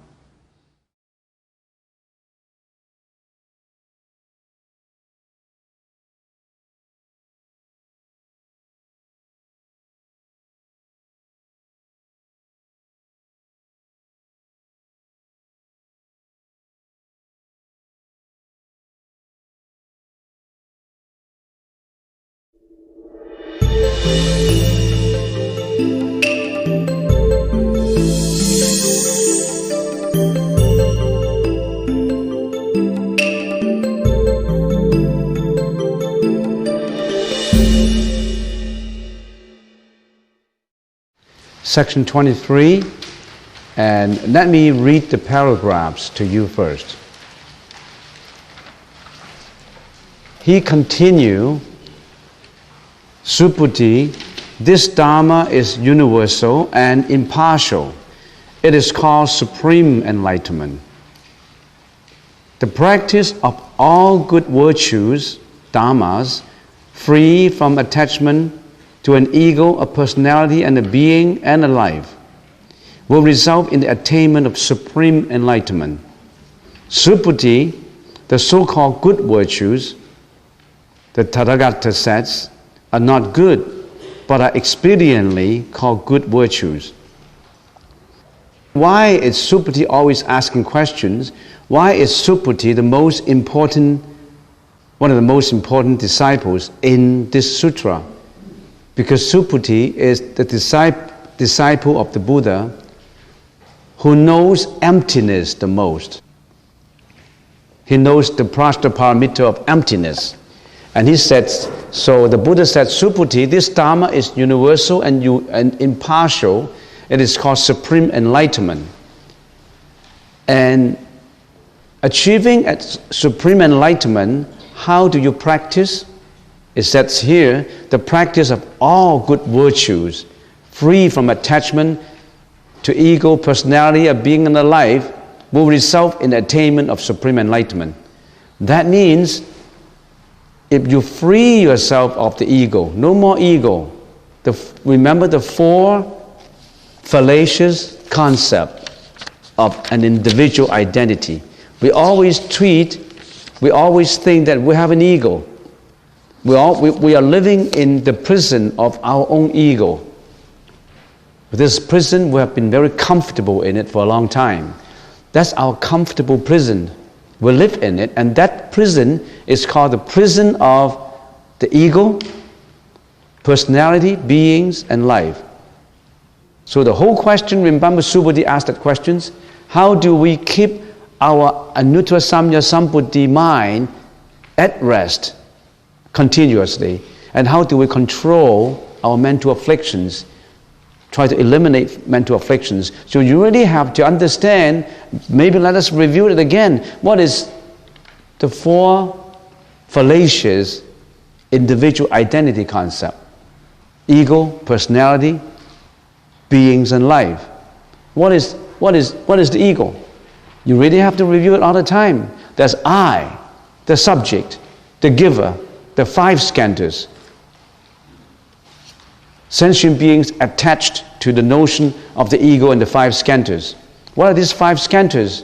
Section 23, and let me read the paragraphs to you first. He continued, Subhuti, this Dharma is universal and impartial. It is called supreme enlightenment. The practice of all good virtues, dharmas, free from attachment to an ego, a personality, and a being, and a life, will result in the attainment of supreme enlightenment. Subhuti, the so-called good virtues, the Tathagata says, are not good, but are expediently called good virtues. Why is Subhuti always asking questions? Why is Subhuti one of the most important disciples in this sutra? Because Subhuti is the disciple of the Buddha who knows emptiness the most. He knows the prashnaparamita of emptiness. And he said, so the Buddha said, Subhuti, this Dharma is universal and impartial. It is called supreme enlightenment. And achieving supreme enlightenment, how do you practice? It says here, the practice of all good virtues, free from attachment to ego, personality, a being and a life, will result in the attainment of supreme enlightenment. That means if you free yourself of the ego, no more ego. Remember the four fallacious concepts of an individual identity. We always think that we have an ego. We are living in the prison of our own ego. This prison, we have been very comfortable in it for a long time. That's our comfortable prison. We live in it, and that prison is called the prison of the ego, personality, beings, and life. So the whole question, remember Subhuti asked that question, how do we keep our anuttara samya sambuddhi mind at rest continuously? And how do we control our mental afflictions? Try to eliminate mental afflictions. So you really have to understand, maybe let us review it again. What is the four fallacious individual identity concept? Ego, personality, beings, and life. What is the ego? You really have to review it all the time. There's I, the subject, the giver, the five skandhas. Sentient beings attached to the notion of the ego and the five skandhas. What are these five skandhas?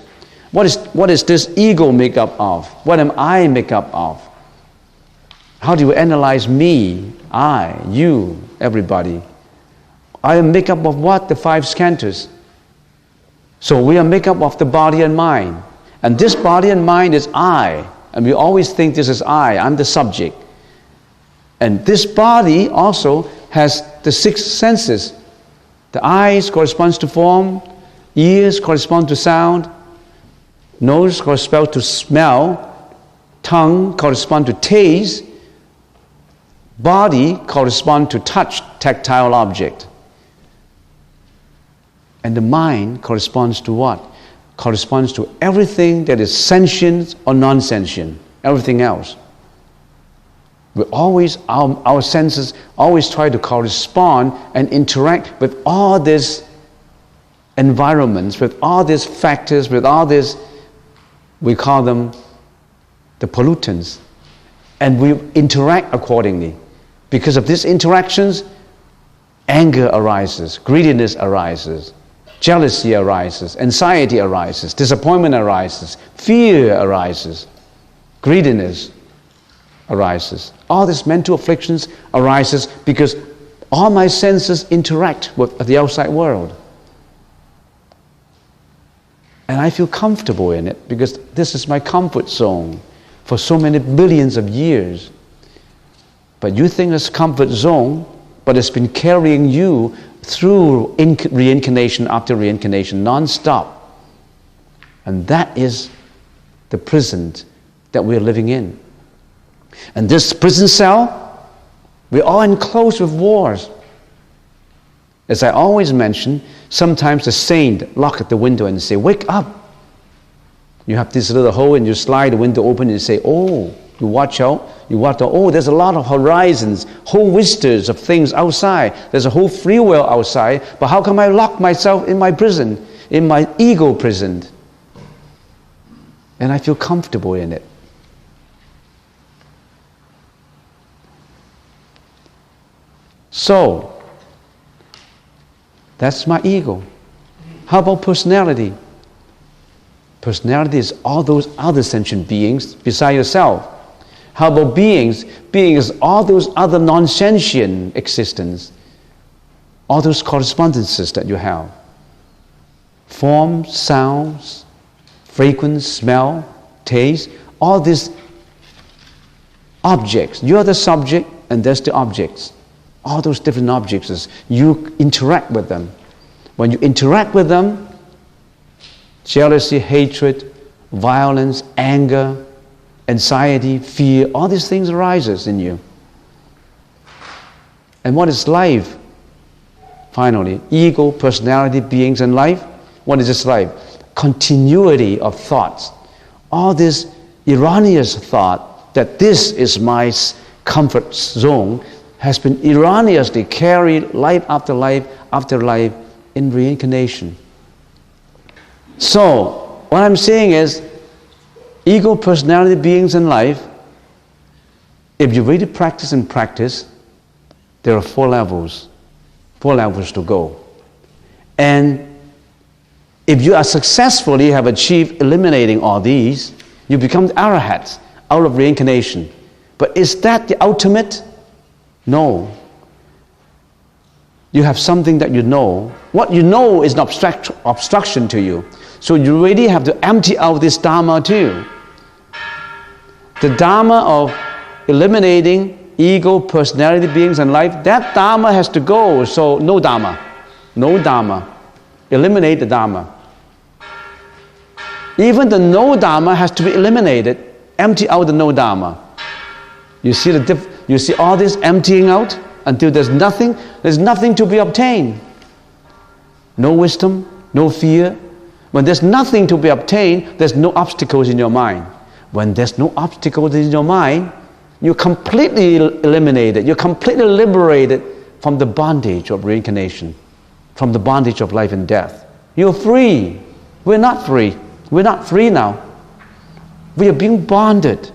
What is this ego make up of? What am I make up of? How do you analyze me, I, you, everybody? I am make up of what? The five skandhas. So we are make up of the body and mind. And this body and mind is I. And we always think this is I'm the subject. And this body also has the six senses. The eyes corresponds to form, ears correspond to sound, nose corresponds to smell, tongue corresponds to taste, body corresponds to touch, tactile object. And the mind corresponds to what? Corresponds to everything that is sentient or non-sentient, everything else. We always, our senses always try to correspond and interact with all these environments, with all these factors, with all these, we call them the pollutants. And we interact accordingly. Because of these interactions, anger arises, greediness arises, jealousy arises, anxiety arises, disappointment arises, fear arises, greediness arises. All these mental afflictions arises because all my senses interact with the outside world. And I feel comfortable in it because this is my comfort zone for so many billions of years. but you think it's comfort zone, but it's been carrying you through reincarnation after reincarnation, non-stop. And that is the prison that we're living in. And this prison cell, we're all enclosed with wars. As I always mention, sometimes the saint lock at the window and say, wake up. You have this little hole and you slide the window open and you say, oh, you watch out. You watch out, oh, there's a lot of horizons, whole vistas of things outside. There's a whole free will outside. But how come I lock myself in my prison, in my ego prison? And I feel comfortable in it. So, that's my ego. How about personality? Personality is all those other sentient beings beside yourself. How about beings? Beings is all those other non-sentient existence. All those correspondences that you have. Form, sounds, fragrance, smell, taste, all these objects. You are the subject and there's the objects. All those different objects, you interact with them. When you interact with them, jealousy, hatred, violence, anger, anxiety, fear, all these things arises in you. And what is life? Finally, ego, personality, beings, and life. What is this life? Continuity of thoughts. All this erroneous thought that this is my comfort zone has been erroneously carried life after life after life in reincarnation. So, what I'm saying is, ego, personality, beings, and life, if you really practice and practice, there are 4 levels to go. And if you are successfully have achieved eliminating all these, you become the arahats out of reincarnation. But is that the ultimate? No. You have something that you know. What you know is an obstruction to you. So you really have to empty out this Dharma too. The Dharma of eliminating ego, personality, beings, and life, that Dharma has to go. So no Dharma. No Dharma. Eliminate the Dharma. Even the no Dharma has to be eliminated. Empty out the no Dharma. You see you see all this emptying out until there's nothing to be obtained. No wisdom, no fear. When there's nothing to be obtained, there's no obstacles in your mind. When there's no obstacles in your mind, you're completely eliminated. You're completely liberated from the bondage of reincarnation, from the bondage of life and death. You're free. We're not free. We're not free now. We are being bonded.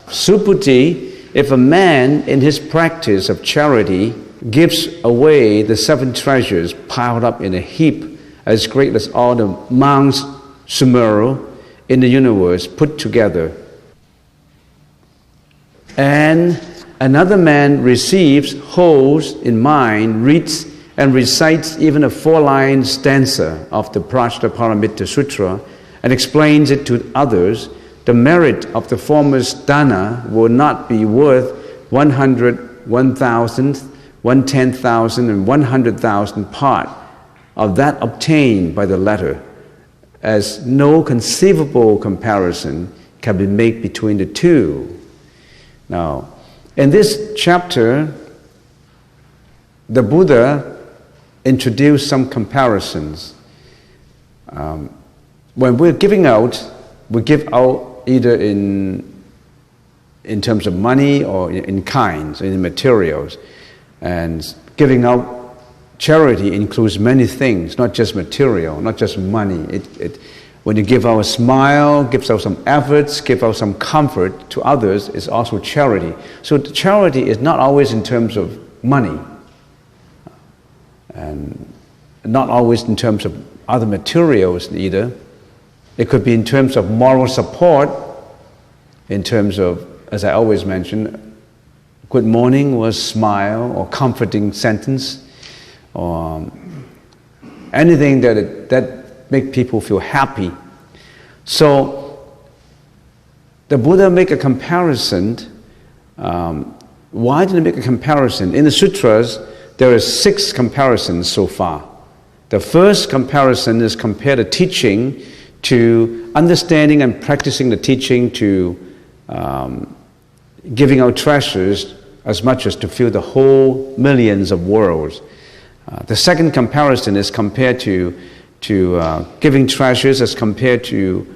Suputi, if a man in his practice of charity gives away the 7 treasures piled up in a heap as great as all the Mounts Sumeru in the universe put together, and another man receives, holds in mind, reads and recites even a 4-line stanza of the Prajnaparamita Sutra and explains it to others, the merit of the former's dana will not be worth 100, 1,000, 110,000, and 100,000 part of that obtained by the latter, as no conceivable comparison can be made between the two. Now, in this chapter, the Buddha introduced some comparisons. When we're giving out, we give out either in terms of money or in kinds, in materials. And giving out charity includes many things, not just material, not just money. When you give out a smile, gives out some efforts, give out some comfort to others, it's also charity. So charity is not always in terms of money, and not always in terms of other materials either. It could be in terms of moral support, in terms of, as I always mention, good morning was smile or comforting sentence, or anything that make people feel happy. So the Buddha make a comparison Why did I make a comparison? In the sutras, there are 6 comparisons so far. The first comparison is compare the teaching to understanding and practicing the teaching to giving out treasures as much as to fill the whole millions of worlds. The second comparison is compared to giving treasures as compared to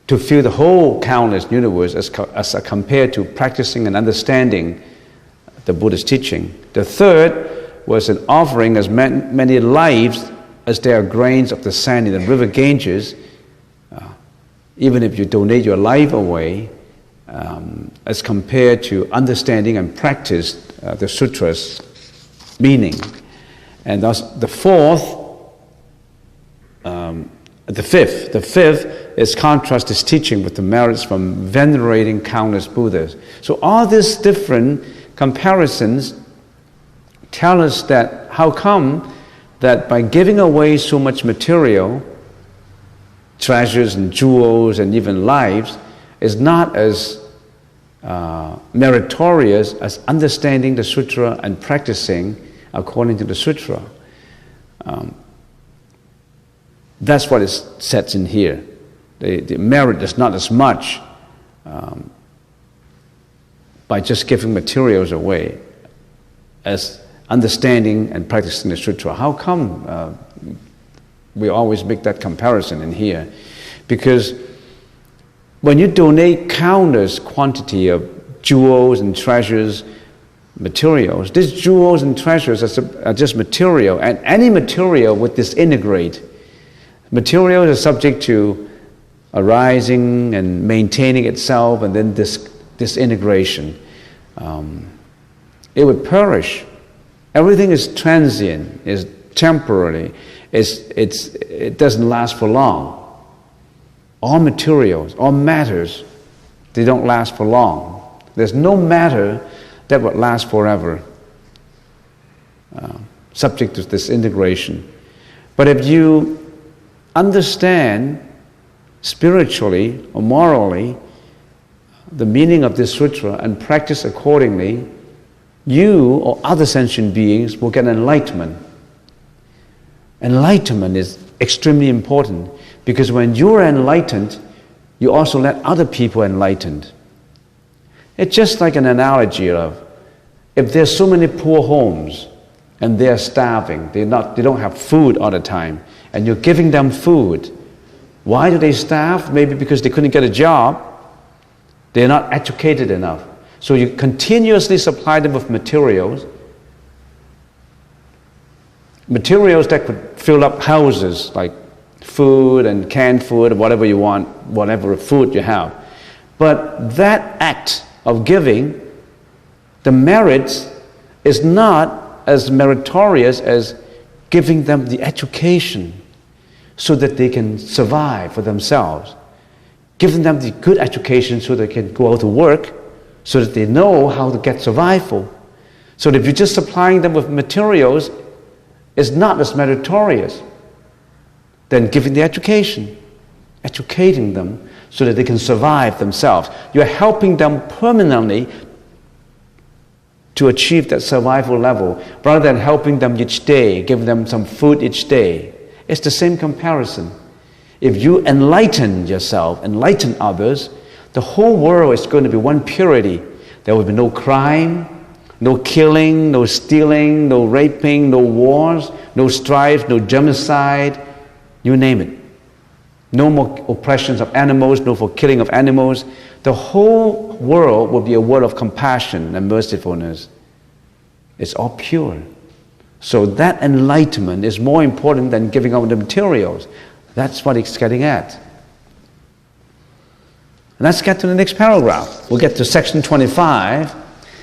fill the whole countless universe as compared to practicing and understanding the Buddha's teaching. The third was an offering as many lives as there are grains of the sand in the river Ganges. Even if you donate your life away, as compared to understanding and practice the sutras meaning. And thus the fifth is contrast this teaching with the merits from venerating countless Buddhas. So all these different comparisons tell us that how come that by giving away so much material, treasures and jewels and even lives, is not as meritorious as understanding the sutra and practicing according to the sutra. That's what it says in here. The merit is not as much by just giving materials away as understanding and practicing the sutra. How come we always make that comparison in here? Because when you donate countless quantity of jewels and treasures, materials, these jewels and treasures are just material, and any material would disintegrate. Material is subject to arising and maintaining itself, and then disintegration. It would perish. Everything is transient, is temporary. It doesn't last for long. All materials, all matters, they don't last for long. There's no matter that would last forever, subject to disintegration. But if you understand spiritually or morally the meaning of this sutra and practice accordingly, you or other sentient beings will get enlightenment. Enlightenment is extremely important, because when you're enlightened, you also let other people enlightened. It's just like an analogy of, if there's so many poor homes and they're starving, they don't have food all the time, and you're giving them food. Why do they starve? Maybe because they couldn't get a job. They're not educated enough. So you continuously supply them with materials that could fill up houses, like food and canned food, whatever you want, whatever food you have. But that act of giving, the merit is not as meritorious as giving them the education so that they can survive for themselves. Giving them the good education so they can go out to work, so that they know how to get survival. So that if you're just supplying them with materials, it's not as meritorious than giving the education, educating them so that they can survive themselves. You're helping them permanently to achieve that survival level, rather than helping them each day, giving them some food each day. It's the same comparison. If you enlighten yourself, enlighten others, the whole world is going to be one purity. There will be no crime, no killing, no stealing, no raping, no wars, no strife, no genocide, you name it. No more oppressions of animals, no more killing of animals. The whole world will be a world of compassion and mercifulness. It's all pure. So that enlightenment is more important than giving out the materials. That's what it's getting at. Let's get to the next paragraph. We'll get to section 25.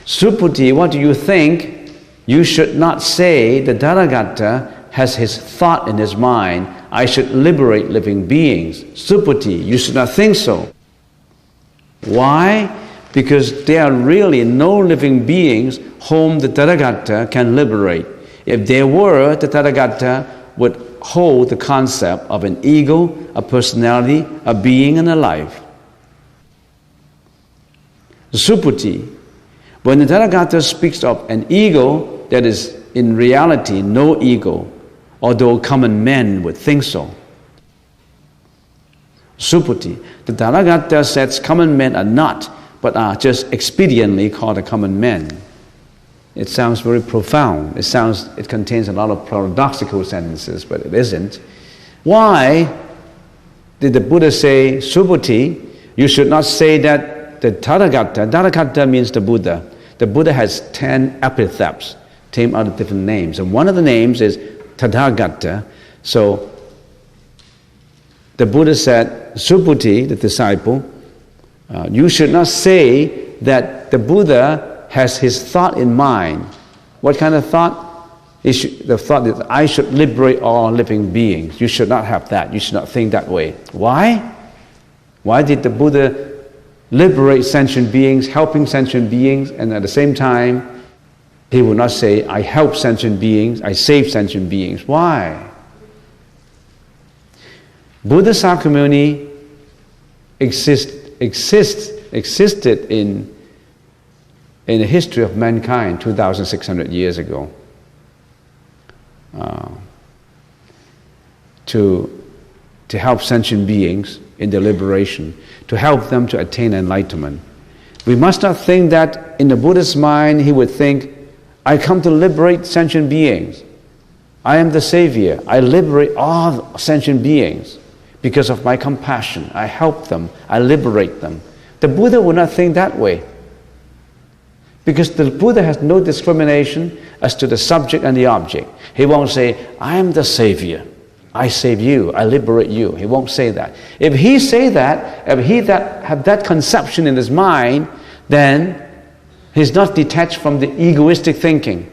Subhuti, what do you think? You should not say the Tathagata has his thought in his mind, I should liberate living beings. Subhuti, you should not think so. Why? Because there are really no living beings whom the Tathagata can liberate. If there were, the Tathagata would hold the concept of an ego, a personality, a being, and a life. Subhuti, When the Tathagata speaks of an ego that is in reality no ego, although common men would think so. Subhuti, the Tathagata says common men are not, but are just expediently called a common men. It sounds very profound. It contains a lot of paradoxical sentences, but it isn't. Why did the Buddha say, Subhuti, you should not say that the Tathagata, Tathagata means the Buddha. The Buddha has 10 epithets, 10 other different names. And one of the names is Tathagata. So the Buddha said, Subhuti, the disciple, you should not say that the Buddha has his thought in mind. What kind of thought? The thought that I should liberate all living beings. You should not have that. You should not think that way. Why? Why did the Buddha liberate sentient beings, helping sentient beings, and at the same time, he would not say, I help sentient beings, I save sentient beings. Why? Buddha Sakyamuni existed in the history of mankind 2,600 years ago. To help sentient beings in their liberation, to help them to attain enlightenment. We must not think that in the Buddha's mind he would think, I come to liberate sentient beings. I am the savior. I liberate all sentient beings because of my compassion. I help them. I liberate them. The Buddha would not think that way, because the Buddha has no discrimination as to the subject and the object. He won't say, I am the savior. I save you, I liberate you. He won't say that. If he say that, if he have that conception in his mind, then he's not detached from the egoistic thinking.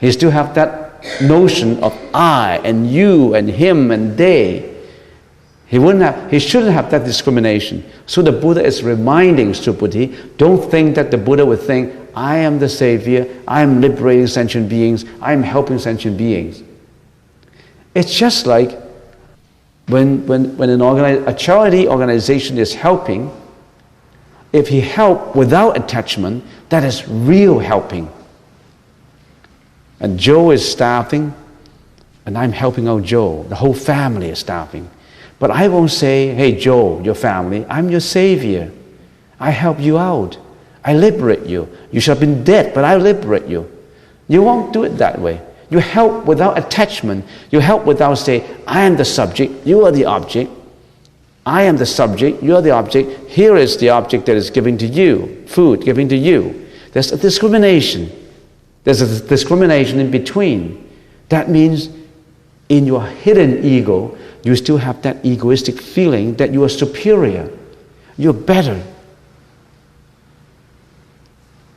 He still have that notion of I and you and him and they. He shouldn't have that discrimination. So the Buddha is reminding Subhuti, don't think that the Buddha would think, I am the savior, I am liberating sentient beings, I am helping sentient beings. It's just like when a charity organization is helping, if he help without attachment, that is real helping. And Joe is starving, and I'm helping out Joe. The whole family is starving. But I won't say, hey Joe, your family, I'm your savior. I help you out. I liberate you. You should have been dead, but I liberate you. You won't do it that way. You help without attachment. You help without saying, I am the subject, you are the object. I am the subject, you are the object. Here is the object that is giving to you, food giving to you. There's a discrimination. There's a discrimination in between. That means in your hidden ego, you still have that egoistic feeling that you are superior, you're better.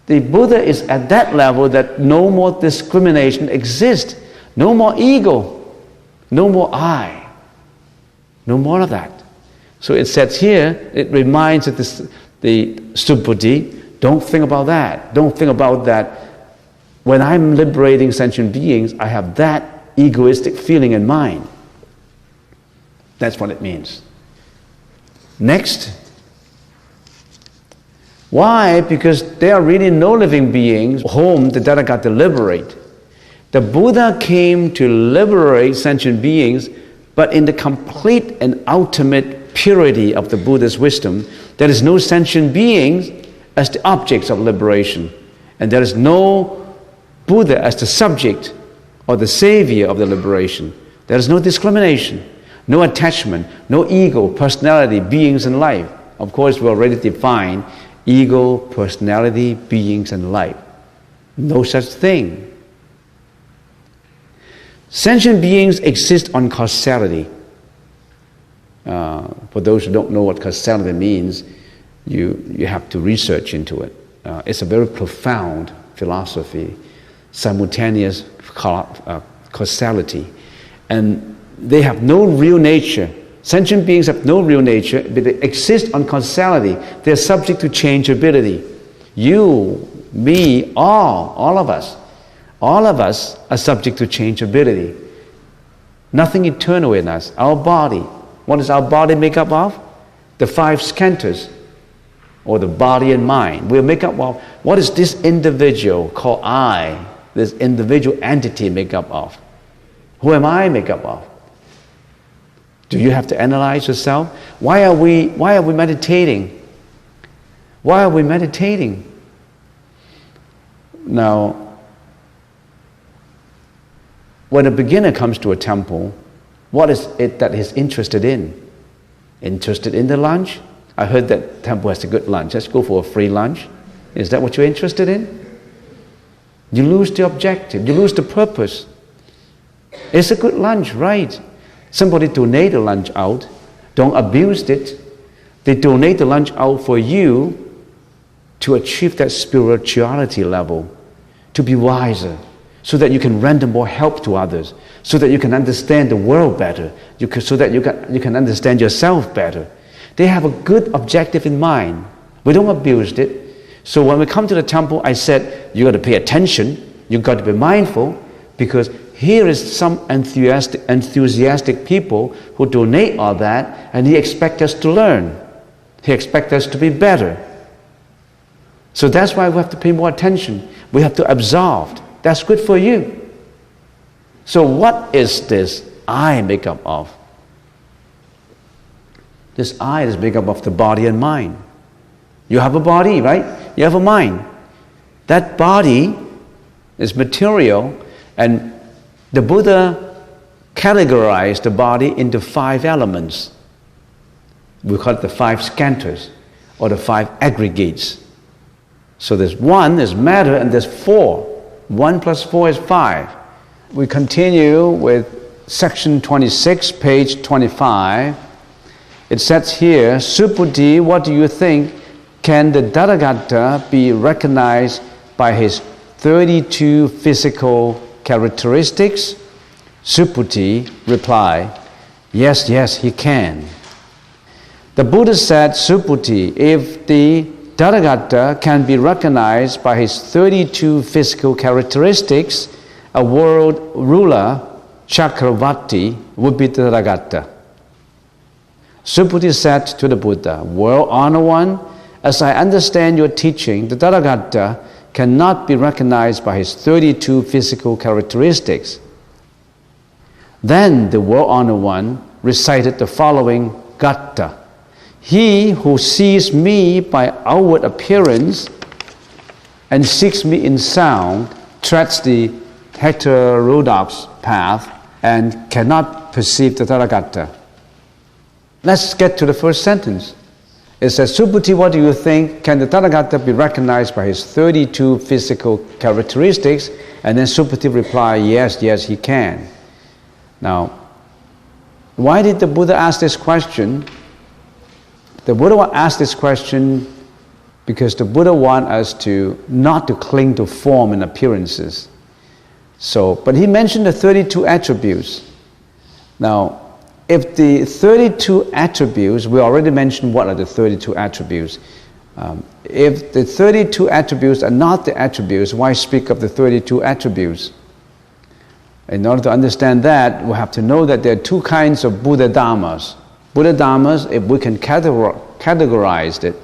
The Buddha is at that level that no more discrimination exists, no more ego, no more I, no more of that. So it says here, it reminds the Subhuti, don't think about that. Don't think about that. When I'm liberating sentient beings, I have that egoistic feeling in mind. That's what it means. Next. Why? Because there are really no living beings whom the Tathagata liberate. The Buddha came to liberate sentient beings, but in the complete and ultimate purity of the Buddha's wisdom, there is no sentient beings as the objects of liberation, and there is no Buddha as the subject or the savior of the liberation. There is no discrimination, no attachment, no ego, personality, beings, and life. Of course, we already defined ego, personality, beings, and life. No such thing. Sentient beings exist on causality. For those who don't know what causality means, you have to research into it. It's a very profound philosophy, simultaneous causality. And they have no real nature. Sentient beings have no real nature, but they exist on causality. They're subject to changeability. You, me, all of us are subject to changeability. Nothing eternal in us. Our body, what is our body make up of? The 5 skandhas, or the body and mind. We'll make up of what is this individual called I, this individual entity make up of. Who am I make up of? Do you have to analyze yourself? Why are we meditating? Why are we meditating? Now, when a beginner comes to a temple, what is it that he's interested in? Interested in the lunch? I heard that temple has a good lunch. Let's go for a free lunch. Is that what you're interested in? You lose the objective. You lose the purpose. It's a good lunch, right? Somebody donate the lunch out. Don't abuse it. They donate the lunch out for you to achieve that spirituality level, to be wiser, so that you can render more help to others, so that you can understand the world better, so that you can understand yourself better. They have a good objective in mind. We don't abuse it. So when we come to the temple, I said, you got to pay attention, you got to be mindful, because here is some enthusiastic people who donate all that, and he expects us to learn. He expects us to be better. So that's why we have to pay more attention. We have to absorb. That's good for you. So what is this I make up of? This I is made up of the body and mind. You have a body, right? You have a mind. That body is material, and the Buddha categorized the body into 5 elements. We call it the 5 skandhas, or the 5 aggregates. So there's 1 is matter, and there's 4. 1 plus 4 is 5. We continue with section 26, page 25. It says here, Subhuti, what do you think? Can the Tathagata be recognized by his 32 physical characteristics? Subhuti replied, yes, he can. The Buddha said, Subhuti, if the Tathagata can be recognized by his 32 physical characteristics, a world ruler, Chakravarti, would be the Tathagata. Subhuti said to the Buddha, World Honored One, as I understand your teaching, the Tathagata cannot be recognized by his 32 physical characteristics. Then the World Honored One recited the following Gata. He who sees me by outward appearance and seeks me in sound treads the heterodox path and cannot perceive the Tathagata. Let's get to the first sentence. It says, Subhuti, what do you think? Can the Tathagata be recognized by his 32 physical characteristics? And then Subhuti replied, yes, he can. Now, why did the Buddha ask this question? The Buddha asked this question because the Buddha wants us to not to cling to form and appearances. But he mentioned the 32 attributes. Now, if the 32 attributes, we already mentioned what are the 32 attributes. If the 32 attributes are not the attributes, why speak of the 32 attributes? In order to understand that, we have to know that there are 2 kinds of Buddha Dhammas. Buddha Dhammas, if we can categorize it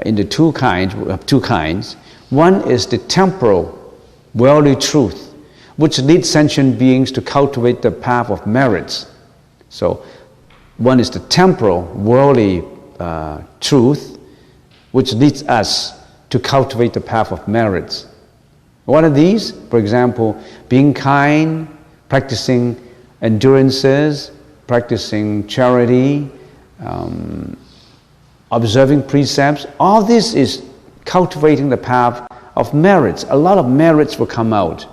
into 2 kinds, we have 2 kinds. One is the temporal, worldly truth, which leads sentient beings to cultivate the path of merits. So, one is the temporal, worldly truth, which leads us to cultivate the path of merits. What are these? For example, being kind, practicing endurances, practicing charity, observing precepts. All this is cultivating the path of merits. A lot of merits will come out.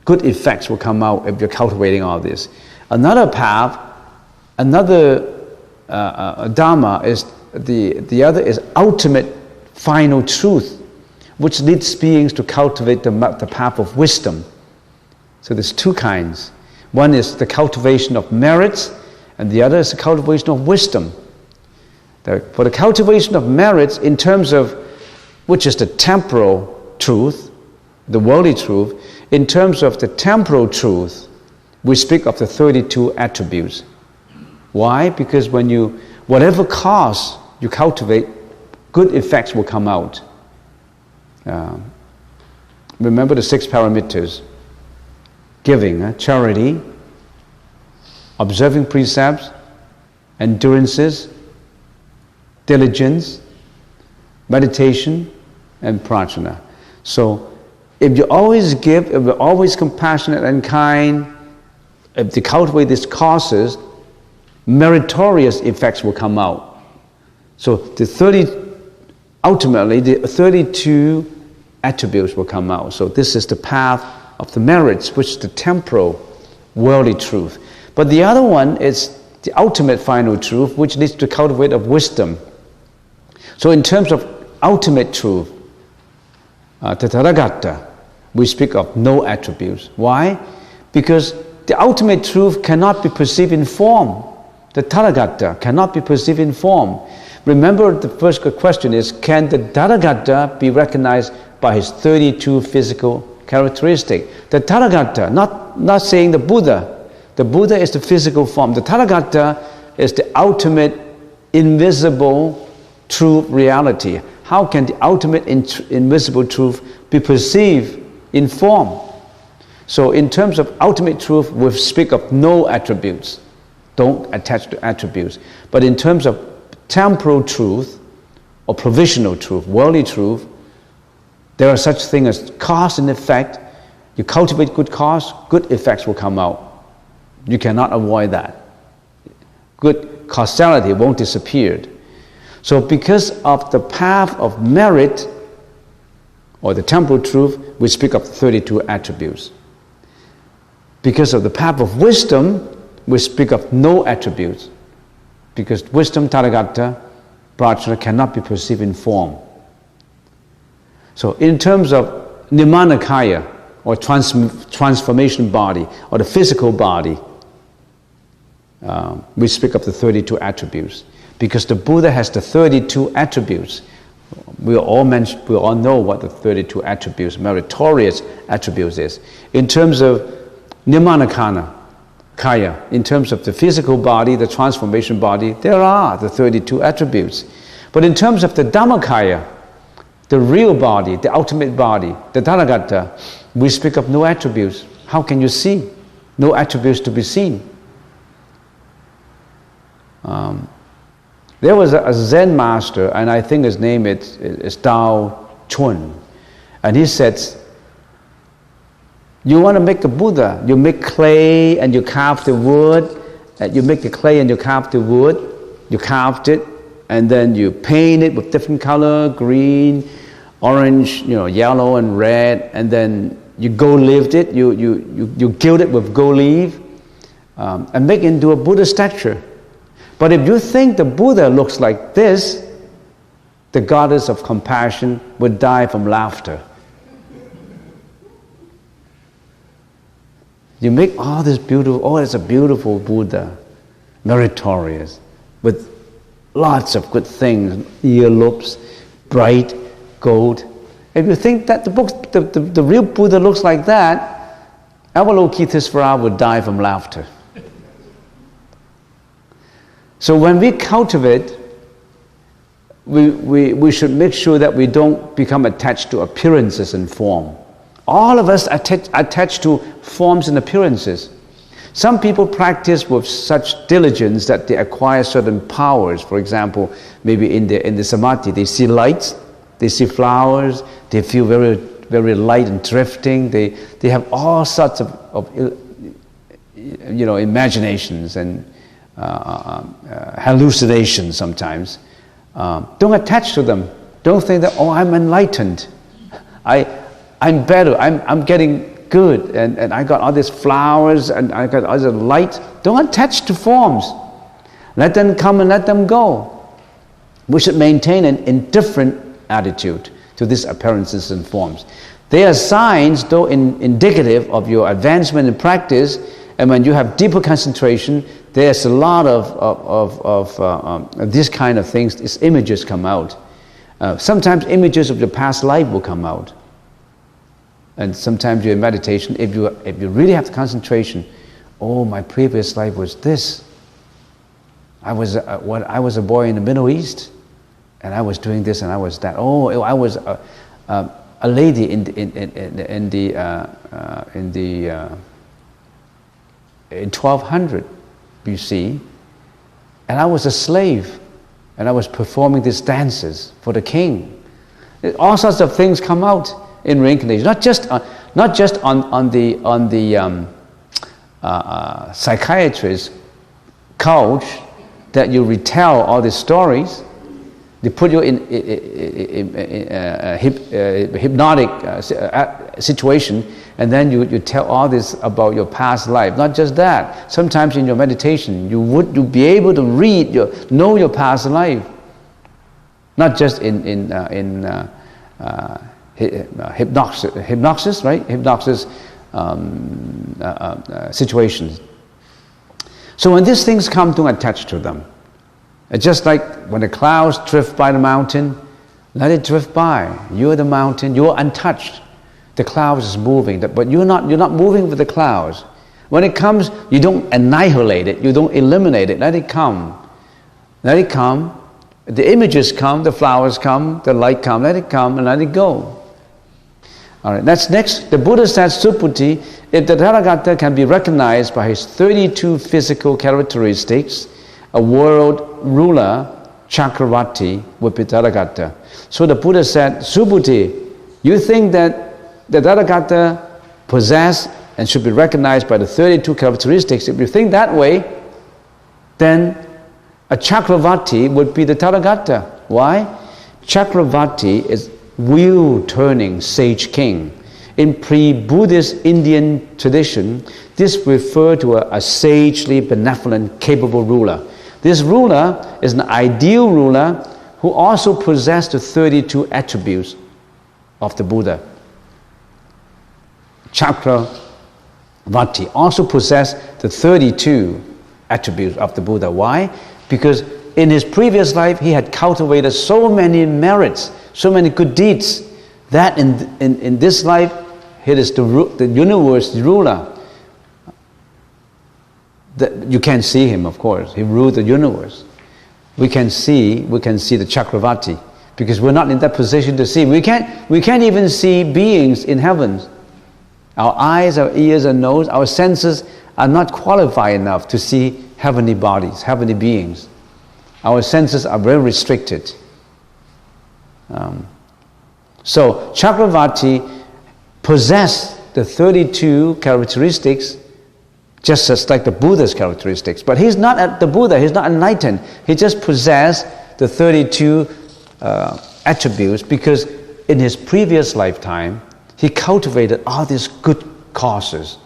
Good effects will come out if you're cultivating all this. Another path, another Dhamma is the other is ultimate final truth, which leads beings to cultivate the path of wisdom. So there's 2 kinds. One is the cultivation of merits, and the other is the cultivation of wisdom. For the cultivation of merits, in terms of which is the temporal truth, the worldly truth, in terms of the temporal truth, we speak of the 32 attributes. Why? Because whatever cause you cultivate good effects will come out. Remember the 6 parameters: giving, charity, observing precepts, endurances, diligence, meditation, and prajna. So if you always give, if you're always compassionate and kind, if you cultivate these causes, meritorious effects will come out. So ultimately the 32 attributes will come out. So this is the path of the merits, which is the temporal, worldly truth. But the other one is the ultimate final truth, which leads to cultivate of wisdom. So in terms of ultimate truth, Tathagata, we speak of no attributes. Why? Because the ultimate truth cannot be perceived in form. The Tathagata cannot be perceived in form. Remember, the first question is, can the Tathagata be recognized by his 32 physical characteristics? The Tathagata, not saying the Buddha. The Buddha is the physical form. The Tathagata is the ultimate invisible true reality. How can the ultimate invisible truth be perceived in form? So in terms of ultimate truth, we speak of no attributes. Don't attach to attributes. But in terms of temporal truth or provisional truth, worldly truth, there are such things as cause and effect. You cultivate good cause, good effects will come out. You cannot avoid that. Good causality won't disappear. So because of the path of merit or the temporal truth, we speak of 32 attributes. Because of the path of wisdom, we speak of no attributes. Because wisdom, Tathagata, prajna cannot be perceived in form. So in terms of Nirmanakaya, or transformation body, or the physical body, we speak of the 32 attributes. Because the Buddha has the 32 attributes. We all know what the 32 attributes, meritorious attributes is. In terms of Nirmanakaya, in terms of the physical body, the transformation body, there are the 32 attributes. But in terms of the Dhammakaya, the real body, the ultimate body, the Tathagata, we speak of no attributes. How can you see? No attributes to be seen. There was a Zen master, and I think his name is Dao Chun, and he said, you want to make a Buddha, you make clay and you carve the wood, you make the clay and you carve the wood, you carved it, and then you paint it with different color, green, orange, yellow and red, and then you gold leafed it, you gild it with gold leaf, and make it into a Buddha statue. But if you think the Buddha looks like this, the goddess of compassion would die from laughter. You make all this beautiful, it's a beautiful Buddha, meritorious, with lots of good things, earlobes, bright, gold. If you think that the real Buddha looks like that, Avalokitesvara would die from laughter. So when we cultivate, we should make sure that we don't become attached to appearances and form. All of us attached to forms and appearances. Some people practice with such diligence that they acquire certain powers. For example, maybe in the samadhi, they see lights, they see flowers, they feel very, very light and drifting. They have all sorts of imaginations and hallucinations sometimes. Don't attach to them. Don't think that, I'm enlightened. I'm better. I'm getting good, and I got all these flowers and I got all this light. Don't attach to forms. Let them come and let them go. We should maintain an indifferent attitude to these appearances and forms. They are signs, though indicative of your advancement in practice, and when you have deeper concentration, there's a lot of these kind of things, these images come out. Sometimes images of your past life will come out. And sometimes you're in meditation, if you really have the concentration, my previous life was this. I was a boy in the Middle East, and I was doing this and I was that. Oh, I was a lady in 1200 BC, and I was a slave, and I was performing these dances for the king. All sorts of things come out in reincarnation, not just on the psychiatrist's couch that you retell all these stories. They put you in a hypnotic situation, and then you tell all this about your past life. Not just that. Sometimes in your meditation, you'll be able to know your past life. Not just in hypnosis, right? Hypnosis situations. So when these things come, don't attach to them. It's just like when the clouds drift by the mountain, let it drift by. You're the mountain, you're untouched. The clouds is moving, but you're not moving with the clouds. When it comes, you don't annihilate it, you don't eliminate it, let it come. Let it come. The images come, the flowers come, the light come, let it come and let it go. All right, that's next. The Buddha said, Subhuti, if the Tathagata can be recognized by his 32 physical characteristics, a world ruler, Chakravarti, would be Tathagata. So the Buddha said, Subhuti, you think that the Tathagata possess and should be recognized by the 32 characteristics? If you think that way, then a Chakravarti would be the Tathagata. Why? Chakravarti is wheel-turning sage king. In pre-Buddhist Indian tradition, this refers to a sagely benevolent, capable ruler. This ruler is an ideal ruler who also possessed the 32 attributes of the Buddha. Chakravarti also possessed the 32 attributes of the Buddha. Why? Because in his previous life, he had cultivated so many merits, so many good deeds, that in this life, he is the universe ruler. You can't see him, of course. He ruled the universe. We can see the Chakravarti, because we're not in that position to see. We can't even see beings in heaven. Our eyes, our ears, our nose, our senses are not qualified enough to see heavenly bodies, heavenly beings. Our senses are very restricted. So Chakravarti possessed the 32 characteristics just as like the Buddha's characteristics. But he's not the Buddha, he's not enlightened. He just possessed the 32 attributes because in his previous lifetime, he cultivated all these good causes.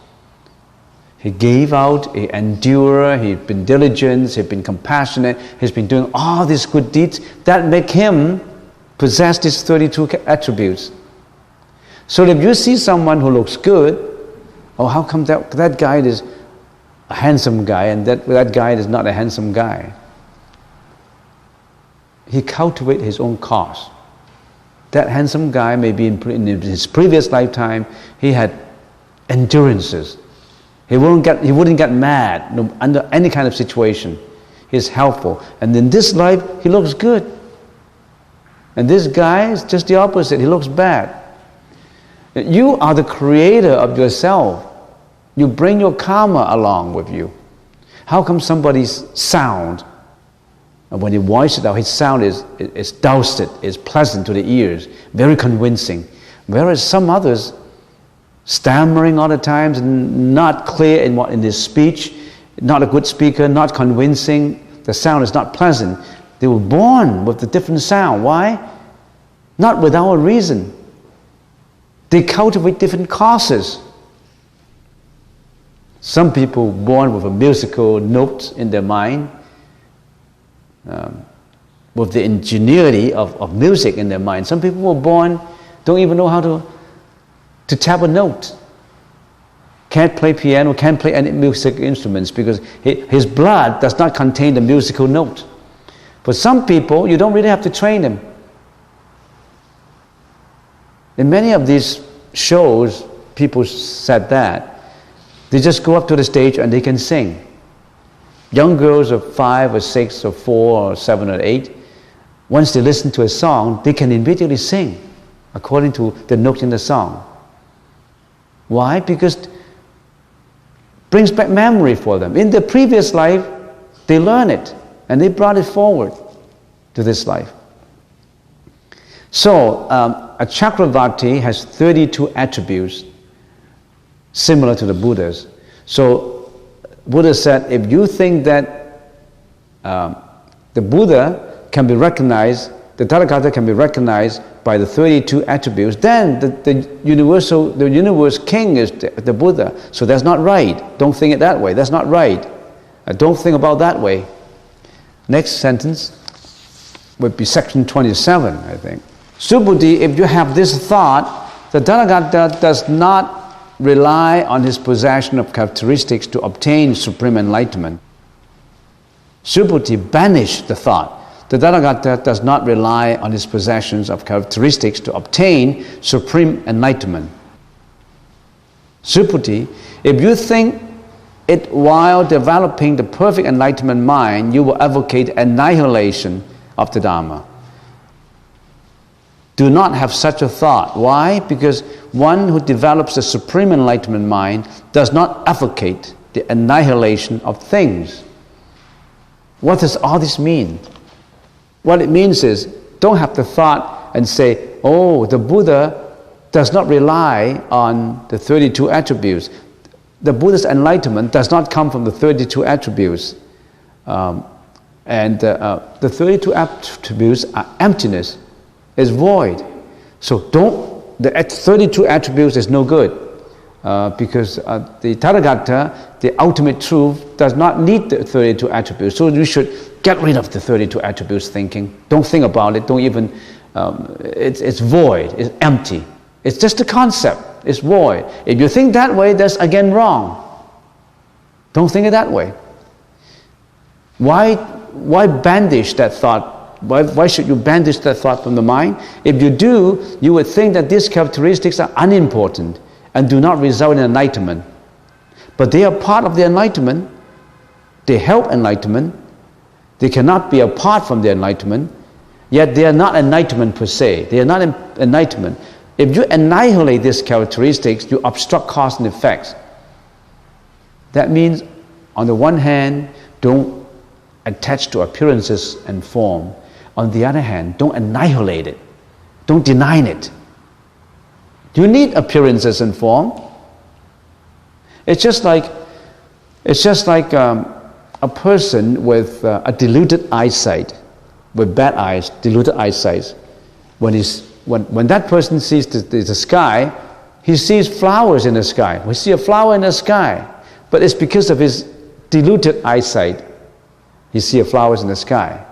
He gave out, he endured, he'd been diligent, he'd been compassionate, he's been doing all these good deeds that make him possess these 32 attributes. So if you see someone who looks good, oh, how come that guy is a handsome guy and that guy is not a handsome guy? He cultivates his own cause. That handsome guy may be in his previous lifetime, he had endurances. He wouldn't get mad under any kind of situation. He's helpful. And in this life, he looks good. And this guy is just the opposite. He looks bad. You are the creator of yourself. You bring your karma along with you. How come somebody's sound, and when you voice it out, his sound is dulcet, is pleasant to the ears, very convincing, whereas some others stammering all the times, not clear in his speech, not a good speaker, not convincing, the sound is not pleasant. They were born with a different sound. Why? Not without a reason. They cultivate different causes. Some people born with a musical note in their mind, with the ingenuity of music in their mind. Some people were born, don't even know how to tap a note. Can't play piano, can't play any music instruments because his blood does not contain the musical note. But some people, you don't really have to train them. In many of these shows, people said that. They just go up to the stage and they can sing. Young girls of 5 or 6 or 4 or 7 or 8, once they listen to a song, they can immediately sing according to the notes in the song. Why? Because it brings back memory for them. In the previous life, they learned it and they brought it forward to this life. So, a Chakravarti has 32 attributes similar to the Buddha's. So, Buddha said, if you think that the Buddha can be recognized, the Tathagata can be recognized by the 32 attributes, then the universe king is the Buddha. So that's not right. Don't think it that way. That's not right. Don't think about that way. Next sentence would be section 27, I think. Subhuti, if you have this thought, the Tathagata does not rely on his possession of characteristics to obtain supreme enlightenment. Subhuti, banish the thought. The Tathagata does not rely on his possessions of characteristics to obtain supreme enlightenment. Subhuti, if you think it while developing the perfect enlightenment mind, you will advocate annihilation of the Dharma. Do not have such a thought. Why? Because one who develops the supreme enlightenment mind does not advocate the annihilation of things. What does all this mean? What it means is, don't have the thought and say, oh, the Buddha does not rely on the 32 attributes. The Buddha's enlightenment does not come from the 32 attributes. The 32 attributes are emptiness, is void. So the 32 attributes is no good. Because the Tathagata, the ultimate truth, does not need the 32 attributes. So you should get rid of the 32 attributes thinking. Don't think about it. Don't even, it's void, it's empty. It's just a concept, it's void. If you think that way, that's again wrong. Don't think it that way. Why bandish that thought? Why should you bandish that thought from the mind? If you do, you would think that these characteristics are unimportant and do not result in enlightenment. But they are part of the enlightenment. They help enlightenment. They cannot be apart from the enlightenment. Yet they are not enlightenment per se. They are not enlightenment. If you annihilate these characteristics, you obstruct cause and effects. That means, on the one hand, don't attach to appearances and form. On the other hand, don't annihilate it. Don't deny it. You need appearances and form. It's just like a person with a diluted eyesight, with bad eyes, diluted eyesight. When that person sees the sky, he sees flowers in the sky. We see a flower in the sky, but it's because of his diluted eyesight. He sees flowers in the sky.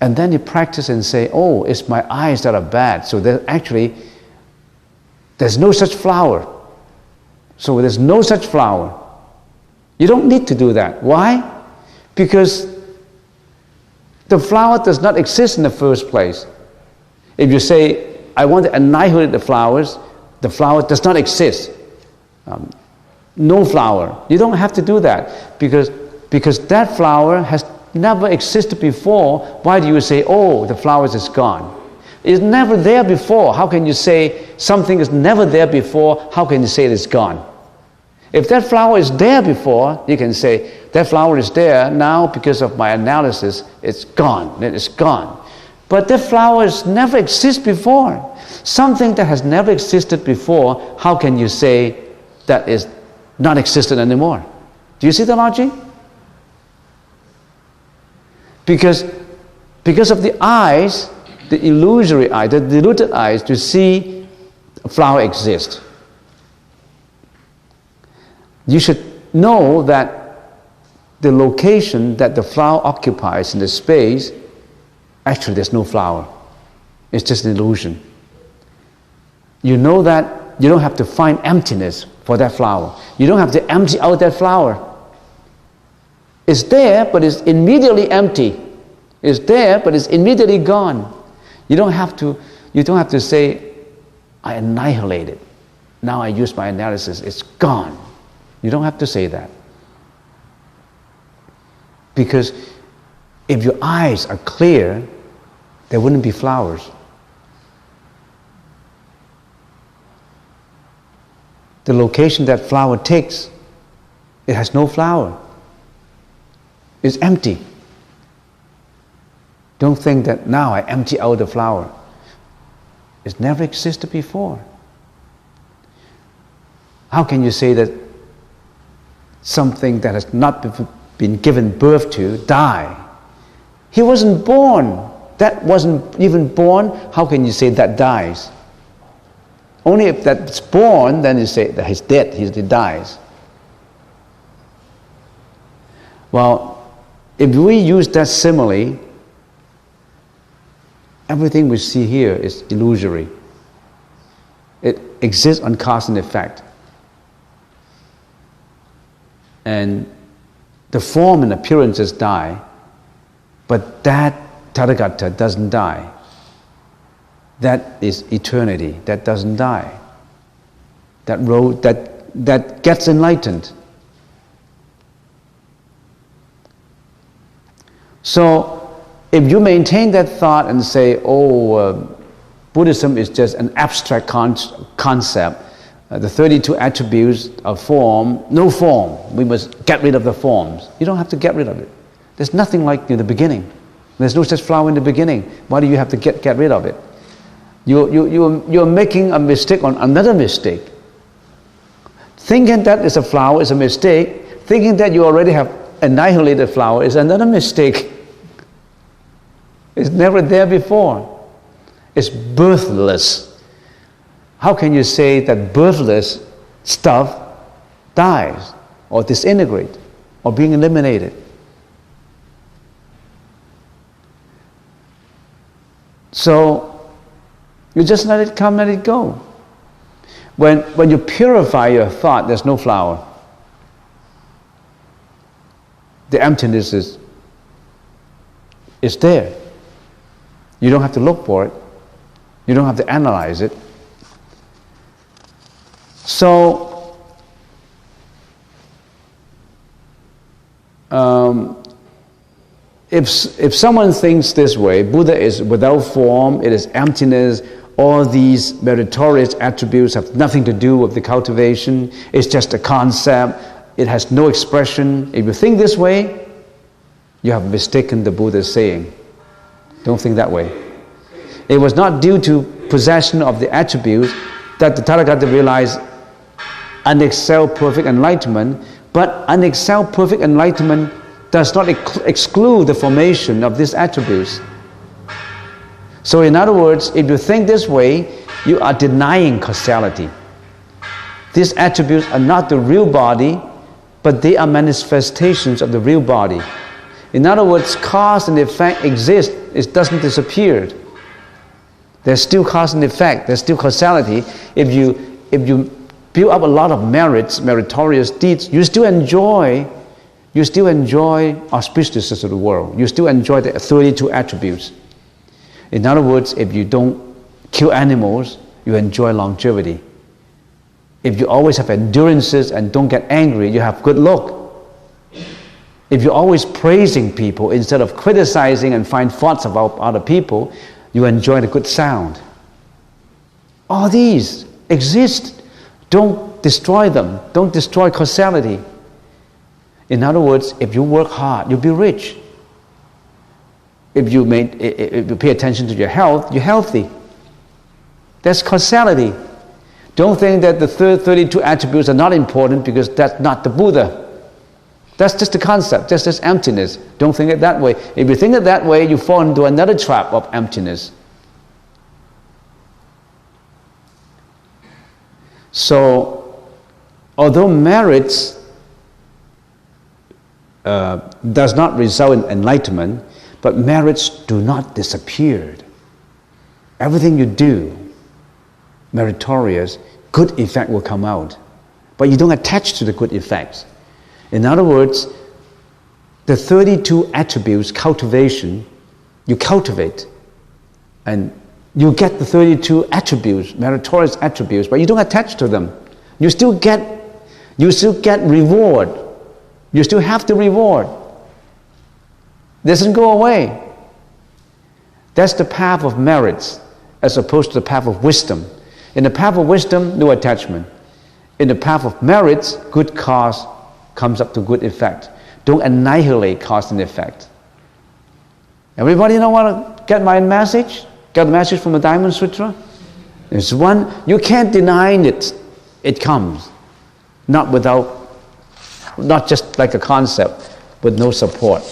And then he practices and say, oh, it's my eyes that are bad. So there's no such flower. So there's no such flower. You don't need to do that. Why? Because the flower does not exist in the first place. If you say, I want to annihilate the flower does not exist. No flower. You don't have to do that because that flower has never existed before. Why do you say, oh, the flower is gone? It's never there before. How can you say something is never there before? How can you say it is gone? If that flower is there before, you can say, that flower is there now because of my analysis, it's gone, then it's gone. But that flower has never existed before. Something that has never existed before, how can you say that is not existent anymore? Do you see the logic? Because of the eyes, the illusory eye, the diluted eyes, to see a flower exist. You should know that the location that the flower occupies in the space, actually there's no flower. It's just an illusion. You know that you don't have to find emptiness for that flower. You don't have to empty out that flower. It's there, but it's immediately empty. It's there, but it's immediately gone. You don't have to say, I annihilate it. Now I use my analysis, it's gone. You don't have to say that. Because if your eyes are clear, there wouldn't be flowers. The location that flower takes, it has no flower. It's empty. Don't think that now I empty out the flower. It's never existed before. How can you say that something that has not been given birth to die? He wasn't born. That wasn't even born. How can you say that dies? Only if that's born, then you say that he's dead, he dies. Well, if we use that simile, everything we see here is illusory. It exists on cause and effect. And the form and appearances die, but that Tathagata doesn't die. That is eternity. That doesn't die. That road that gets enlightened. So, if you maintain that thought and say, Buddhism is just an abstract concept, the 32 attributes of form, no form, we must get rid of the forms. You don't have to get rid of it. There's nothing like in the beginning. There's no such flower in the beginning. Why do you have to get rid of it? You're making a mistake on another mistake. Thinking that is a flower is a mistake. Thinking that you already have annihilated flower is another mistake. It's never there before. It's birthless. How can you say that birthless stuff dies or disintegrates or being eliminated? So you just let it come, let it go. When you purify your thought, there's no flower. The emptiness is there. You don't have to look for it. You don't have to analyze it. So, if someone thinks this way, Buddha is without form, it is emptiness, all these meritorious attributes have nothing to do with the cultivation, it's just a concept, it has no expression. If you think this way, you have mistaken the Buddha's saying. Don't think that way. It was not due to possession of the attributes that the Tathagata realized unexcelled perfect enlightenment, but unexcelled perfect enlightenment does not exclude the formation of these attributes. So in other words, if you think this way, you are denying causality. These attributes are not the real body, but they are manifestations of the real body. In other words, cause and effect exist, it doesn't disappear. There's still cause and effect, there's still causality. If you build up a lot of merits, meritorious deeds, you still enjoy auspiciousness of the world. You still enjoy the 32 attributes. In other words, if you don't kill animals, you enjoy longevity. If you always have endurances and don't get angry, you have good luck. If you're always praising people instead of criticizing and find faults about other people, you enjoy the good sound. All these exist. Don't destroy them. Don't destroy causality. In other words, if you work hard, you'll be rich. If you pay attention to your health, you're healthy. That's causality. Don't think that the 32 attributes are not important because that's not the Buddha. That's just a concept, just as emptiness. Don't think it that way. If you think it that way, you fall into another trap of emptiness. So, although merits does not result in enlightenment, but merits do not disappear. Everything you do, meritorious, good effect will come out. But you don't attach to the good effects. In other words, the 32 attributes cultivation, you cultivate and you get the 32 attributes, meritorious attributes, but you don't attach to them. You still get reward. You still have the reward. It doesn't go away. That's the path of merits as opposed to the path of wisdom. In the path of wisdom, no attachment. In the path of merits, good cause comes up to good effect. Don't annihilate cause and effect. Everybody want to get my message? Get the message from the Diamond Sutra? There's one, you can't deny it. It comes. Not just like a concept, with no support.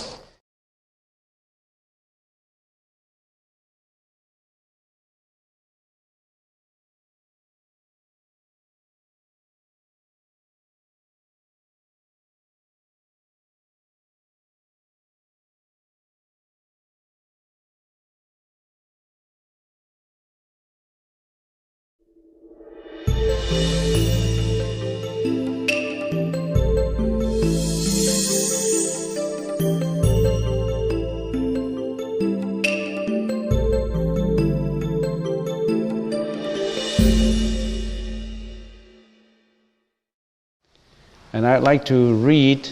And I'd like to read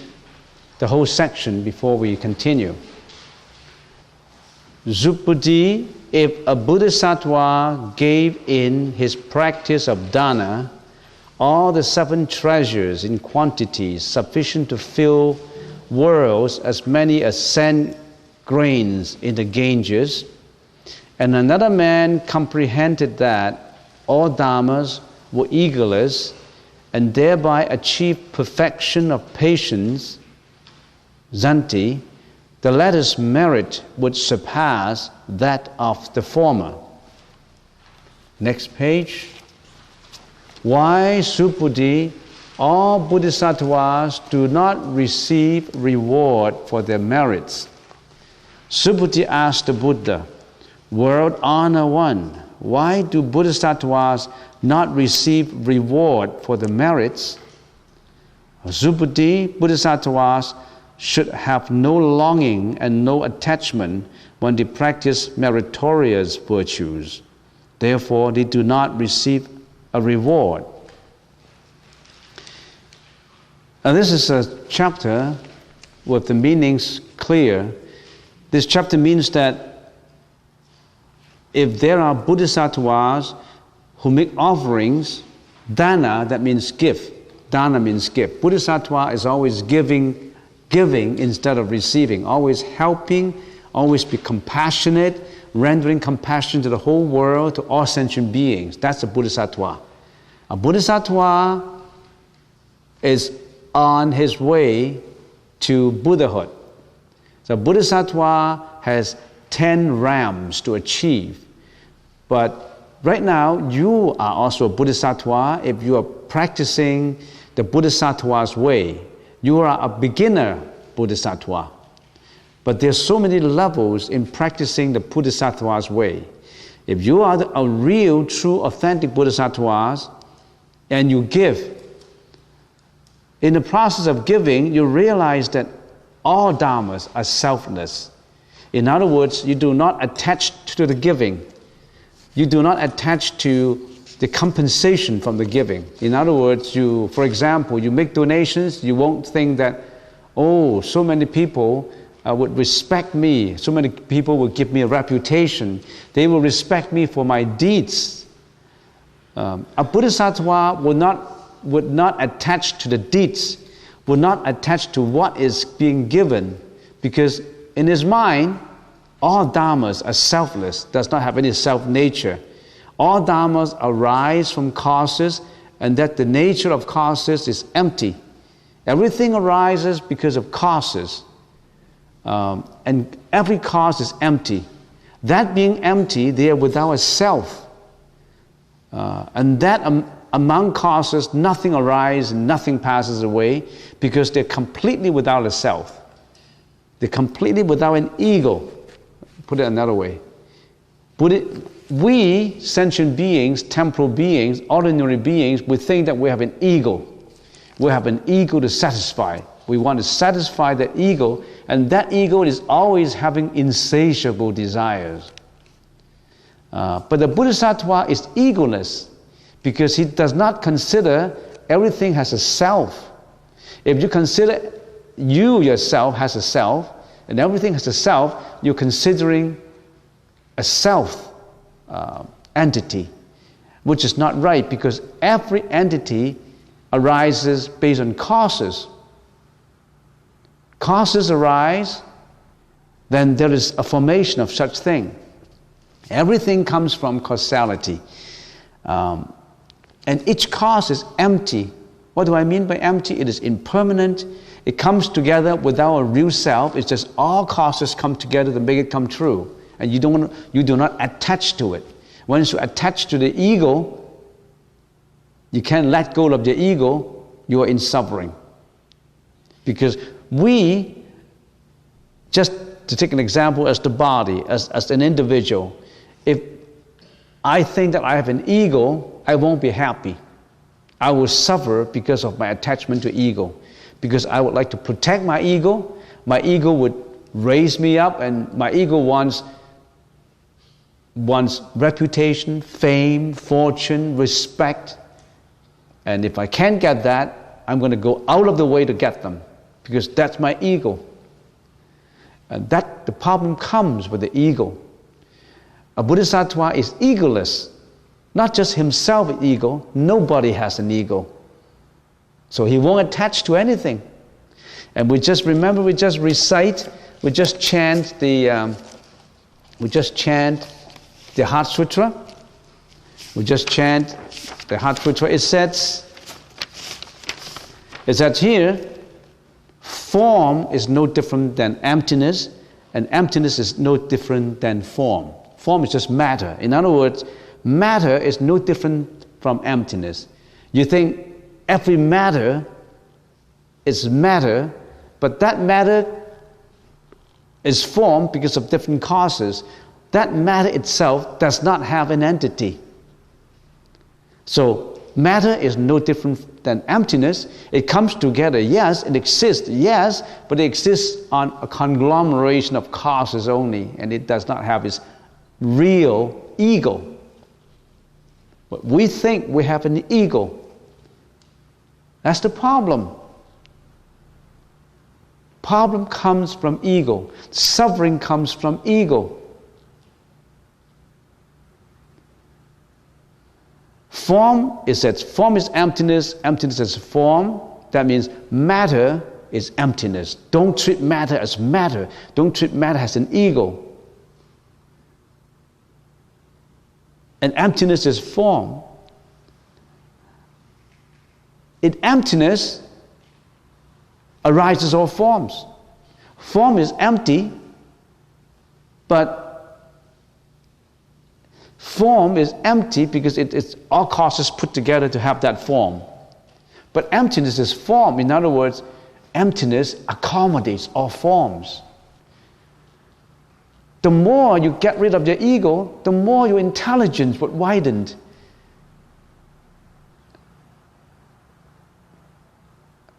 the whole section before we continue. Subhuti, if a bodhisattva gave in his practice of dana all the 7 treasures in quantities sufficient to fill worlds as many as sand grains in the Ganges, and another man comprehended that all dhammas were egoless, and thereby achieve perfection of patience, zanti, the latter's merit would surpass that of the former. Next page. Why, Subhuti, all bodhisattvas do not receive reward for their merits? Subhuti asked the Buddha, World Honor One, why do bodhisattvas not receive reward for the merits? Subhuti, bodhisattvas should have no longing and no attachment when they practice meritorious virtues. Therefore, they do not receive a reward. Now, this is a chapter with the meanings clear. This chapter means that if there are bodhisattvas who make offerings, dana, that means gift. Dana means gift. Bodhisattva is always giving instead of receiving, always helping, always be compassionate, rendering compassion to the whole world, to all sentient beings. That's a bodhisattva. A bodhisattva is on his way to Buddhahood. So bodhisattva has 10 realms to achieve. But right now, you are also a bodhisattva if you are practicing the bodhisattva's way. You are a beginner bodhisattva. But there's so many levels in practicing the bodhisattva's way. If you are a real, true, authentic bodhisattvas and you give, in the process of giving, you realize that all dhammas are selfless. In other words, you do not attach to the giving. You do not attach to the compensation from the giving. In other words, for example, you make donations, you won't think that, oh, so many people would respect me, so many people will give me a reputation, they will respect me for my deeds. A bodhisattva would not attach to the deeds, would not attach to what is being given, because in his mind, all dhammas are selfless, does not have any self-nature. All dhammas arise from causes, and that the nature of causes is empty. Everything arises because of causes, and every cause is empty. That being empty, they are without a self. And that among causes, nothing arises, nothing passes away, because they're completely without a self. They're completely without an ego. Put it another way. We, sentient beings, temporal beings, ordinary beings, we think that we have an ego. We have an ego to satisfy. We want to satisfy that ego, and that ego is always having insatiable desires. But the bodhisattva is egoless, because he does not consider everything has a self. If you consider you yourself has a self, and everything has a self, you're considering a self entity, which is not right, because every entity arises based on causes. Causes arise, then there is a formation of such thing. Everything comes from causality. And each cause is empty. What do I mean by empty? It is impermanent. It comes together without a real self. It's just all causes come together to make it come true. And you do not attach to it. Once you attach to the ego, you can't let go of the ego, you are in suffering. Because we, just to take an example as the body, as an individual, if I think that I have an ego, I won't be happy. I will suffer because of my attachment to ego. Because I would like to protect my ego would raise me up, and my ego wants reputation, fame, fortune, respect. And if I can't get that, I'm going to go out of the way to get them, because that's my ego. And that the problem comes with the ego. A bodhisattva is egoless. Not just himself with ego, nobody has an ego. So he won't attach to anything. And we just remember, we just recite, we just chant the Heart Sutra. We just chant the Heart Sutra. It says here, form is no different than emptiness, and emptiness is no different than form. Form is just matter. In other words, matter is no different from emptiness. You think every matter is matter, but that matter is formed because of different causes. That matter itself does not have an entity. So matter is no different than emptiness. It comes together, yes, it exists, yes, but it exists on a conglomeration of causes only, and it does not have its real ego. But we think we have an ego. That's the problem. Problem comes from ego. Suffering comes from ego. Form is emptiness, emptiness is form. That means matter is emptiness. Don't treat matter as matter. Don't treat matter as an ego. And emptiness is form. In emptiness arises all forms. Form is empty, but form is empty because it's all causes put together to have that form. But emptiness is form. In other words, emptiness accommodates all forms. The more you get rid of your ego, the more your intelligence would widen.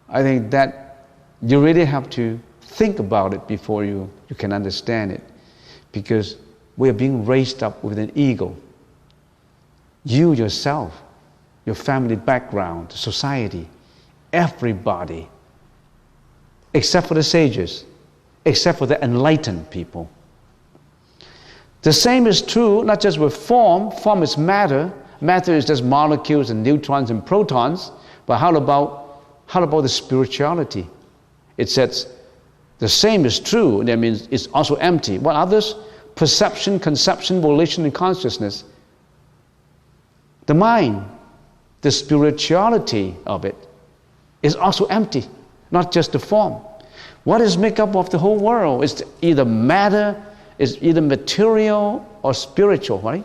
I think that you really have to think about it before you can understand it, because we are being raised up with an ego. You yourself, your family background, society, everybody, except for the sages, except for the enlightened people. The same is true not just with form. Form is matter. Matter is just molecules and neutrons and protons. But how about the spirituality? It says the same is true. That means it's also empty. What others? Perception, conception, volition, and consciousness. The mind, the spirituality of it, is also empty, not just the form. What is made up of the whole world? It's either matter, it's either material or spiritual, right?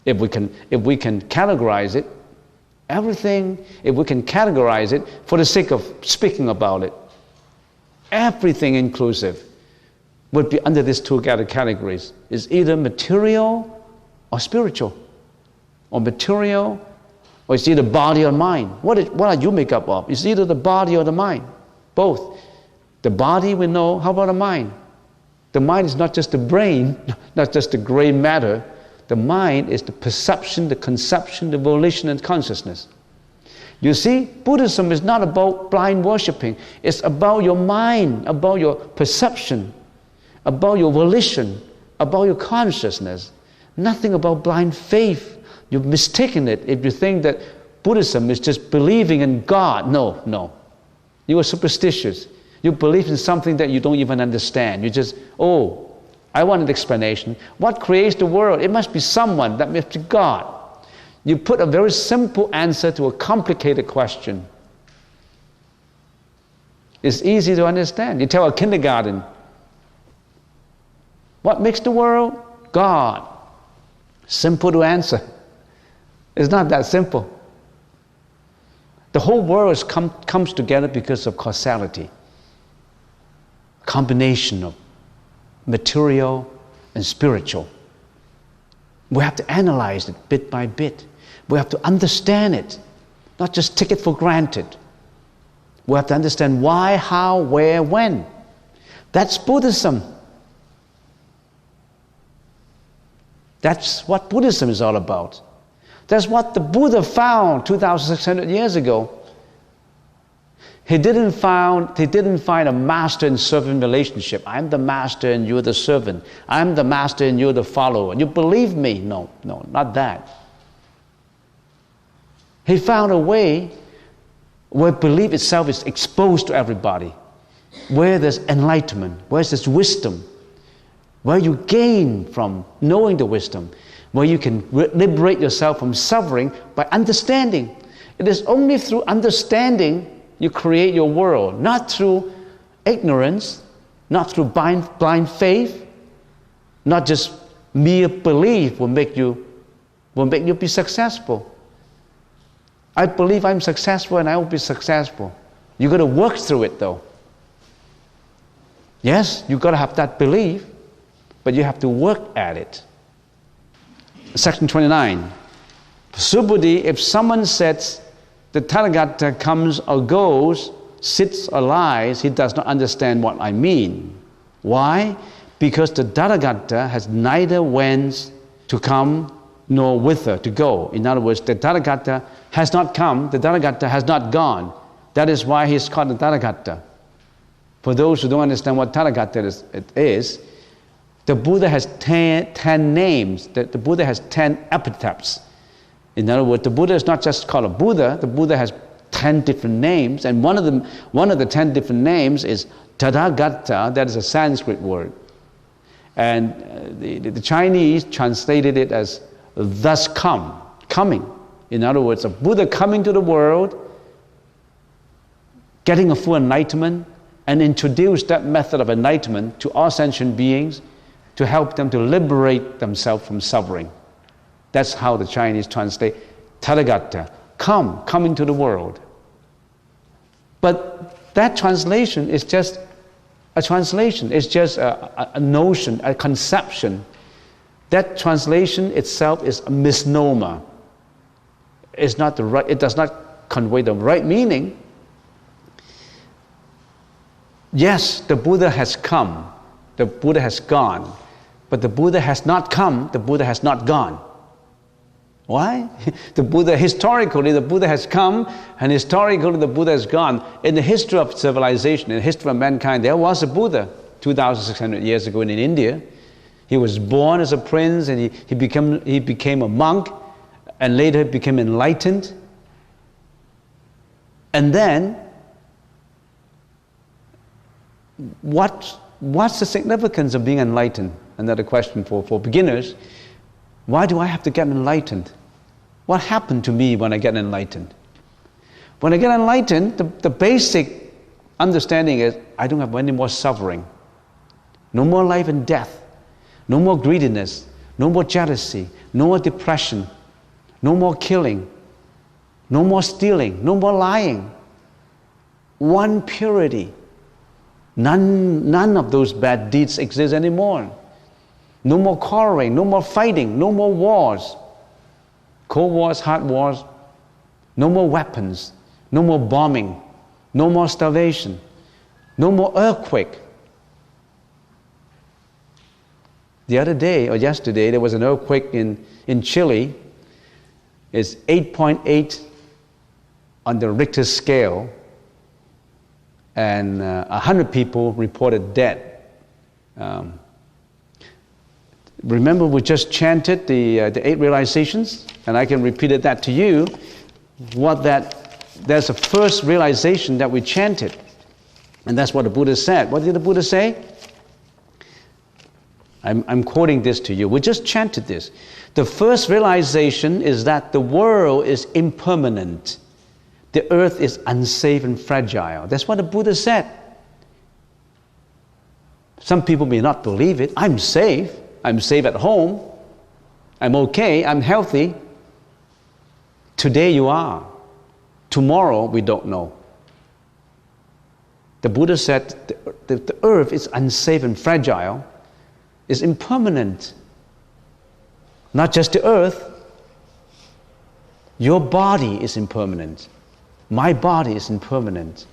If we can categorize it, everything, if we can categorize it for the sake of speaking about it, everything inclusive would be under these two categories. It's either material or spiritual, or material, or it's either body or mind. What are you made up of? It's either the body or the mind, both. The body we know, how about the mind? The mind is not just the brain, not just the gray matter. The mind is the perception, the conception, the volition, and consciousness. You see, Buddhism is not about blind worshipping. It's about your mind, about your perception, about your volition, about your consciousness, nothing about blind faith. You've mistaken it if you think that Buddhism is just believing in God. No. You are superstitious. You believe in something that you don't even understand. You just, I want an explanation. What creates the world? It must be someone. That must be God. You put a very simple answer to a complicated question. It's easy to understand. You tell a kindergarten, what makes the world? God. Simple to answer. It's not that simple. The whole world comes together because of causality. Combination of material and spiritual. We have to analyze it bit by bit. We have to understand it, not just take it for granted. We have to understand why, how, where, when. That's Buddhism. That's what Buddhism is all about. That's what the Buddha found 2,600 years ago. He didn't find a master and servant relationship. I'm the master and you're the servant. I'm the master and you're the follower. You believe me? No, not that. He found a way where belief itself is exposed to everybody, where there's enlightenment, where there's wisdom, where you gain from knowing the wisdom, where you can liberate yourself from suffering by understanding. It is only through understanding you create your world, not through ignorance, not through blind faith, not just mere belief will make you be successful. I believe I'm successful and I will be successful. You've got to work through it though. Yes, you've got to have that belief, but you have to work at it. Section 29. Subhuddhi, if someone says the Tathagata comes or goes, sits or lies, he does not understand what I mean. Why? Because the Tathagata has neither whence to come nor whither to go. In other words, the Tathagata has not come, the Tathagata has not gone. That is why he is called the Tathagata. For those who don't understand what Tathagata is, the Buddha has 10 names. The Buddha has 10 epithets. In other words, the Buddha is not just called a Buddha. The Buddha has 10 different names, and one of the 10 different names is Tathagata. That is a Sanskrit word, and the Chinese translated it as "thus coming." In other words, a Buddha coming to the world, getting a full enlightenment, and introduce that method of enlightenment to all sentient beings to help them to liberate themselves from suffering. That's how the Chinese translate Tathagata, coming to the world. But that translation is just a translation. It's just a notion, a conception. That translation itself is a misnomer. It's not the right, it does not convey the right meaning. Yes, the Buddha has come, the Buddha has gone, but the Buddha has not come, the Buddha has not gone. Why? Historically, the Buddha has come, and historically, the Buddha has gone. In the history of civilization, in the history of mankind, there was a Buddha 2,600 years ago in India. He was born as a prince, and he became a monk, and later became enlightened. And then, what's the significance of being enlightened? Another question for beginners. Why do I have to get enlightened? What happened to me when I get enlightened? When I get enlightened, the basic understanding is I don't have any more suffering. No more life and death. No more greediness. No more jealousy. No more depression. No more killing. No more stealing. No more lying. One purity. None of those bad deeds exist anymore. No more quarreling, no more fighting, no more wars. Cold wars, hot wars. No more weapons, no more bombing, no more starvation, no more earthquake. The other day, or yesterday, there was an earthquake in Chile. It's 8.8 on the Richter scale, and 100 people reported dead. Remember, we just chanted the 8 realizations, and I can repeat that to you. There's a first realization that we chanted, and that's what the Buddha said. What did the Buddha say? I'm quoting this to you. We just chanted this. The first realization is that the world is impermanent. The earth is unsafe and fragile. That's what the Buddha said. Some people may not believe it. I'm safe. I'm safe at home. I'm okay. I'm healthy. Today you are. Tomorrow we don't know. The Buddha said the earth is unsafe and fragile. It's impermanent. Not just the earth. Your body is impermanent. My body is impermanent.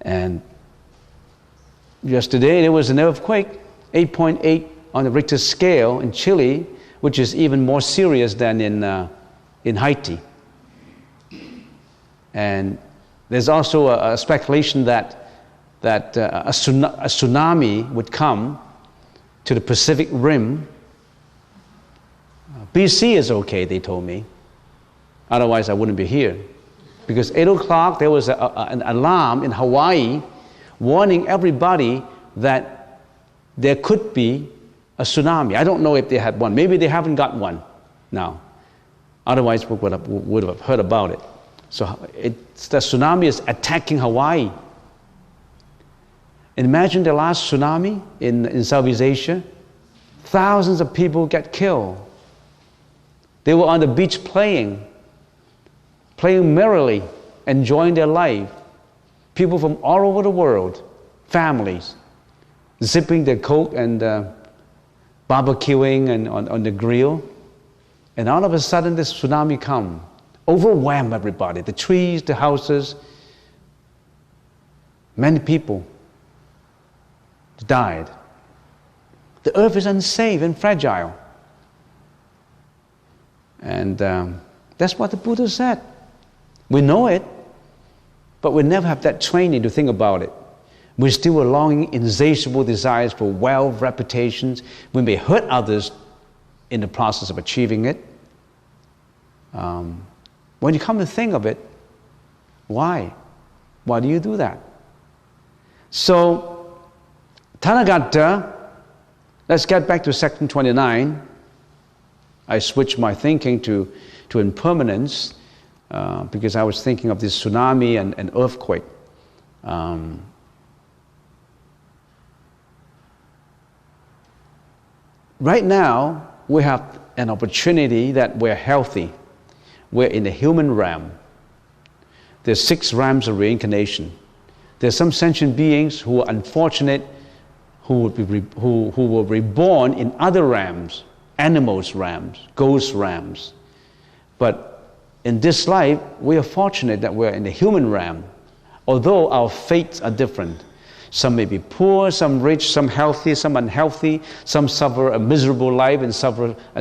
And yesterday there was an earthquake, 8.8 on the Richter scale in Chile, which is even more serious than in Haiti. And there's also a speculation that a tsunami would come to the Pacific Rim. BC is okay, they told me. Otherwise, I wouldn't be here. Because 8 o'clock, there was an alarm in Hawaii warning everybody that there could be a tsunami. I don't know if they had one. Maybe they haven't got one now. Otherwise, we would have heard about it. So the tsunami is attacking Hawaii. Imagine the last tsunami in Southeast Asia. Thousands of people get killed. They were on the beach playing merrily, enjoying their life. People from all over the world, families, sipping their Coke and barbecuing and on the grill. And all of a sudden this tsunami comes, overwhelm everybody, the trees, the houses. Many people died. The earth is unsafe and fragile. And that's what the Buddha said. We know it, but we never have that training to think about it. We still are longing insatiable desires for wealth, reputations. We may hurt others in the process of achieving it. When you come to think of it, why? Why do you do that? So, Tanagata, let's get back to section 29. I switched my thinking to impermanence because I was thinking of this tsunami and earthquake. Right now, we have an opportunity that we're healthy. We're in the human realm. There's 6 realms of reincarnation. There's some sentient beings who are unfortunate, who were reborn in other realms, animals realms, ghost realms. But in this life, we are fortunate that we're in the human realm, although our fates are different. Some may be poor, some rich, some healthy, some unhealthy, some suffer a miserable life and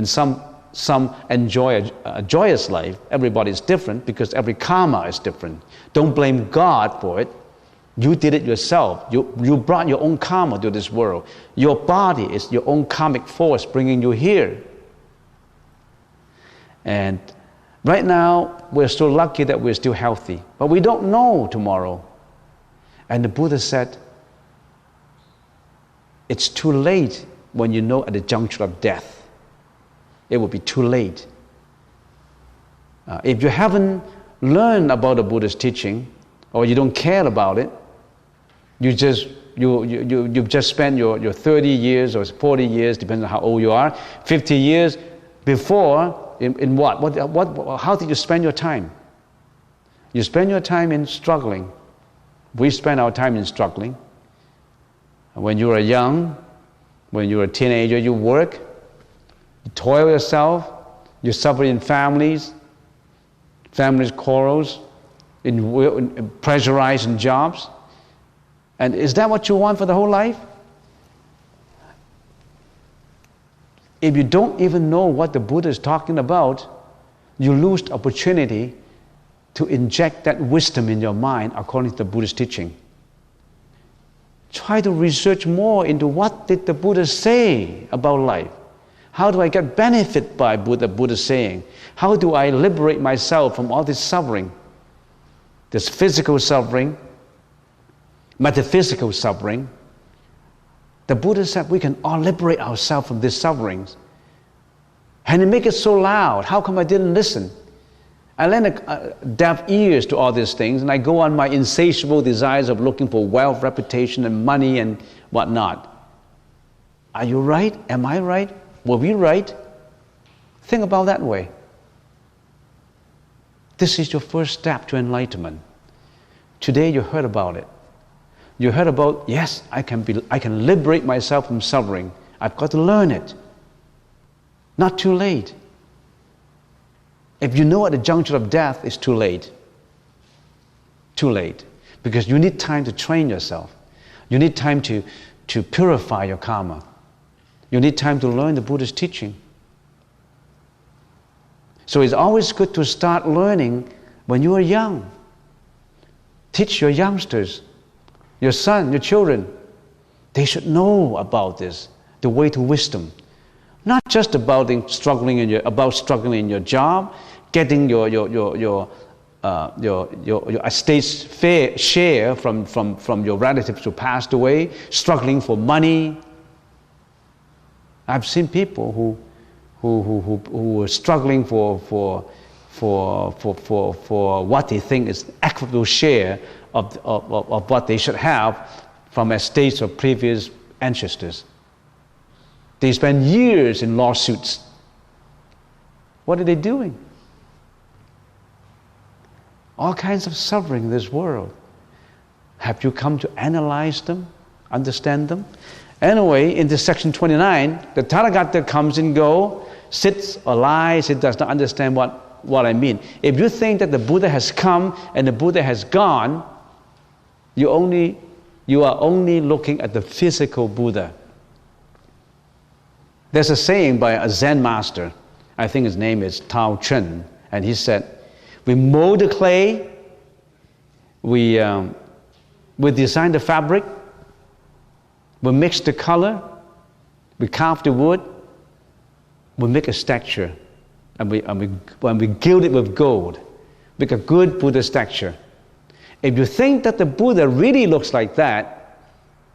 some enjoy a joyous life. Everybody is different because every karma is different. Don't blame God for it. You did it yourself. You brought your own karma to this world. Your body is your own karmic force bringing you here. And right now, we're so lucky that we're still healthy. But we don't know tomorrow. And the Buddha said, it's too late when you know at the juncture of death. It will be too late. If you haven't learned about the Buddha's teaching, or you don't care about it, you've just spent your 30 years or 40 years, depending on how old you are, 50 years before, in what? How did you spend your time? You spend your time in struggling. We spend our time in struggling. When you are young, when you're a teenager, you work, you toil yourself, you suffer in families quarrels, in pressurized in jobs. And is that what you want for the whole life? If you don't even know what the Buddha is talking about, you lose the opportunity to inject that wisdom in your mind according to the Buddhist teaching. try to research more into what did the Buddha say about life. How do I get benefit by Buddha saying? How do I liberate myself from all this suffering? This physical suffering, metaphysical suffering. The Buddha said we can all liberate ourselves from these sufferings. And he make it so loud. How come I didn't listen? I lend deaf ears to all these things, and I go on my insatiable desires of looking for wealth, reputation, and money, and whatnot. Are you right? Am I right? Were we right? Think about that way. This is your first step to enlightenment. Today you heard about it. You heard about, yes, I can liberate myself from suffering. I've got to learn it. Not too late. If you know at the juncture of death, it's too late. Too late. Because you need time to train yourself. You need time to purify your karma. You need time to learn the Buddha's teaching. So it's always good to start learning when you are young. Teach your youngsters, your son, your children. They should know about this, the way to wisdom. Not just about struggling in your job, getting your estate's fair share from your relatives who passed away, struggling for money. I've seen people who were struggling for what they think is equitable share of what they should have from estates of previous ancestors. They spend years in lawsuits. What are they doing? All kinds of suffering in this world. Have you come to analyze them, understand them? Anyway, in this section 29, the Tathagata comes and goes, sits or lies, it does not understand what I mean. If you think that the Buddha has come and the Buddha has gone, you are only looking at the physical Buddha. There's a saying by a Zen master, I think his name is Cheng, and he said, we mold the clay, we design the fabric, we mix the color, we carve the wood, we make a statue, and we gild it with gold, make a good Buddha statue. If you think that the Buddha really looks like that,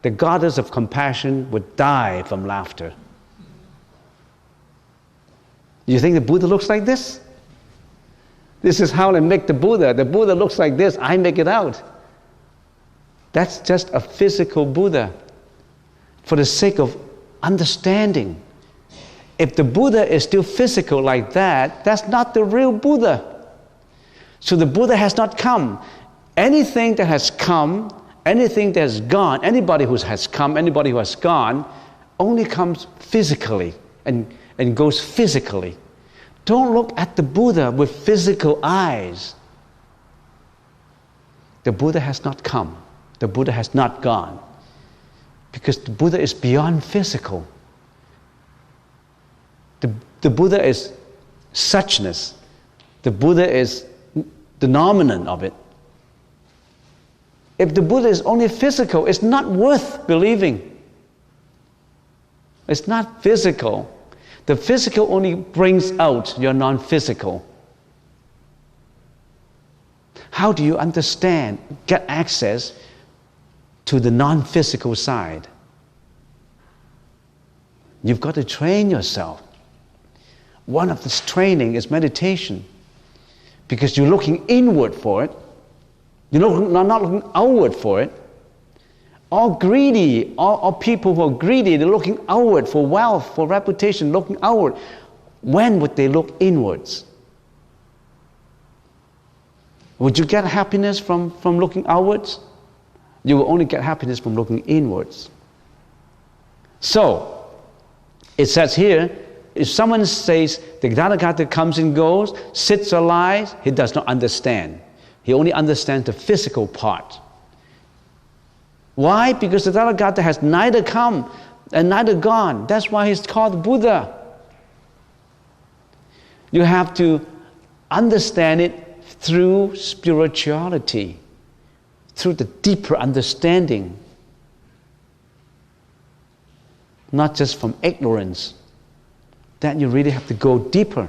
the goddess of compassion would die from laughter. You think the Buddha looks like this? This is how I make the Buddha. The Buddha looks like this, I make it out. That's just a physical Buddha for the sake of understanding. If the Buddha is still physical like that, that's not the real Buddha. So the Buddha has not come. Anything that has come, anything that has gone, anybody who has come, anybody who has gone, only comes physically and goes physically. Don't look at the Buddha with physical eyes. The Buddha has not come. The Buddha has not gone. Because the Buddha is beyond physical. The Buddha is suchness. The Buddha is the nominant of it. If the Buddha is only physical, it's not worth believing. It's not physical. The physical only brings out your non-physical. How do you understand, get access to the non-physical side? You've got to train yourself. One of this training is meditation, because you're looking inward for it. You're not looking outward for it. All greedy, all people who are greedy, they're looking outward for wealth, for reputation, looking outward. When would they look inwards? Would you get happiness from looking outwards? You will only get happiness from looking inwards. So, it says here, if someone says the Tathagata comes and goes, sits or lies, he does not understand. He only understands the physical part. Why? Because the Tathagata has neither come and neither gone. That's why he's called Buddha. You have to understand it through spirituality, through the deeper understanding. not just from ignorance. Then you really have to go deeper.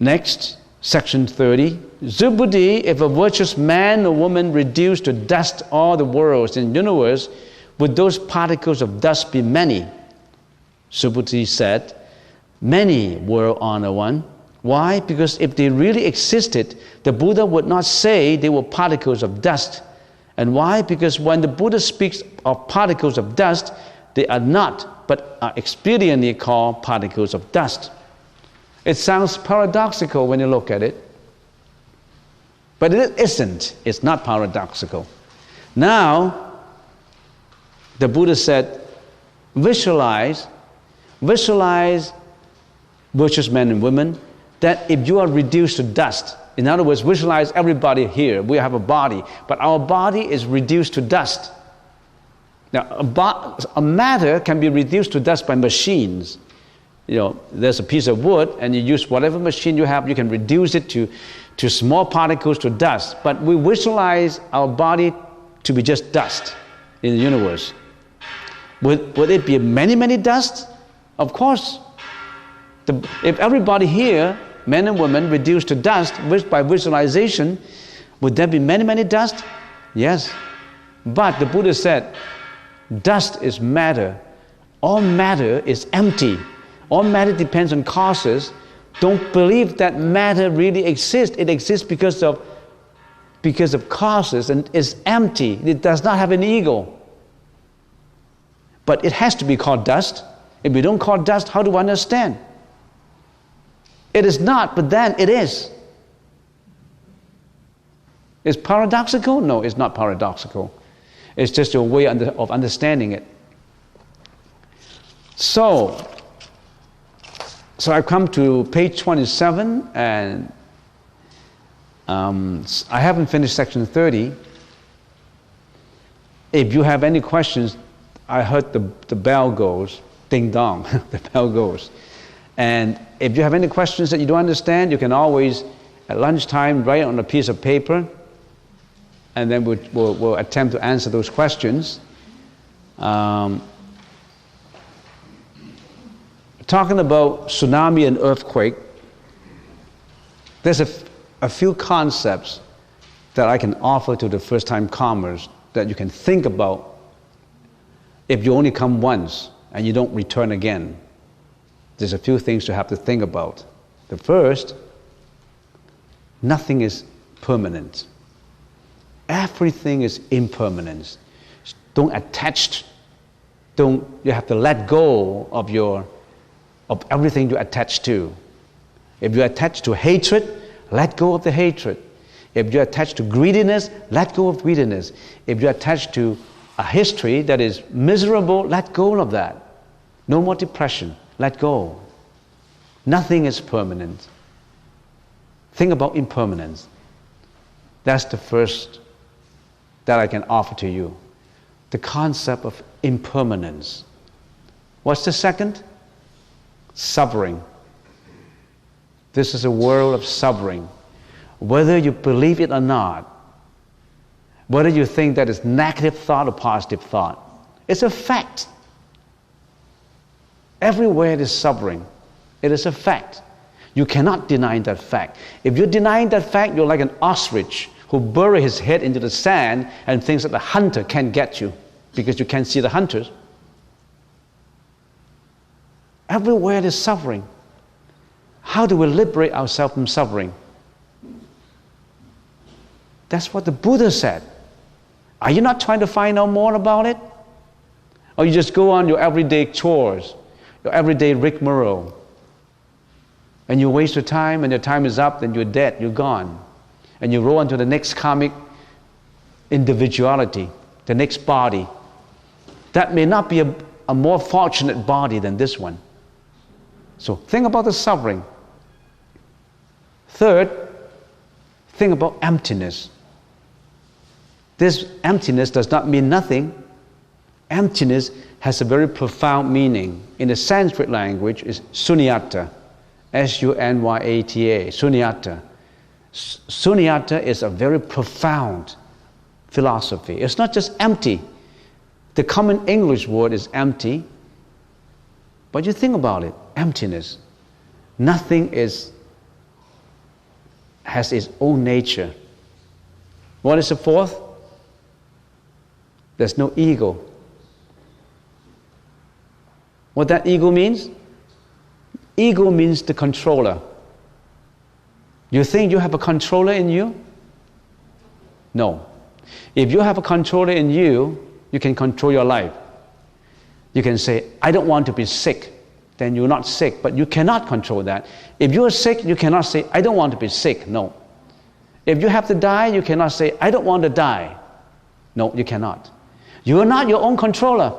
Next, section 30. Subhuti, if a virtuous man or woman reduced to dust all the worlds in the universe, would those particles of dust be many? Subhuti said, many, world honor one. Why? Because if they really existed, the Buddha would not say they were particles of dust. And why? Because when the Buddha speaks of particles of dust, they are not, but are expediently called particles of dust. It sounds paradoxical when you look at it, but it isn't. It's not paradoxical. Now, the Buddha said, visualize virtuous men and women, that if you are reduced to dust, in other words, visualize everybody here. We have a body, but our body is reduced to dust. Now, a matter can be reduced to dust by machines. You know, there's a piece of wood, and you use whatever machine you have, you can reduce it to small particles, to dust. But we visualize our body to be just dust in the universe. Would it be many, many dust? Of course. If everybody here, men and women, reduced to dust by visualization, would there be many, many dust? Yes. But the Buddha said, dust is matter. All matter is empty. All matter depends on causes. Don't believe that matter really exists. It exists because of causes, and is empty. It does not have an ego. But it has to be called dust. If we don't call dust, how do we understand? It is not, but then it is. Is paradoxical? No, it's not paradoxical. It's just a way of understanding it. So I come to page 27, and I haven't finished section 30. If you have any questions, I heard the bell goes, ding dong, the bell goes. And if you have any questions that you don't understand, you can always, at lunchtime, write on a piece of paper, and then we'll attempt to answer those questions. Talking about tsunami and earthquake, there's a few concepts that I can offer to the first-time comers that you can think about if you only come once and you don't return again. There's a few things you have to think about. The first, nothing is permanent. Everything is impermanent. Don't attach. You have to let go of everything you attach to. If you attach to hatred, let go of the hatred. If you attach to greediness, let go of greediness. If you attach to a history that is miserable, let go of that. No more depression. Let go. Nothing is permanent. Think about impermanence. That's the first that I can offer to you. The concept of impermanence. What's the second? Suffering. This is a world of suffering. Whether you believe it or not, whether you think that is negative thought or positive thought, it's a fact. Everywhere is suffering. It is a fact. You cannot deny that fact. If you deny that fact, you're like an ostrich who buries his head into the sand and thinks that the hunter can't get you because you can't see the hunters. Everywhere is suffering. How do we liberate ourselves from suffering? That's what the Buddha said. Are you not trying to find out more about it? Or you just go on your everyday chores, your everyday rigmarole, and you waste your time, and your time is up, then you're dead, you're gone. And you roll on to the next karmic individuality, the next body. That may not be a more fortunate body than this one. So think about the suffering. Third, think about emptiness. This emptiness does not mean nothing. Emptiness has a very profound meaning. In the Sanskrit language, it's sunyata. S-U-N-Y-A-T-A, sunyata. Sunyata is a very profound philosophy. It's not just empty. The common English word is empty. But you think about it, emptiness. Nothing has its own nature. What is the fourth? There's no ego. What that ego means? Ego means the controller. You think you have a controller in you? No. If you have a controller in you, you can control your life. You can say, I don't want to be sick. Then you're not sick, but you cannot control that. If you are sick, you cannot say, I don't want to be sick. No. If you have to die, you cannot say, I don't want to die. No, you cannot. You are not your own controller.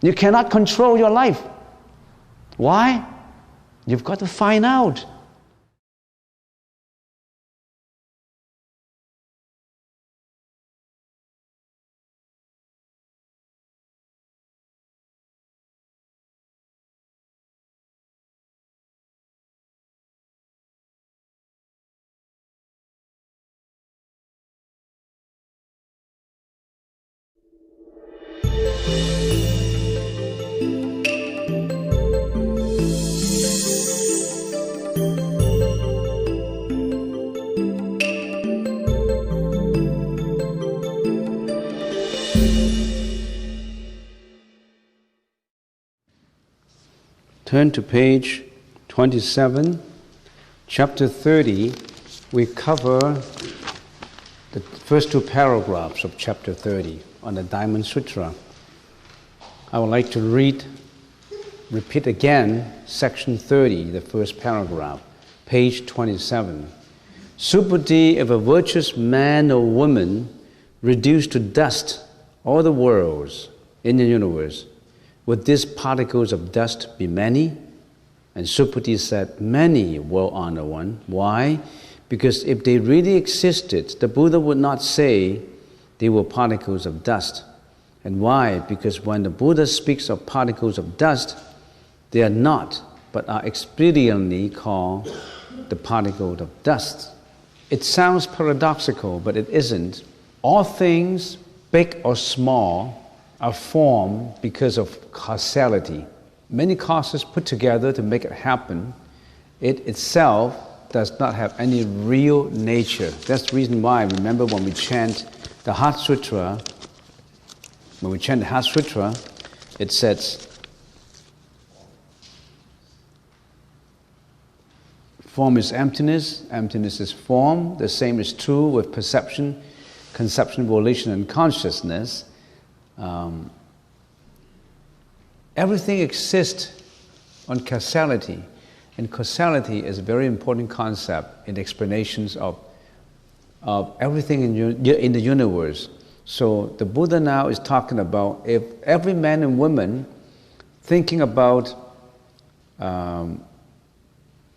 You cannot control your life. Why? You've got to find out. Turn to page 27, chapter 30. We cover the first two paragraphs of chapter 30 on the Diamond Sutra. I would like to repeat again section 30, the first paragraph, page 27. Subbuddhi of a virtuous man or woman reduced to dust all the worlds in the universe. Would these particles of dust be many? And Subbuddhi said, many, well-honored one. Why? Because if they really existed, the Buddha would not say they were particles of dust. And why? Because when the Buddha speaks of particles of dust, they are not, but are expediently called the particle of dust. It sounds paradoxical, but it isn't. All things, big or small, are formed because of causality. Many causes put together to make it happen. It itself does not have any real nature. That's the reason why, remember when we chant the Heart Sutra, it says, form is emptiness, emptiness is form. The same is true with perception, conception, volition, and consciousness. Everything exists on causality, and causality is a very important concept in explanations of everything in the universe. So the Buddha now is talking about if every man and woman thinking about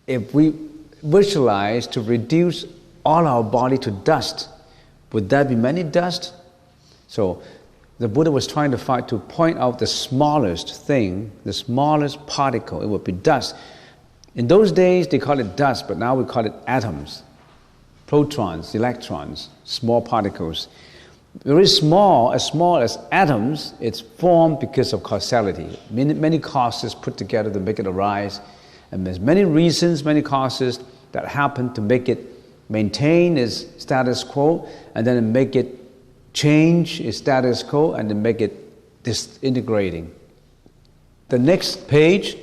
if we visualize to reduce all our body to dust, would there be many dust? So the Buddha was trying to point out the smallest thing, the smallest particle. It would be dust. In those days, they call it dust, but now we call it atoms, protons, electrons, small particles. Very small as atoms, it's formed because of causality. Many causes put together to make it arise. And there's many reasons, many causes that happen to make it maintain its status quo, and then make it change its status quo, and then make it disintegrating. The next page,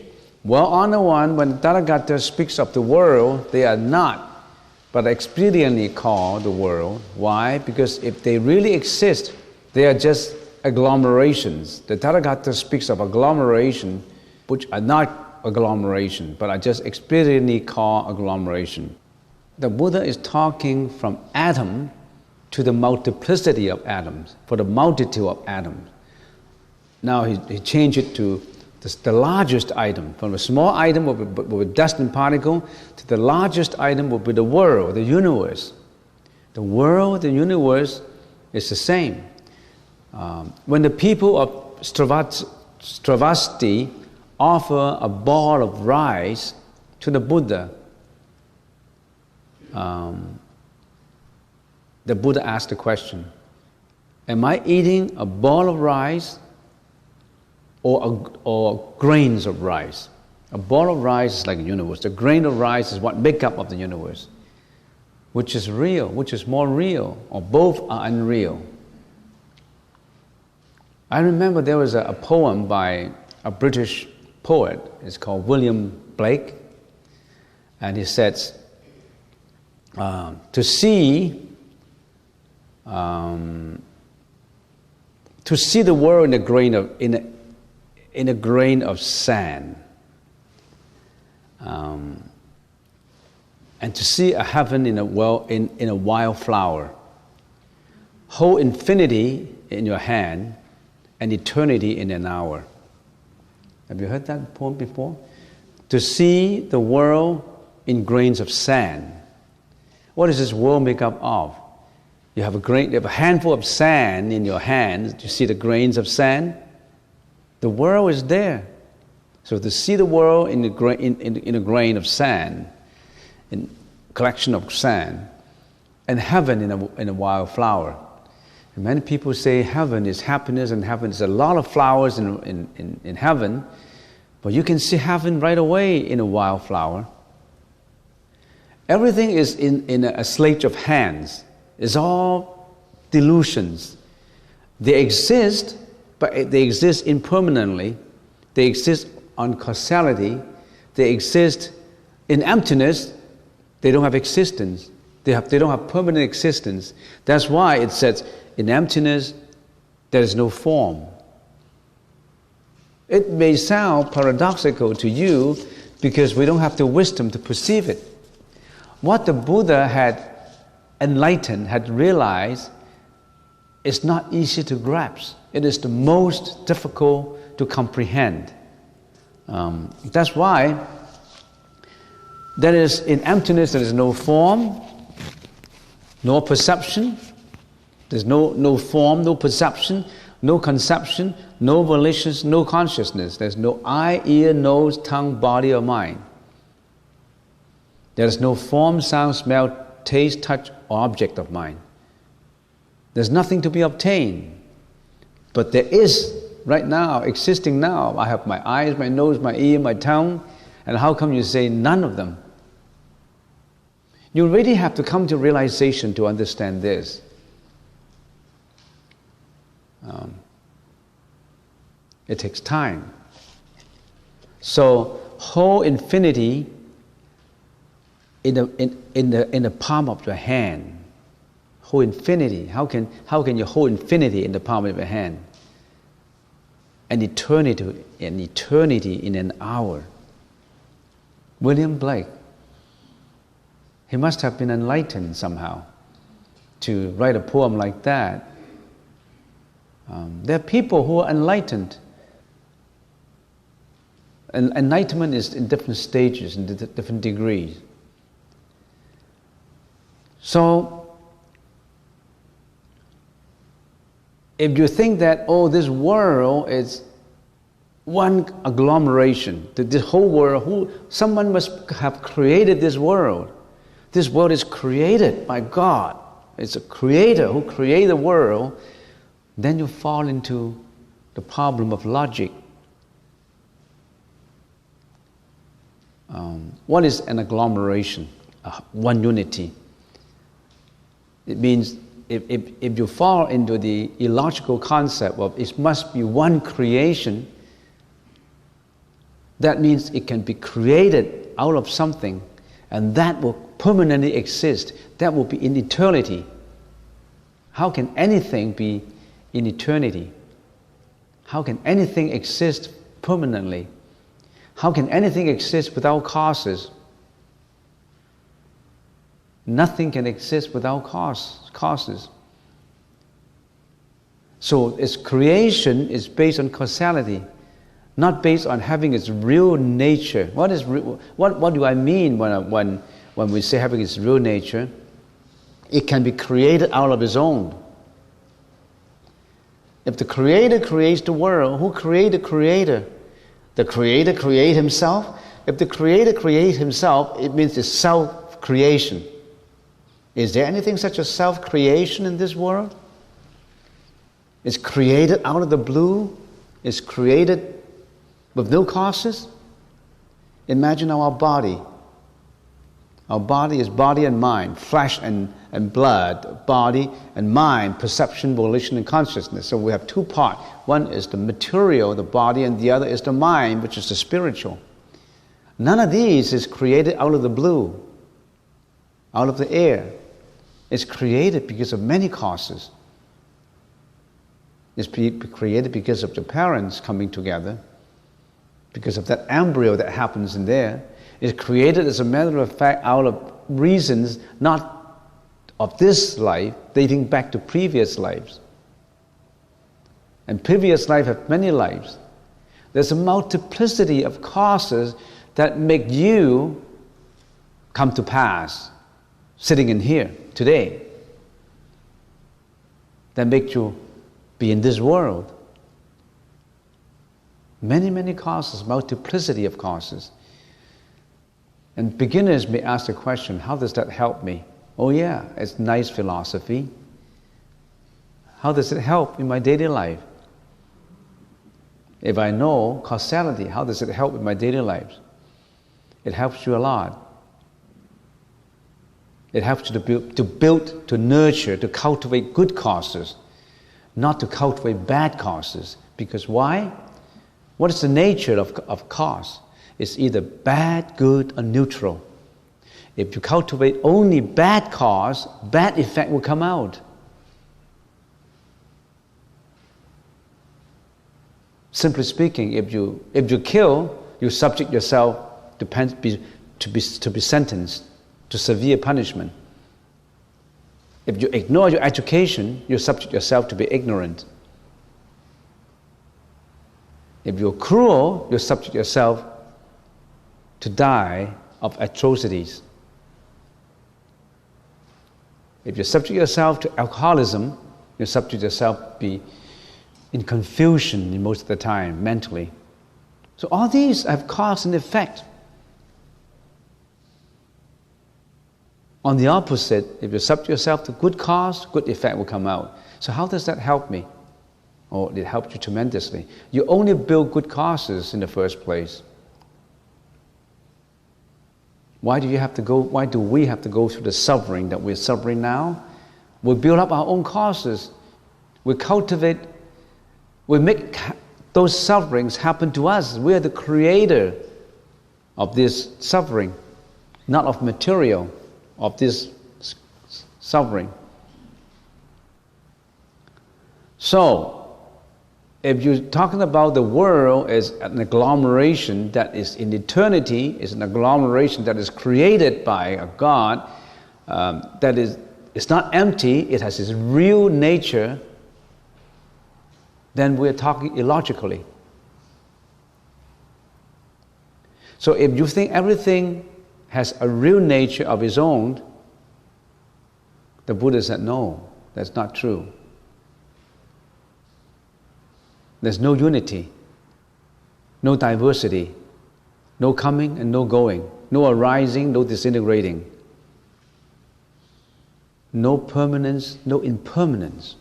well-honored one, when Tathagata speaks of the world, they are not, but expediently called the world. Why? Because if they really exist, they are just agglomerations. The Tathagata speaks of agglomeration, which are not agglomeration, but are just expediently called agglomeration. The Buddha is talking from atom to the multiplicity of atoms, for the multitude of atoms. Now he changed it to the largest item. From a small item with a dust and particle to the largest item will be the world, the universe. The world, the universe is the same. When the people of Stravasti offer a ball of rice to the Buddha, the Buddha asked the question, Am I eating a ball of rice or grains of rice? A ball of rice is like a universe. The grain of rice is what makes up of the universe. Which is real, which is more real, or both are unreal. I remember there was a poem by a British poet. It's called William Blake. And he says, to see the world in a grain of sand, and to see a heaven in a wildflower, hold infinity in your hand and eternity in an hour. Have you heard that poem before? To see the world in grains of sand. What is this world made up of? You have a handful of sand in your hands. You see the grains of sand? The world is there. So to see the world in a grain of sand, in collection of sand, and heaven in a wildflower. And many people say heaven is happiness, and heaven is a lot of flowers in heaven, but you can see heaven right away in a wildflower. Everything is in a sleight of hands. It's all delusions. They exist, but they exist impermanently. They exist on causality. They exist in emptiness. They don't have existence. They don't have permanent existence. That's why it says, in emptiness, there is no form. It may sound paradoxical to you because we don't have the wisdom to perceive it. What the Buddha had enlightened, had realized, is not easy to grasp. It is the most difficult to comprehend. That's why there is, in emptiness, there is no form, no perception. There's no form, no perception, no conception, no volitions, no consciousness. There's no eye, ear, nose, tongue, body, or mind. There's no form, sound, smell, taste, touch, or object of mind. There's nothing to be obtained. But there is, right now, existing now. I have my eyes, my nose, my ear, my tongue. And how come you say none of them? You really have to come to realization to understand this. It takes time. So, whole infinity in the palm of your hand. Whole infinity. How can you hold infinity in the palm of your hand? An eternity in an hour. William Blake. He must have been enlightened somehow to write a poem like that. There are people who are enlightened. And enlightenment is in different stages, in different degrees. So, if you think that, oh, this world is one agglomeration, that this whole world, someone must have created this world. This world is created by God. It's a creator who created the world. Then you fall into the problem of logic. What is an agglomeration? One unity. It means if you fall into the illogical concept of it must be one creation, that means it can be created out of something, and that will permanently exist. That will be in eternity. How can anything be in eternity? How can anything exist permanently? How can anything exist without causes? Nothing can exist without causes. So its creation is based on causality, not based on having its real nature. What do I mean when we say having its real nature? It can be created out of its own. If the Creator creates the world, who created the Creator? The Creator created Himself. If the Creator creates Himself, it means it's self-creation. Is there anything such as self-creation in this world? It's created out of the blue. It's created with no causes. Imagine our body. Our body is body and mind, flesh and blood, body and mind, perception, volition, and consciousness. So we have two parts. One is the material, the body, and the other is the mind, which is the spiritual. None of these is created out of the blue, out of the air. It's created because of many causes. It's created because of the parents coming together, because of that embryo that happens in there. It's created, as a matter of fact, out of reasons not of this life, dating back to previous lives. And previous life have many lives. There's a multiplicity of causes that make you come to pass, sitting in here today, that make you be in this world. Many, many causes, multiplicity of causes. And beginners may ask the question, how does that help me? Oh yeah, it's nice philosophy. How does it help in my daily life? If I know causality, how does it help in my daily life? It helps you a lot. It helps you to build, to nurture, to cultivate good causes, not to cultivate bad causes. Because why? What is the nature of cause? It's either bad, good, or neutral. If you cultivate only bad cause, bad effect will come out. Simply speaking, if you kill, you subject yourself to be sentenced to severe punishment. If you ignore your education, you subject yourself to be ignorant. If you're cruel, you subject yourself to die of atrocities. If you subject yourself to alcoholism, you subject yourself to be in confusion most of the time, mentally. So all these have cause and effect. On the opposite, if you subject yourself to good cause, good effect will come out. So how does that help me? Oh, it helps you tremendously. You only build good causes in the first place. Why do we have to go through the suffering that we're suffering now? We build up our own causes. We cultivate, we make those sufferings happen to us. We are the creator of this suffering, not of material, of this suffering. So, if you're talking about the world as an agglomeration that is in eternity, is an agglomeration that is created by a God, that is, it's not empty, it has its real nature, then we're talking illogically. So if you think everything has a real nature of its own, the Buddha said, no, that's not true. There's no unity, no diversity, no coming and no going, no arising, no disintegrating, no permanence, no impermanence.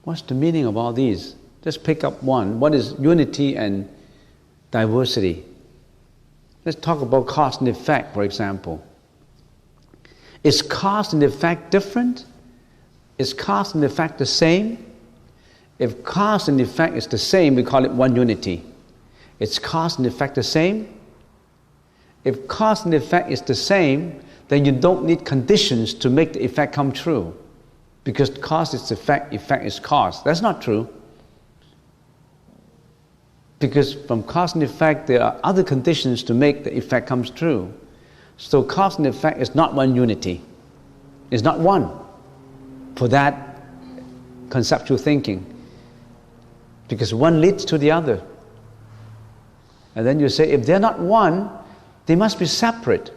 What's the meaning of all these? Just pick up one. What is unity and diversity? Let's talk about cause and effect, for example. Is cause and effect different? Is cause and effect the same? If cause and effect is the same, we call it one unity. Is cause and effect the same? If cause and effect is the same, then you don't need conditions to make the effect come true. Because cause is effect, effect is cause. That's not true. Because from cause and effect, there are other conditions to make the effect comes true. So cause and effect is not one unity. It's not one. For that conceptual thinking, because one leads to the other. And then you say, if they're not one, they must be separate.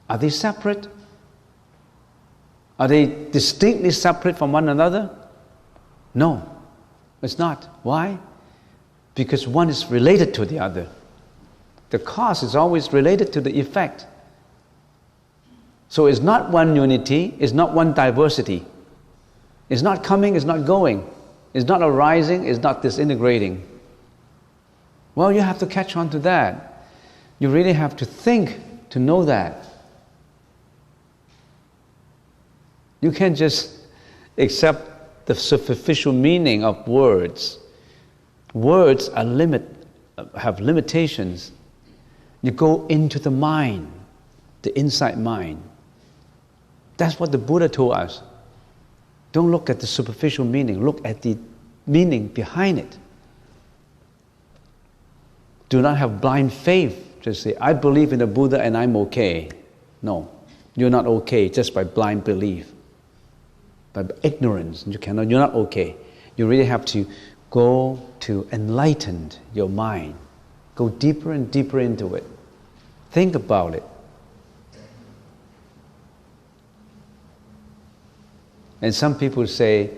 Are they separate? Are they distinctly separate from one another? No, it's not. Why? Because one is related to the other. The cause is always related to the effect. So it's not one unity, it's not one diversity. It's not coming, it's not going. It's not arising, it's not disintegrating. Well, you have to catch on to that. You really have to think to know that. You can't just accept the superficial meaning of words. Words are have limitations. You go into the mind, the inside mind. That's what the Buddha told us. Don't look at the superficial meaning, look at the meaning behind it. Do not have blind faith. Just say, I believe in the Buddha and I'm okay. No, you're not okay just by blind belief. By ignorance, you're not okay. You really have to go to enlighten your mind. Go deeper and deeper into it. Think about it. And some people say,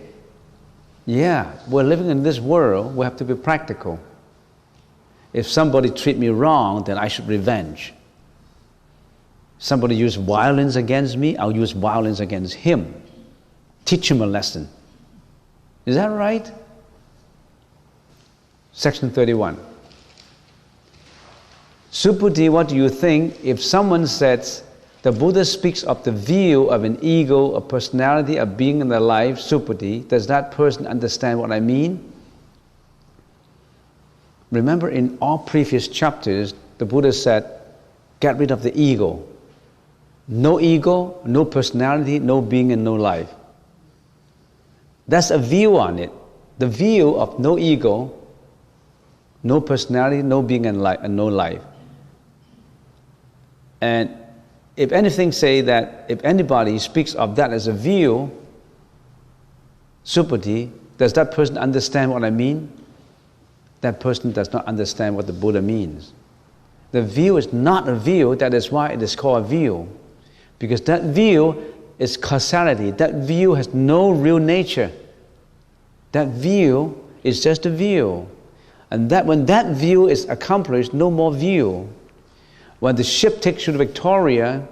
yeah, we're living in this world, we have to be practical. If somebody treat me wrong, then I should revenge. Somebody use violence against me, I'll use violence against him. Teach him a lesson. Is that right? Section 31. Subhuti, what do you think if someone says the Buddha speaks of the view of an ego, a personality, a being in their life, Subhuti, does that person understand what I mean? Remember in all previous chapters, the Buddha said, get rid of the ego. No personality, no being and no life. That's a view on it. The view of no ego, no personality, no being and no life. And if anything say that, if anybody speaks of that as a view, Subhuti, does that person understand what I mean? That person does not understand what the Buddha means. The view is not a view, that is why it is called a view. Because that view is causality. That view has no real nature. That view is just a view. And that when that view is accomplished, no more view. When the ship takes you to Victoria,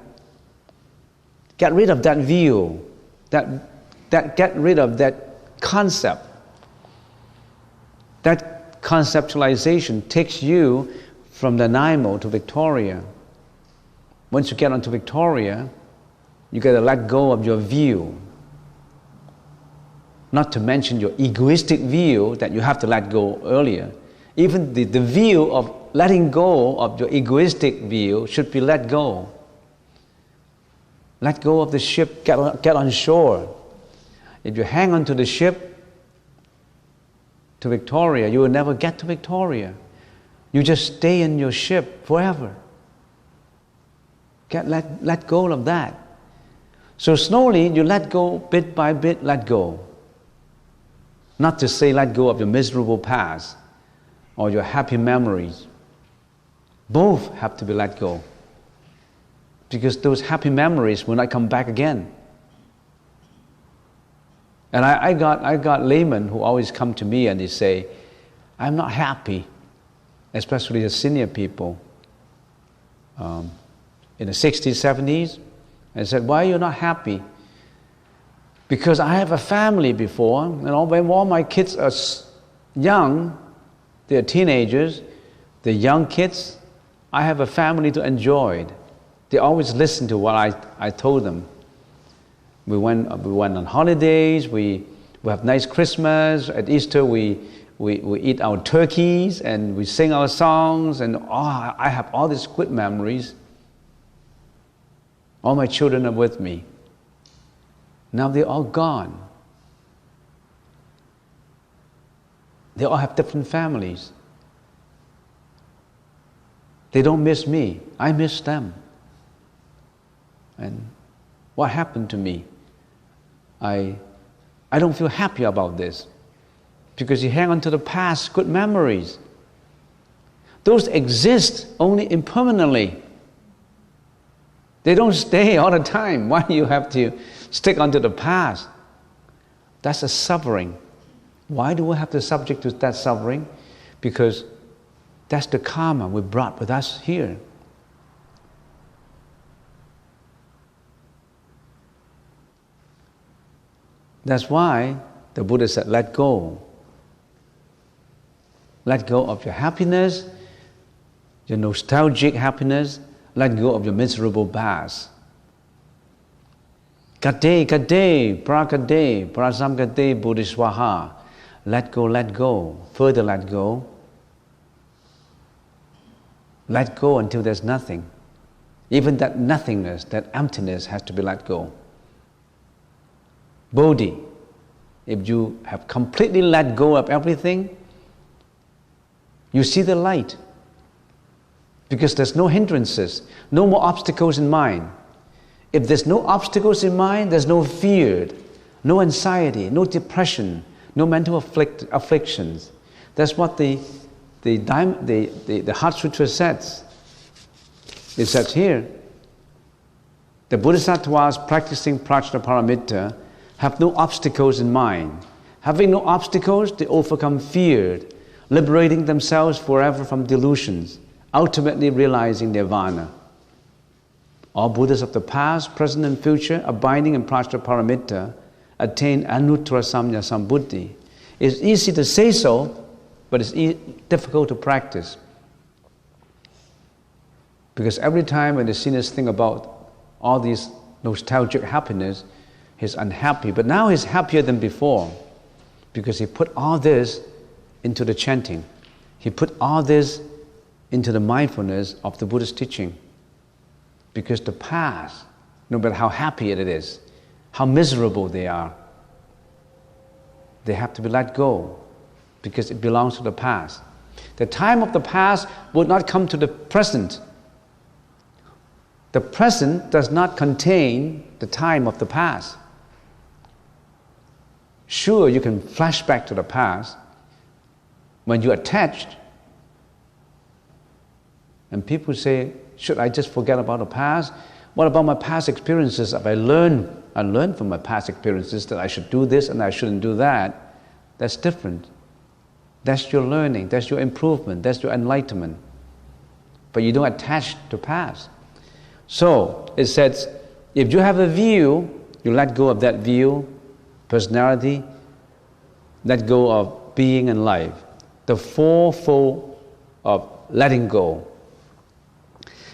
get rid of that view. Get rid of that concept. That conceptualization takes you from Nanaimo to Victoria. Once you get onto Victoria, you got to let go of your view. Not to mention your egoistic view that you have to let go earlier. Even the view of letting go of your egoistic view should be let go. Let go of the ship, get on shore. If you hang on to the ship to Victoria, you will never get to Victoria. You just stay in your ship forever. Let go of that. So slowly you let go, bit by bit, let go. Not to say let go of your miserable past or your happy memories. Both have to be let go. Because those happy memories will not come back again. And I got laymen who always come to me and they say, I'm not happy, especially the senior people in the 60s, 70s. I said, why are you not happy? Because I have a family before, when all my kids are young, they're teenagers, they're young kids, I have a family to enjoy. They always listen to what I told them. We went on holidays, we have nice Christmas, at Easter we eat our turkeys and we sing our songs, and I have all these good memories. All my children are with me. Now they're all gone. They all have different families. They don't miss me, I miss them. And what happened to me? I don't feel happy about this. Because you hang on to the past, good memories. Those exist only impermanently. They don't stay all the time. Why do you have to stick onto the past? That's a suffering. Why do we have to subject to that suffering? Because that's the karma we brought with us here. That's why the Buddha said, let go. Let go of your happiness, your nostalgic happiness. Let go of your miserable past. Kate, kate, prakate, prasamkate, bodhiswaha. Let go, further let go. Let go until there's nothing. Even that nothingness, that emptiness has to be let go. Bodhi, if you have completely let go of everything, you see the light. Because there's no hindrances, no more obstacles in mind. If there's no obstacles in mind, there's no fear, no anxiety, no depression, no mental afflictions. That's what the Heart Sutra says. It says here, the Bodhisattvas practicing Prajnaparamita have no obstacles in mind. Having no obstacles, they overcome fear, liberating themselves forever from delusions, ultimately realizing nirvana. All Buddhas of the past, present, and future, abiding in Prajnaparamita, attain Anuttara Samya Sambuddhi. It's easy to say so, but it's difficult to practice. Because every time when the sinners think about all these nostalgic happiness, he's unhappy. But now he's happier than before because he put all this into the chanting. He put all this into the mindfulness of the Buddha's teaching. Because the past, no matter how happy it is, how miserable they are, they have to be let go because it belongs to the past. The time of the past will not come to the present. The present does not contain the time of the past. Sure, you can flash back to the past when you're attached. And people say, should I just forget about the past? What about my past experiences? If I learned from my past experiences that I should do this and I shouldn't do that, that's different. That's your learning, that's your improvement, that's your enlightenment. But you don't attach to past. So, it says, if you have a view, you let go of that view, personality, let go of being and life. The fourfold of letting go.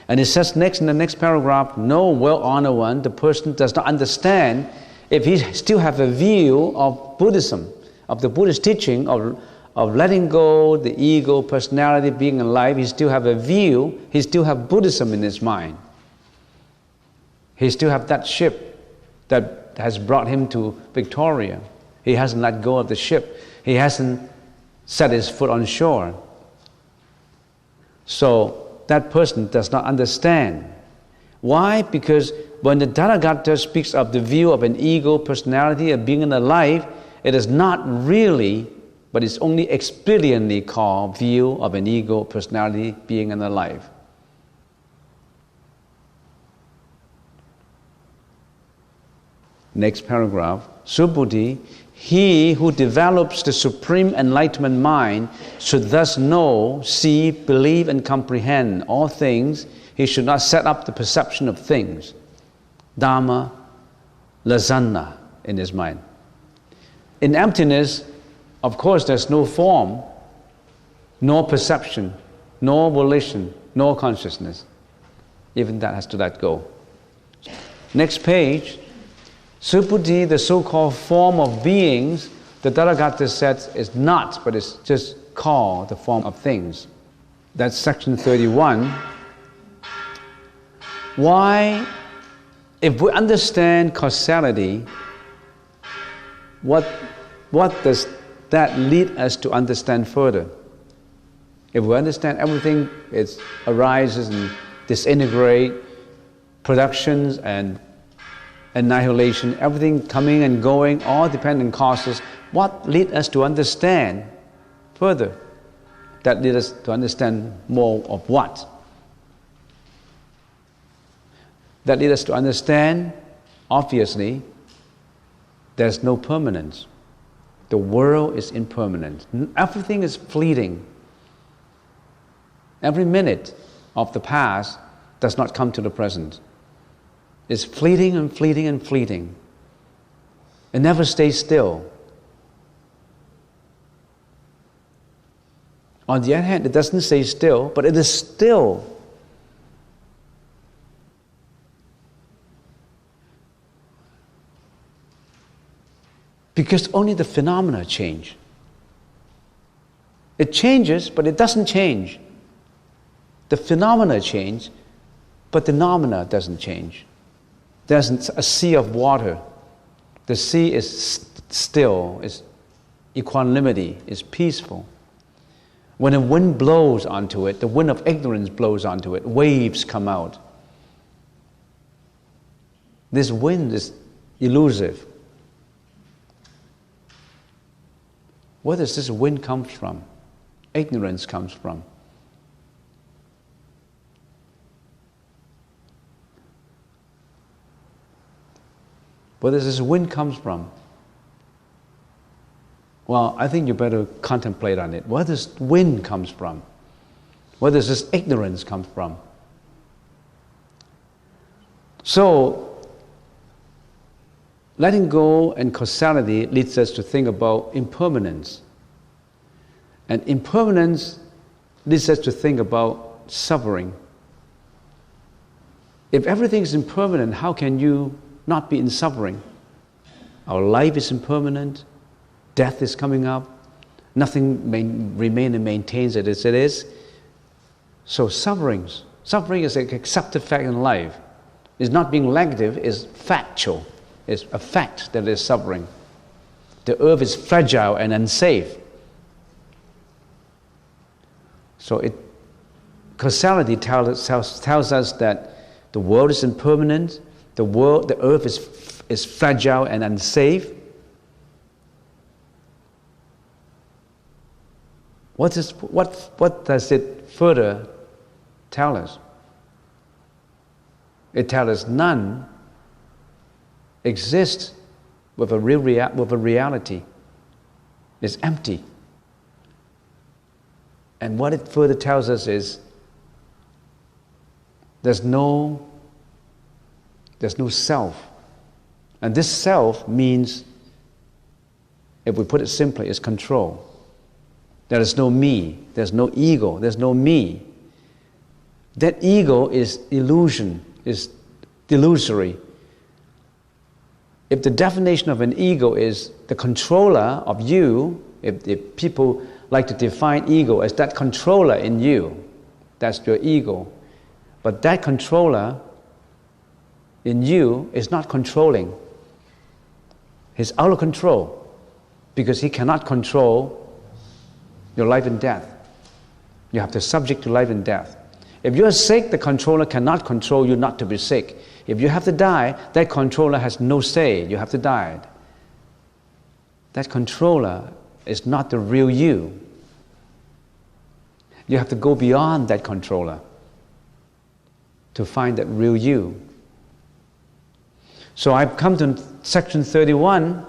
And it says next in the next paragraph, no well-honored one, the person does not understand if he still have a view of Buddhism, of the Buddhist teaching of letting go, the ego, personality, being and life, he still have a view, he still have Buddhism in his mind. He still have that ship that has brought him to Victoria. He hasn't let go of the ship. He hasn't set his foot on shore. So that person does not understand. Why? Because when the Tathagata speaks of the view of an ego, personality, of being in a life, it is not really, but it's only expediently called view of an ego, personality, being in a life. Next paragraph, Subhuti, he who develops the supreme enlightenment mind should thus know, see, believe, and comprehend all things. He should not set up the perception of things, Dhamma, lasana, in his mind. In emptiness, of course, there's no form, nor perception, nor volition, nor consciousness. Even that has to let go. Next page, Subhuti, the so-called form of beings, the Tathagata says is not, but it's just called the form of things. That's section 31. Why, if we understand causality, what does that lead us to understand further? If we understand everything, it arises and disintegrates, productions and annihilation, everything coming and going, all dependent causes, what leads us to understand further? That leads us to understand more of what? That leads us to understand, obviously, there's no permanence. The world is impermanent. Everything is fleeting. Every minute of the past does not come to the present. It's fleeting and fleeting and fleeting. It never stays still. On the other hand, it doesn't stay still, but it is still. Because only the phenomena change. It changes, but it doesn't change. The phenomena change, but the nomina doesn't change. There's a sea of water. The sea is still, is equanimity, is peaceful. When a wind blows onto it, the wind of ignorance blows onto it, waves come out. This wind is elusive. Where does this wind come from? Ignorance comes from. Where does this wind come from? Well, I think you better contemplate on it. Where does wind comes from? Where does this ignorance come from? So, letting go and causality leads us to think about impermanence. And impermanence leads us to think about suffering. If everything is impermanent, how can you not be in suffering? Our life is impermanent. Death is coming up. Nothing remains and maintains it as it is. So suffering is an accepted fact in life. It's not being negative, it's factual. It's a fact that is suffering. The earth is fragile and unsafe. So causality tells us that the world is impermanent, the earth is fragile and unsafe. What does it further tell us? It tells us none exists with a reality. It's empty. And what it further tells us is there's no self. And this self means, if we put it simply, is control. There is no me, there's no ego, there's no me. That ego is illusion, is delusory. If the definition of an ego is the controller of you, if people like to define ego as that controller in you, that's your ego. But that controller in you is not controlling. He's out of control because he cannot control your life and death. You have to subject to life and death. If you're sick, the controller cannot control you not to be sick. If you have to die, that controller has no say. You have to die. That controller is not the real you. You have to go beyond that controller to find that real you. So I've come to section 31.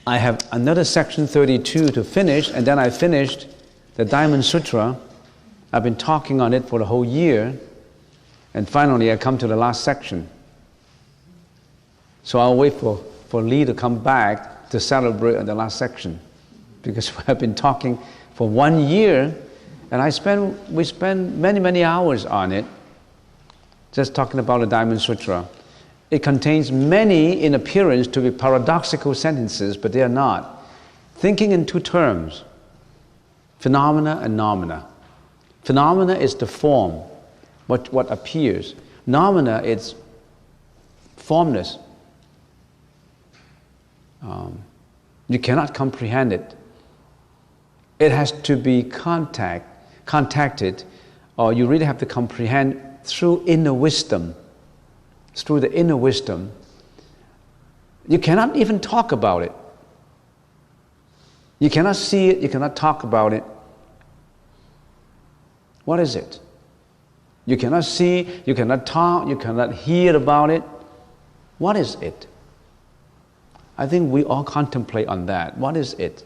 I have another section 32 to finish, and then I finished the Diamond Sutra. I've been talking on it for the whole year, and finally I come to the last section. So I'll wait for Lee to come back to celebrate the last section, because I've been talking for 1 year, and we spend many hours on it, just talking about the Diamond Sutra. It contains many, in appearance, to be paradoxical sentences, but they are not. Thinking in two terms, phenomena and nomina. Phenomena is the form, what appears. Nomina is formless. You cannot comprehend it. It has to be contacted, or you really have to comprehend through inner wisdom. Through the inner wisdom. You cannot even talk about it. You cannot see it, you cannot talk about it. What is it? You cannot see, you cannot talk, you cannot hear about it. What is it? I think we all contemplate on that. What is it?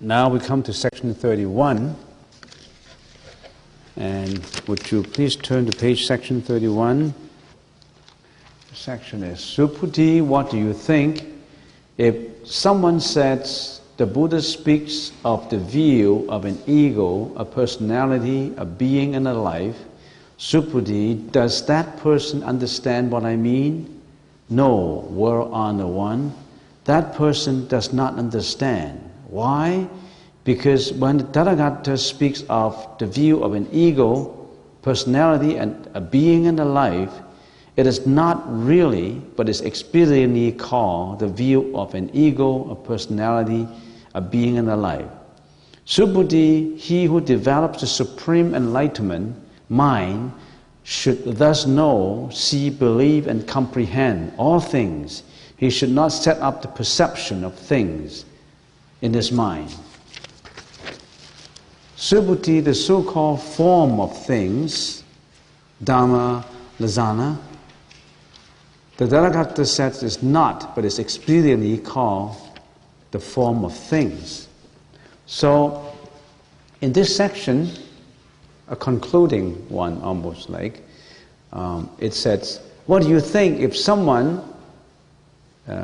Now we come to section 31, and would you please turn to page section 31. The section is Subhuti, what do you think? If someone says the Buddha speaks of the view of an ego, a personality, a being and a life, Subhuti, does that person understand what I mean? No, World Honor One, that person does not understand. Why? Because when the Tathagata speaks of the view of an ego, personality, and a being and a life, it is not really, but is experientially called the view of an ego, a personality, a being and a life. Subhuti, he who develops the supreme enlightenment, mind, should thus know, see, believe, and comprehend all things. He should not set up the perception of things in his mind. Subhuti, the so-called form of things, Dhamma, Lasana, the Tathagata says is not, but is expediently called the form of things. So, in this section, a concluding one almost like, it says, what do you think if someone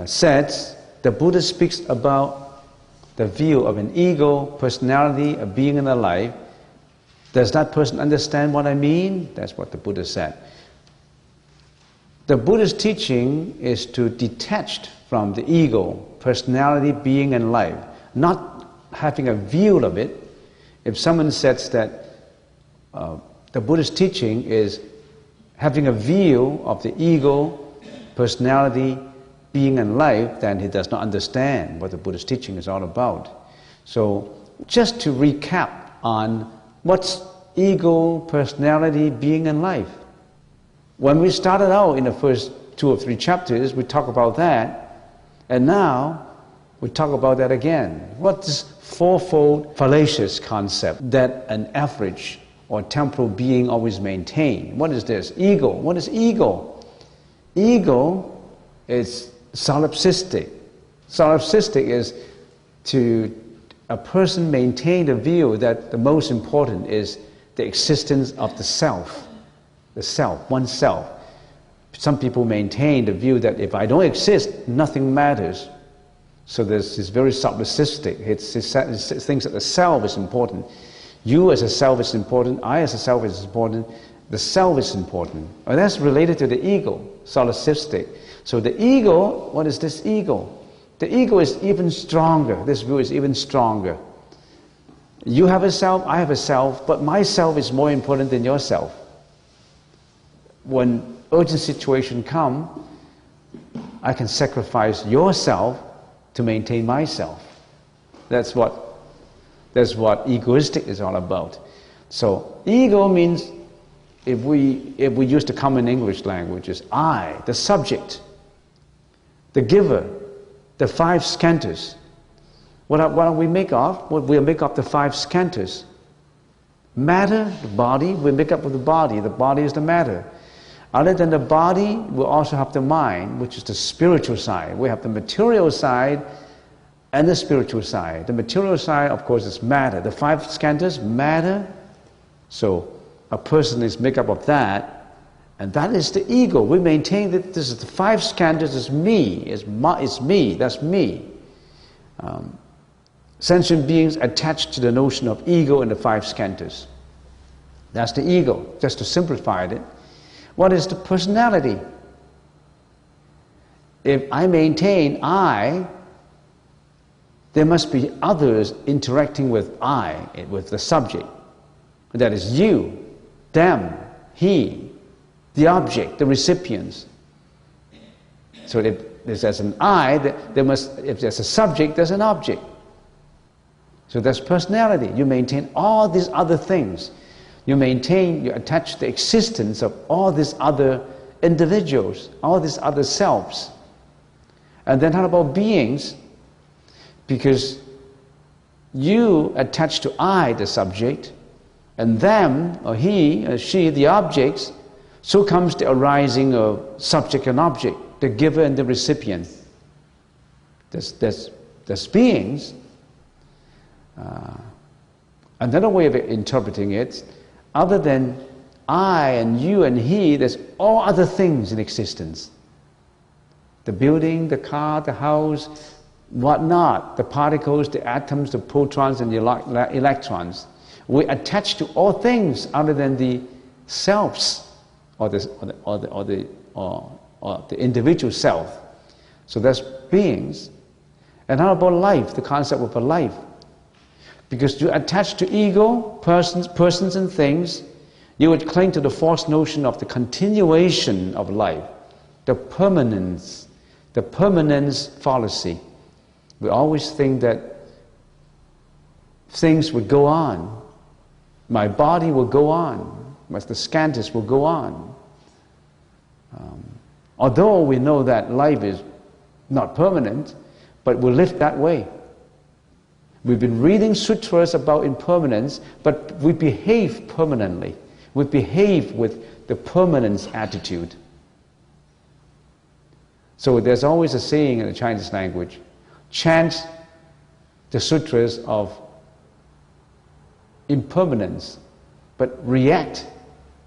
says the Buddha speaks about the view of an ego, personality, a being and a life, does that person understand what I mean? That's what the Buddha said. The Buddha's teaching is to detach from the ego, personality, being and life, not having a view of it. If someone says that the Buddha's teaching is having a view of the ego, personality, being and life, then he does not understand what the Buddha's teaching is all about. So, just to recap on what's ego, personality, being and life. When we started out in the first 2 or 3 chapters, we talk about that, and now we talk about that again. What's this fourfold fallacious concept that an average or temporal being always maintain? What is this? Ego. What is ego? Ego is solipsistic. Solipsistic is to a person maintain the view that the most important is the existence of the self, oneself. Some people maintain the view that if I don't exist, nothing matters. So this is very solipsistic. It thinks that the self is important. You as a self is important, I as a self is important, the self is important. And that's related to the ego, solipsistic. So the ego, what is this ego? The ego is even stronger. This view is even stronger. You have a self, I have a self, but my self is more important than your self. When urgent situation come, I can sacrifice yourself to maintain myself. That's what egoistic is all about. So ego means, if we use the common English language, is I, the subject, the giver, the 5 skandhas. What are we make of? Well, we make up the 5 skandhas. Matter, the body, we make up of the body. The body is the matter. Other than the body, we also have the mind, which is the spiritual side. We have the material side and the spiritual side. The material side, of course, is matter. The 5 skandhas, matter. So a person is made up of that. And that is the ego. We maintain that this is the 5 skandhas is me, is me, that's me. Sentient beings attached to the notion of ego and the 5 skandhas. That's the ego, just to simplify it. What is the personality? If I maintain I, there must be others interacting with I, with the subject. That is you, them, he, the object, the recipients. So if there's an I, if there's a subject, there's an object. So that's personality. You maintain all these other things. You attach the existence of all these other individuals, all these other selves. And then how about beings? Because you attach to I, the subject, and them, or he, or she, the objects, so comes the arising of subject and object, the giver and the recipient. There's beings. Another way of interpreting it, other than I and you and he, there's all other things in existence. The building, the car, the house, whatnot, the particles, the atoms, the protons and the electrons. We attach to all things other than the selves or the individual self. So that's beings. And how about life, the concept of a life? Because you attach to ego, persons and things, you would cling to the false notion of the continuation of life, the permanence fallacy. We always think that things would go on. My body will go on. The scantus will go on. Although we know that life is not permanent, but we live that way. We've been reading sutras about impermanence, but we behave permanently. We behave with the permanence attitude. So there's always a saying in the Chinese language, chant the sutras of impermanence, but react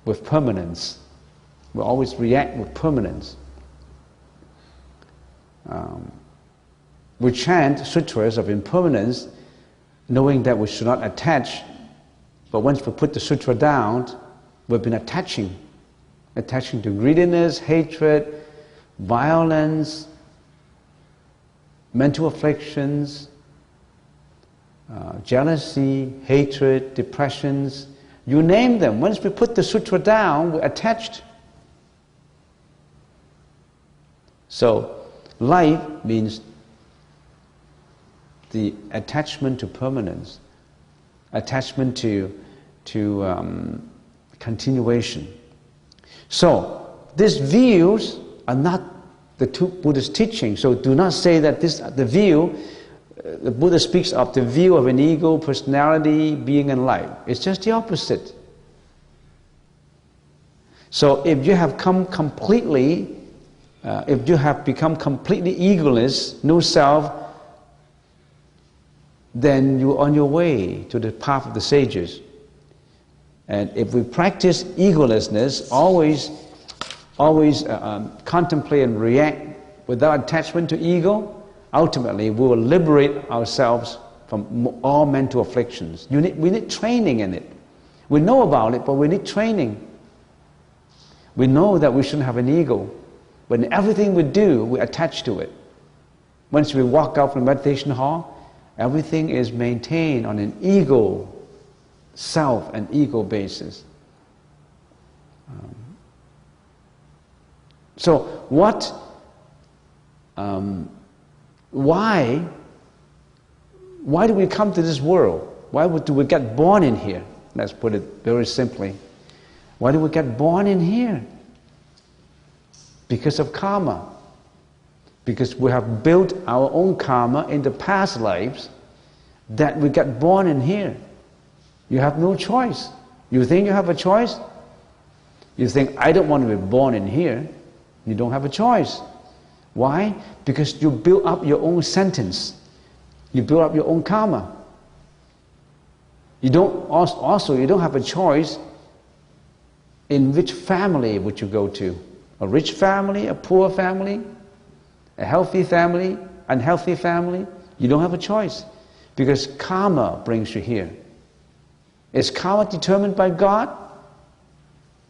with permanence. We always react with permanence. We chant sutras of impermanence, knowing that we should not attach, but once we put the sutra down, we've been attaching to greediness, hatred, violence, mental afflictions, jealousy, hatred, depressions, you name them. Once we put the sutra down, we're attached. So, life means the attachment to permanence, attachment to continuation. So, these views are not the two Buddhist teachings. So do not say that the view, the Buddha speaks of the view of an ego, personality, being and life. It's just the opposite. So if you have become completely egoless, no self, then you're on your way to the path of the sages. And if we practice egolessness, always contemplate and react without attachment to ego, ultimately we will liberate ourselves from all mental afflictions. We need training in it. We know about it, but we need training. We know that we shouldn't have an ego. But in everything we do, we attach to it. Once we walk out from the meditation hall, everything is maintained on an ego, self and ego basis. So why do we come to this world? Why do we get born in here? Let's put it very simply. Why do we get born in here? Because of karma. Because we have built our own karma in the past lives that we get born in here. You have no choice. You think you have a choice? You think, I don't want to be born in here. You don't have a choice. Why? Because you build up your own sentence. You build up your own karma. You don't have a choice in which family would you go to. A rich family, a poor family, a healthy family, unhealthy family. You don't have a choice because karma brings you here. Is karma determined by God?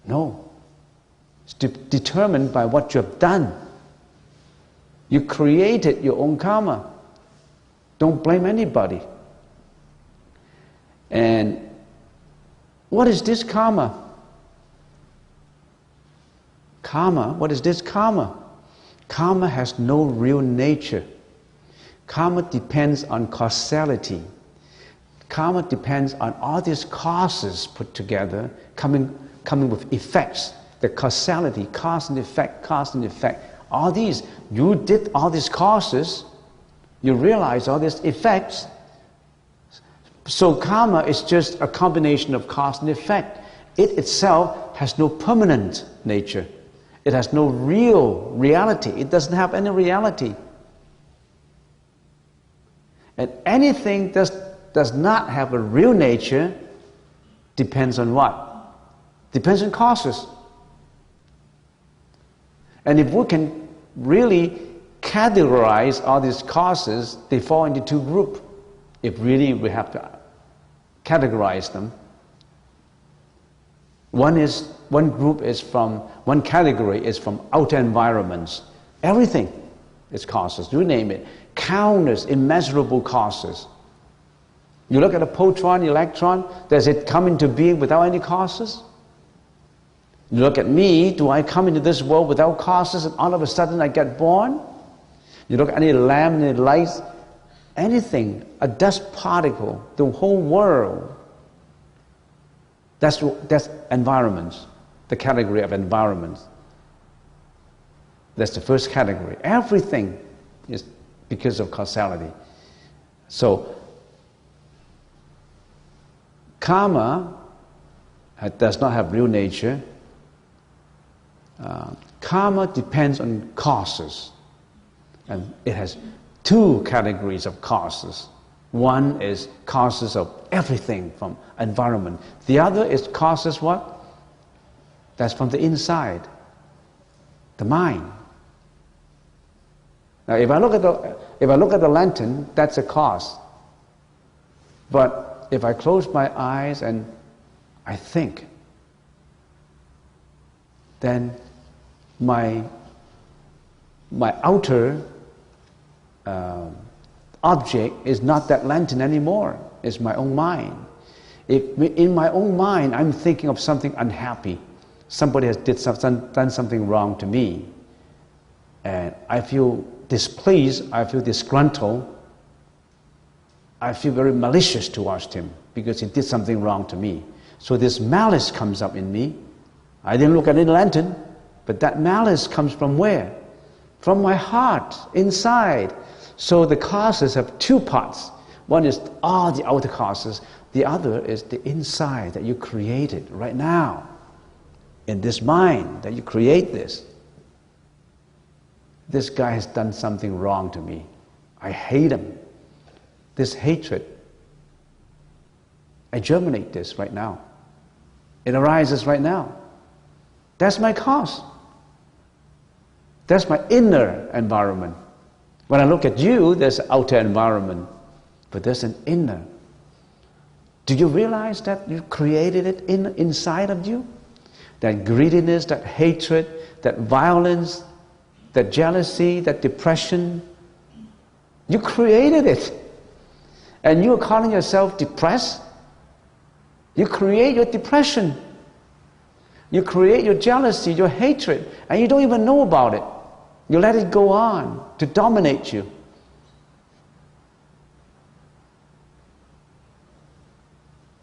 No. It's determined by what you have done. You created your own karma. Don't blame anybody. And what is this karma? Karma, what is this karma? Karma has no real nature. Karma depends on causality. Karma depends on all these causes put together, coming with effects. The causality, cause and effect, all these. You did all these causes, You realize all these effects. So karma is just a combination of cause and effect. It itself has no permanent nature. It has no real reality. It doesn't have any reality. And anything does not have a real nature depends on what? Depends on causes. And if we can really categorize all these causes, they fall into two groups. If really we have to categorize them, one category is from outer environments. Everything is causes. You name it. Countless, immeasurable causes. You look at a proton, electron, does it come into being without any causes? You look at me, do I come into this world without causes and all of a sudden I get born? You look at any lamp, any lights, anything, a dust particle, the whole world. That's environments, the category of environments. That's the first category. Everything is because of causality. So, karma does not have real nature. Karma depends on causes. And it has two categories of causes. One is causes of everything from environment. The other is causes what? That's from the inside, the mind. Now, if I look at the lantern, that's a cause. But if I close my eyes and I think, then my outer object is not that lantern anymore. It's my own mind. If in my own mind I'm thinking of something unhappy, somebody has done something wrong to me, and I feel displeased, I feel disgruntled, I feel very malicious towards him because he did something wrong to me. So this malice comes up in me. I didn't look at any lantern, but that malice comes from where? From my heart, inside. So the causes have two parts. One is all the outer causes. The other is the inside that you created right now. In this mind that you create this. This guy has done something wrong to me. I hate him. This hatred, I germinate this right now. It arises right now. That's my cause. That's my inner environment. When I look at you, there's an outer environment, but there's an inner. Do you realize that you created it inside of you? That greediness, that hatred, that violence, that jealousy, that depression, you created it. And you are calling yourself depressed? You create your depression. You create your jealousy, your hatred, and you don't even know about it. You let it go on to dominate you.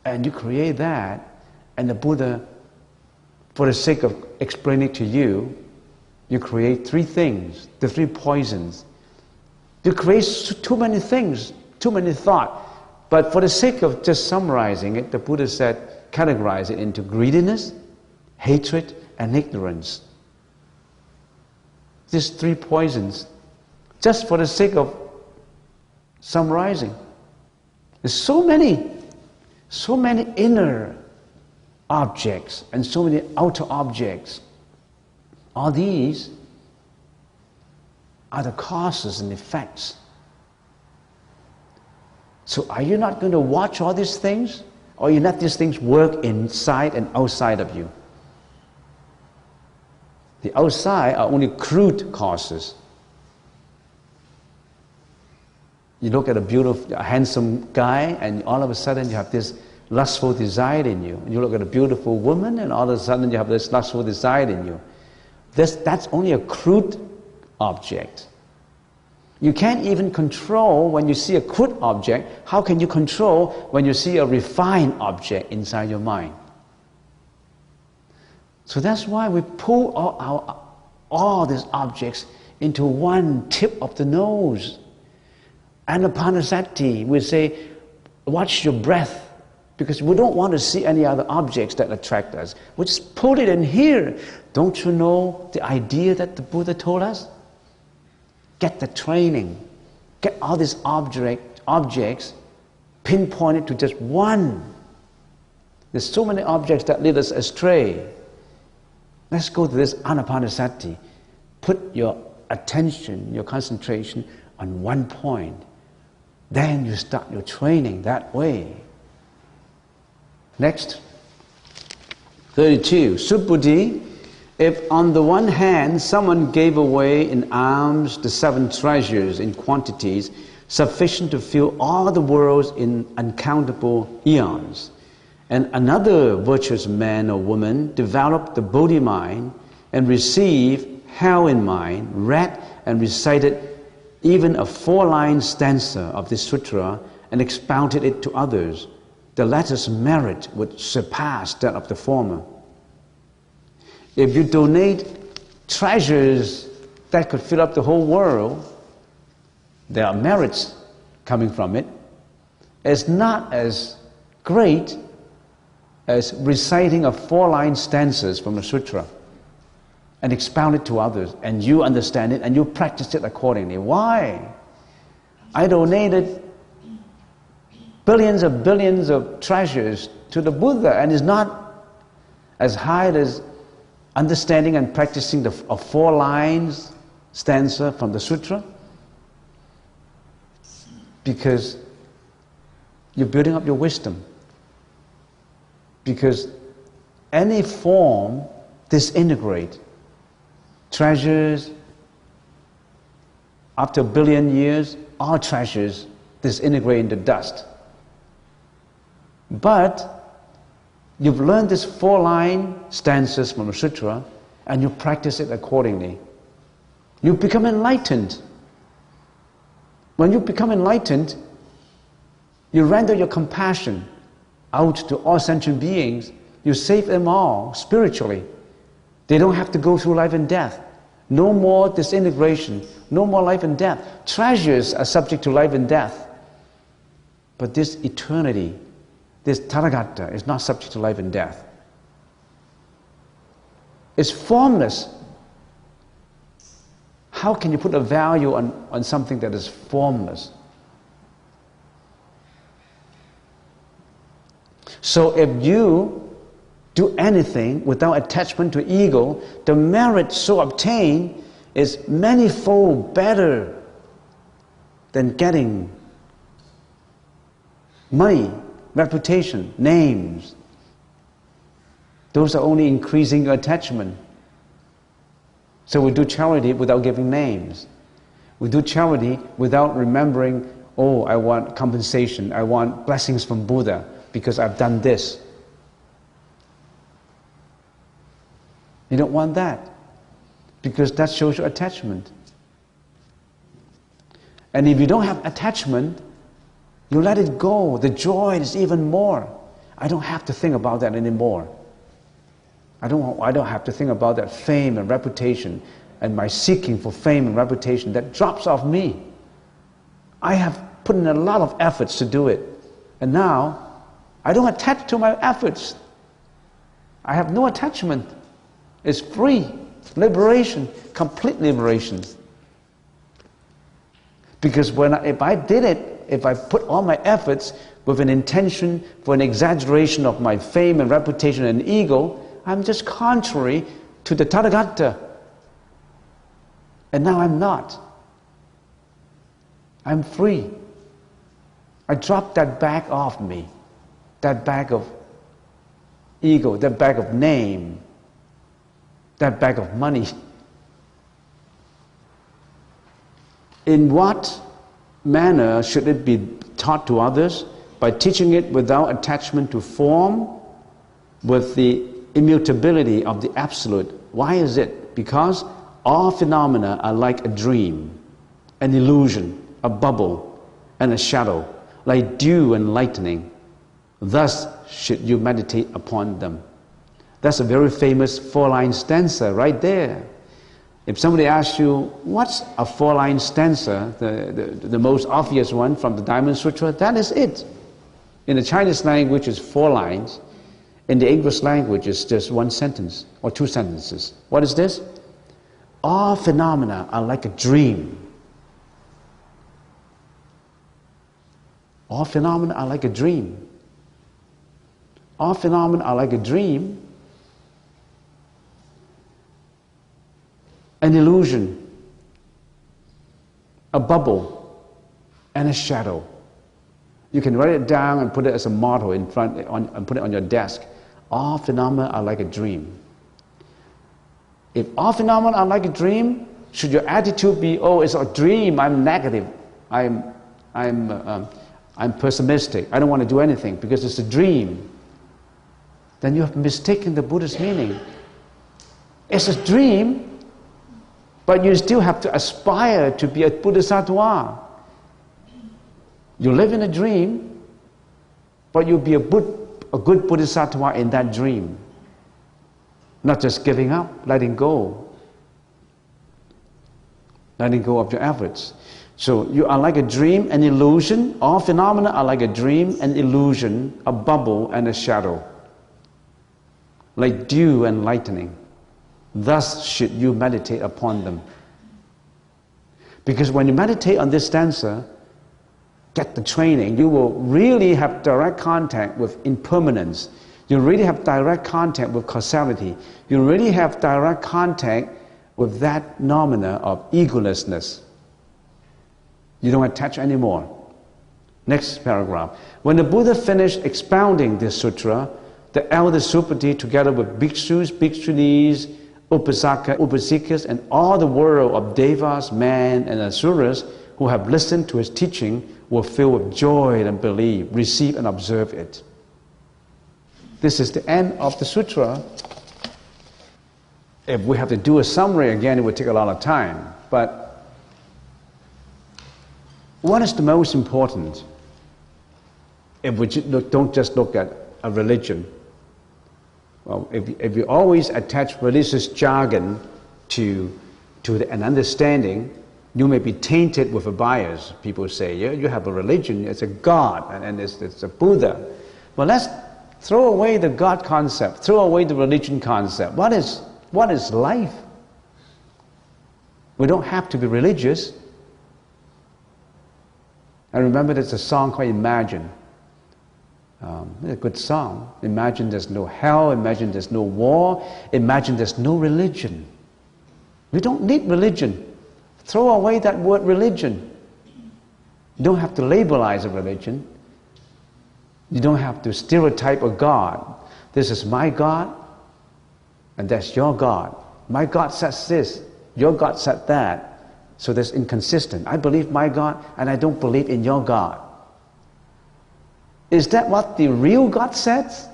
And you create that, and the Buddha, for the sake of explaining to you, you create three things, the three poisons. You create too many things, too many thoughts. But for the sake of just summarizing it, the Buddha said, categorize it into greediness, hatred, and ignorance. These three poisons, just for the sake of summarizing. There's so many inner objects and so many outer objects. All these are the causes and effects. So are you not going to watch all these things? Or you let these things work inside and outside of you? The outside are only crude causes. You look at a handsome guy, and all of a sudden you have this lustful desire in you. You look at a beautiful woman, and all of a sudden you have this lustful desire in you. That's only a crude object. You can't even control when you see a crude object. How can you control when you see a refined object inside your mind? So that's why we pull all these objects into one tip of the nose. Anapanasati, we say, watch your breath, because we don't want to see any other objects that attract us. We just put it in here. Don't you know the idea that the Buddha told us? Get the training. Get all these objects pinpointed to just one. There's so many objects that lead us astray. Let's go to this Anapanasati. Put your attention, your concentration on one point. Then you start your training that way. Next. 32. Subbuddhi. If on the one hand someone gave away in alms the 7 treasures in quantities sufficient to fill all the worlds in uncountable eons, and another virtuous man or woman developed the Bodhi mind and received hell in mind, read and recited even a 4-line stanza of this sutra and expounded it to others, the latter's merit would surpass that of the former. If you donate treasures that could fill up the whole world, there are merits coming from it. It's not as great as reciting a 4-line stanzas from a sutra and expound it to others, and you understand it and you practice it accordingly. Why? I donated billions of treasures to the Buddha, and it's not as high as understanding and practicing a 4-line stanza from the sutra, because you're building up your wisdom. Because any form disintegrate. Treasures, after 1 billion years, all treasures disintegrate into dust. But you've learned this 4-line stanzas from the sutra, and you practice it accordingly. You become enlightened. When you become enlightened, you render your compassion out to all sentient beings. You save them all spiritually. They don't have to go through life and death. No more disintegration. No more life and death. Treasures are subject to life and death. But this eternity, this Tathagata, is not subject to life and death. It's formless. How can you put a value on something that is formless? So if you do anything without attachment to ego, the merit so obtained is manifold better than getting money, reputation, names. Those are only increasing your attachment. So we do charity without giving names. We do charity without remembering, oh, I want compensation, I want blessings from Buddha because I've done this. You don't want that, because that shows your attachment. And if you don't have attachment, you let it go. The joy is even more. I don't have to think about that anymore. I don't have to think about that fame and reputation and my seeking for fame and reputation. That drops off me. I have put in a lot of efforts to do it. And now, I don't attach to my efforts. I have no attachment. It's free, liberation, complete liberation. Because if I did it, if I put all my efforts with an intention for an exaggeration of my fame and reputation and ego, I'm just contrary to the Tathagata. And now I'm not. I'm free. I dropped that bag off me, that bag of ego, that bag of name, that bag of money. In what manner should it be taught to others? By teaching it without attachment to form, with the immutability of the Absolute. Why is it? Because all phenomena are like a dream, an illusion, a bubble, and a shadow, like dew and lightning. Thus should you meditate upon them. That's a very famous 4-line stanza right there. If somebody asks you, what's a 4-line stanza, the most obvious one from the Diamond Sutra, that is it. In the Chinese language, it's 4 lines. In the English language, it's just 1 sentence or 2 sentences. What is this? All phenomena are like a dream. All phenomena are like a dream. All phenomena are like a dream, an illusion, a bubble, and a shadow. You can write it down and put it as a motto in front and put it on your desk. All phenomena are like a dream. If all phenomena are like a dream, should your attitude be, oh, it's a dream, I'm negative, I'm pessimistic, I don't want to do anything because it's a dream? Then you have mistaken the Buddha's meaning. It's a dream, but you still have to aspire to be a Bodhisattva. You live in a dream, but you'll be a good Bodhisattva in that dream. Not just giving up, letting go. Letting go of your efforts. So you are like a dream, an illusion. All phenomena are like a dream, an illusion, a bubble, and a shadow. Like dew and lightning. Thus should you meditate upon them. Because when you meditate on this stanza, get the training, you will really have direct contact with impermanence. You really have direct contact with causality. You really have direct contact with that phenomena of egolessness. You don't attach anymore. Next paragraph. When the Buddha finished expounding this sutra, the elder Supati, together with bhikshus, bhikshunis, upasikas, and all the world of devas, men, and asuras who have listened to his teaching were filled with joy and belief, receive and observe it. This is the end of the sutra. If we have to do a summary again, it would take a lot of time. But what is the most important if we don't just look at a religion? Well, if you always attach religious jargon to an understanding, you may be tainted with a bias. People say, yeah, you have a religion, it's a God, and it's a Buddha. Well, let's throw away the God concept, throw away the religion concept. What is life? We don't have to be religious. I remember there's a song called Imagine. It's a good song. Imagine there's no hell, imagine there's no war, imagine there's no religion. We don't need religion. Throw away that word religion. You don't have to labelize a religion. You don't have to stereotype a God. This is my God, and that's your God. My God says this, your God said that. So that's inconsistent. I believe my God, and I don't believe in your God. Is that what the real God says?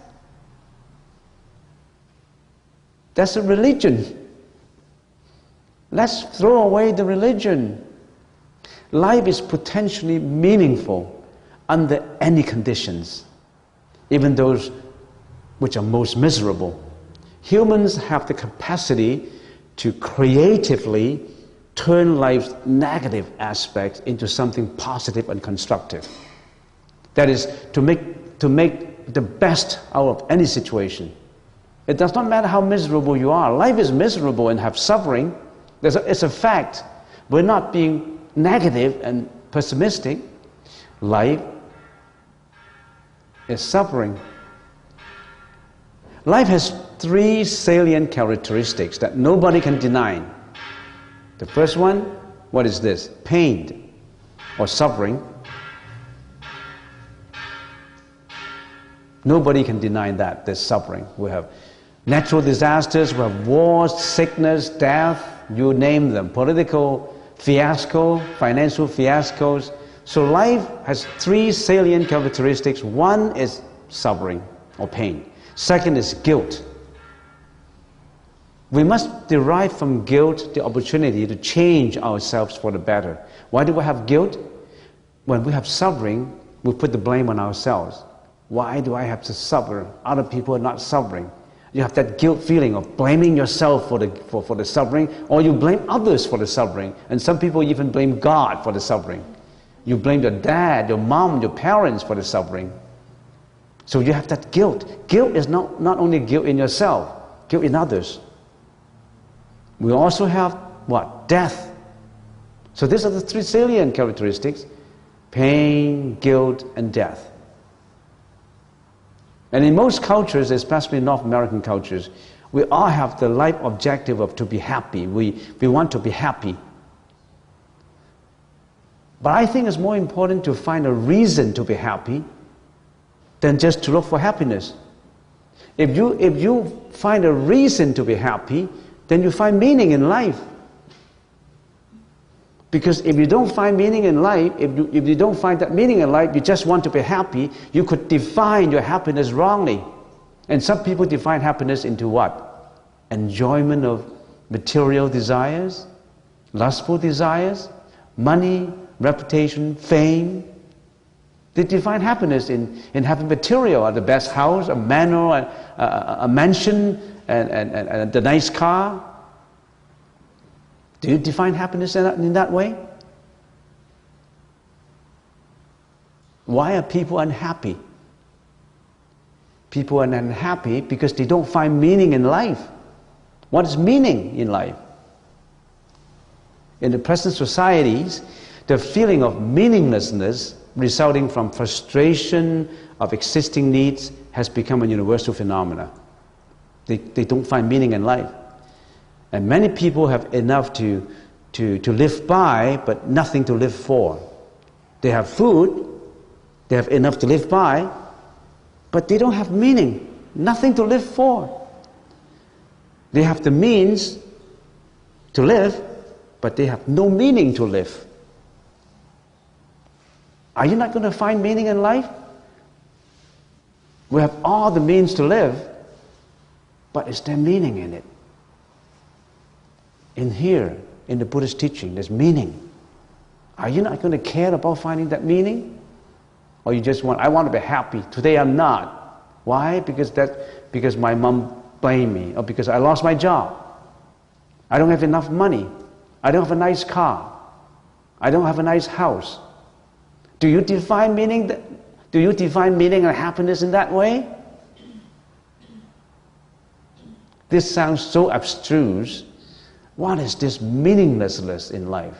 That's a religion. Let's throw away the religion. Life is potentially meaningful under any conditions, even those which are most miserable. Humans have the capacity to creatively turn life's negative aspects into something positive and constructive. That is, to make the best out of any situation. It does not matter how miserable you are. Life is miserable and have suffering. It's a fact. We're not being negative and pessimistic. Life is suffering. Life has 3 salient characteristics that nobody can deny. The first one, what is this? Pain or suffering. Nobody can deny that there's suffering. We have natural disasters, we have wars, sickness, death, you name them. Political fiasco, financial fiascos. So life has 3 salient characteristics. One is suffering or pain. Second is guilt. We must derive from guilt the opportunity to change ourselves for the better. Why do we have guilt? When we have suffering, we put the blame on ourselves. Why do I have to suffer? Other people are not suffering. You have that guilt feeling of blaming yourself for the suffering, or you blame others for the suffering. And some people even blame God for the suffering. You blame your dad, your mom, your parents for the suffering. So you have that guilt. Guilt is not only guilt in yourself, guilt in others. We also have what? Death. So these are the three salient characteristics: pain, guilt, and death. And in most cultures, especially North American cultures, we all have the life objective of to be happy. We want to be happy. But I think it's more important to find a reason to be happy than just to look for happiness. If you find a reason to be happy, then you find meaning in life. Because if you don't find meaning in life, if you don't find that meaning in life, you just want to be happy, you could define your happiness wrongly. And some people define happiness into what? Enjoyment of material desires, lustful desires, money, reputation, fame. They define happiness in having material, the best house, a manor, a mansion, and the nice car. Do you define happiness in that way? Why are people unhappy? People are unhappy because they don't find meaning in life. What is meaning in life? In the present societies, the feeling of meaninglessness resulting from frustration of existing needs has become a universal phenomenon. They don't find meaning in life. And many people have enough to live by, but nothing to live for. They have food, they have enough to live by, but they don't have meaning, nothing to live for. They have the means to live, but they have no meaning to live. Are you not going to find meaning in life? We have all the means to live, but is there meaning in it? In here, in the Buddhist teaching, there's meaning. Are you not going to care about finding that meaning? Or you just I want to be happy. Today I'm not. Why? Because my mom blamed me, or because I lost my job. I don't have enough money. I don't have a nice car. I don't have a nice house. Do you define meaning? Do you define meaning and happiness in that way? This sounds so abstruse. What is this meaninglessness in life?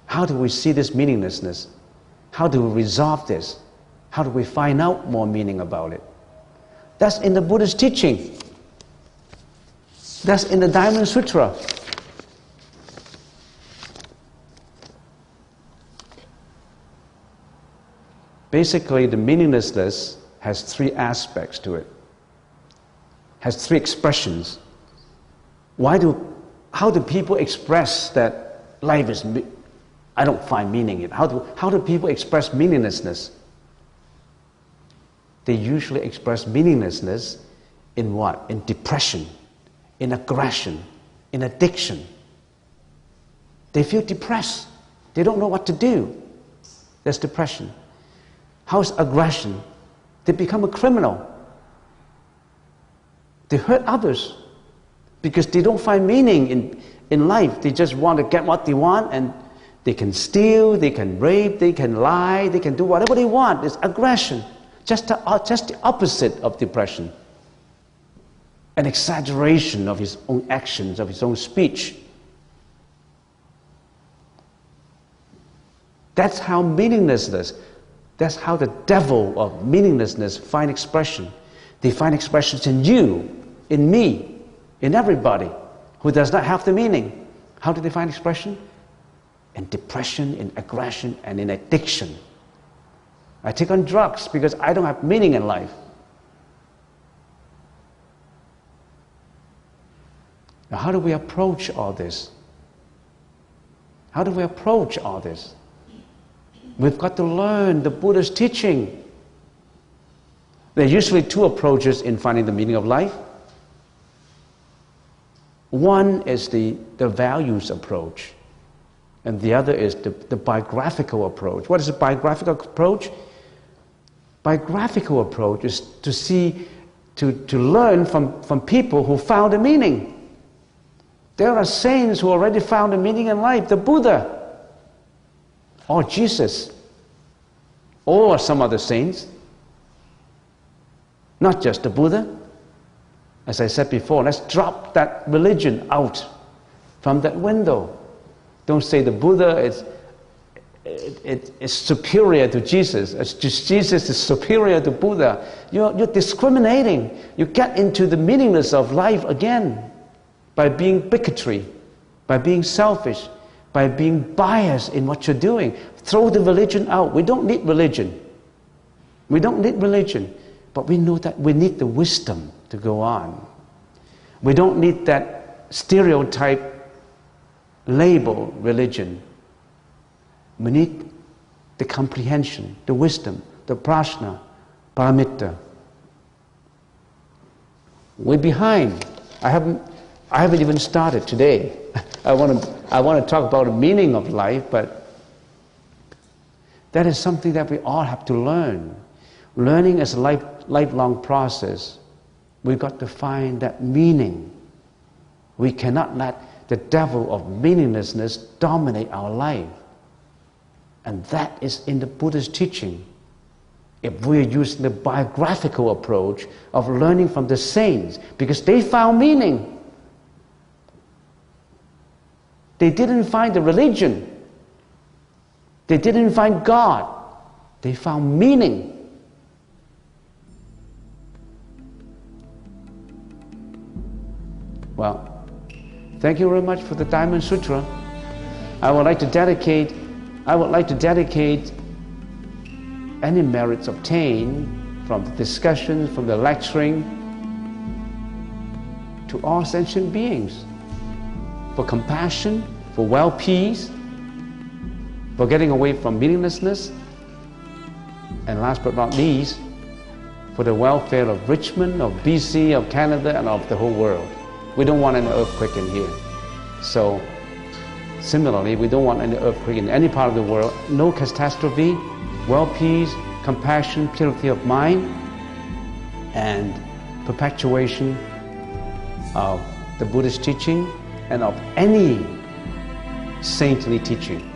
How do we see this meaninglessness? How do we resolve this? How do we find out more meaning about it? That's in the Buddhist teaching. That's in the Diamond Sutra. Basically, the meaninglessness has three aspects to it. Has three expressions. How do people express that life is, I don't find meaning in it? How do people express meaninglessness? They usually express meaninglessness in what? In depression, in aggression, in addiction. They feel depressed. They don't know what to do. That's depression. How's aggression? They become a criminal. They hurt others because they don't find meaning in life. They just want to get what they want, and they can steal, they can rape, they can lie, they can do whatever they want. It's aggression. Just the opposite of depression. An exaggeration of his own actions, of his own speech. That's how meaninglessness, that's how the devil of meaninglessness find expression. They find expressions in you, in me, in everybody who does not have the meaning. How do they find expression? In depression, in aggression, and in addiction. I take on drugs because I don't have meaning in life. Now, how do we approach all this? How do we approach all this? We've got to learn the Buddha's teaching. There are usually two approaches in finding the meaning of life. One is the values approach, and the other is the biographical approach. What is a biographical approach? biographical approach is to see, to learn from people who found a meaning. There are saints who already found a meaning in life. The Buddha, or Jesus, or some other saints. Not just the Buddha. As I said before, let's drop that religion out from that window. Don't say the Buddha is superior to Jesus. Jesus is superior to Buddha. You're discriminating. You get into the meaningless of life again by being bigotry, by being selfish, by being biased in what you're doing. Throw the religion out. We don't need religion. We don't need religion. But we know that we need the wisdom to go on. We don't need that stereotype label religion. We need the comprehension, the wisdom, the prajna, paramita. We're behind. I haven't even started today. I want to talk about the meaning of life, but that is something that we all have to learn. Learning is a lifelong process. We've got to find that meaning. We cannot let the devil of meaninglessness dominate our life. And that is in the Buddha's teaching. If we are using the biographical approach of learning from the saints, because they found meaning. They didn't find the religion. They didn't find God. They found meaning. Well, thank you very much for the Diamond Sutra. I would like to dedicate any merits obtained from the discussions, from the lecturing, to all sentient beings, for compassion, for world peace, for getting away from meaninglessness, and last but not least, for the welfare of Richmond, of BC, of Canada, and of the whole world. We don't want an earthquake in here. So, similarly, we don't want any earthquake in any part of the world. No catastrophe, world peace, compassion, purity of mind, and perpetuation of the Buddhist teaching and of any saintly teaching.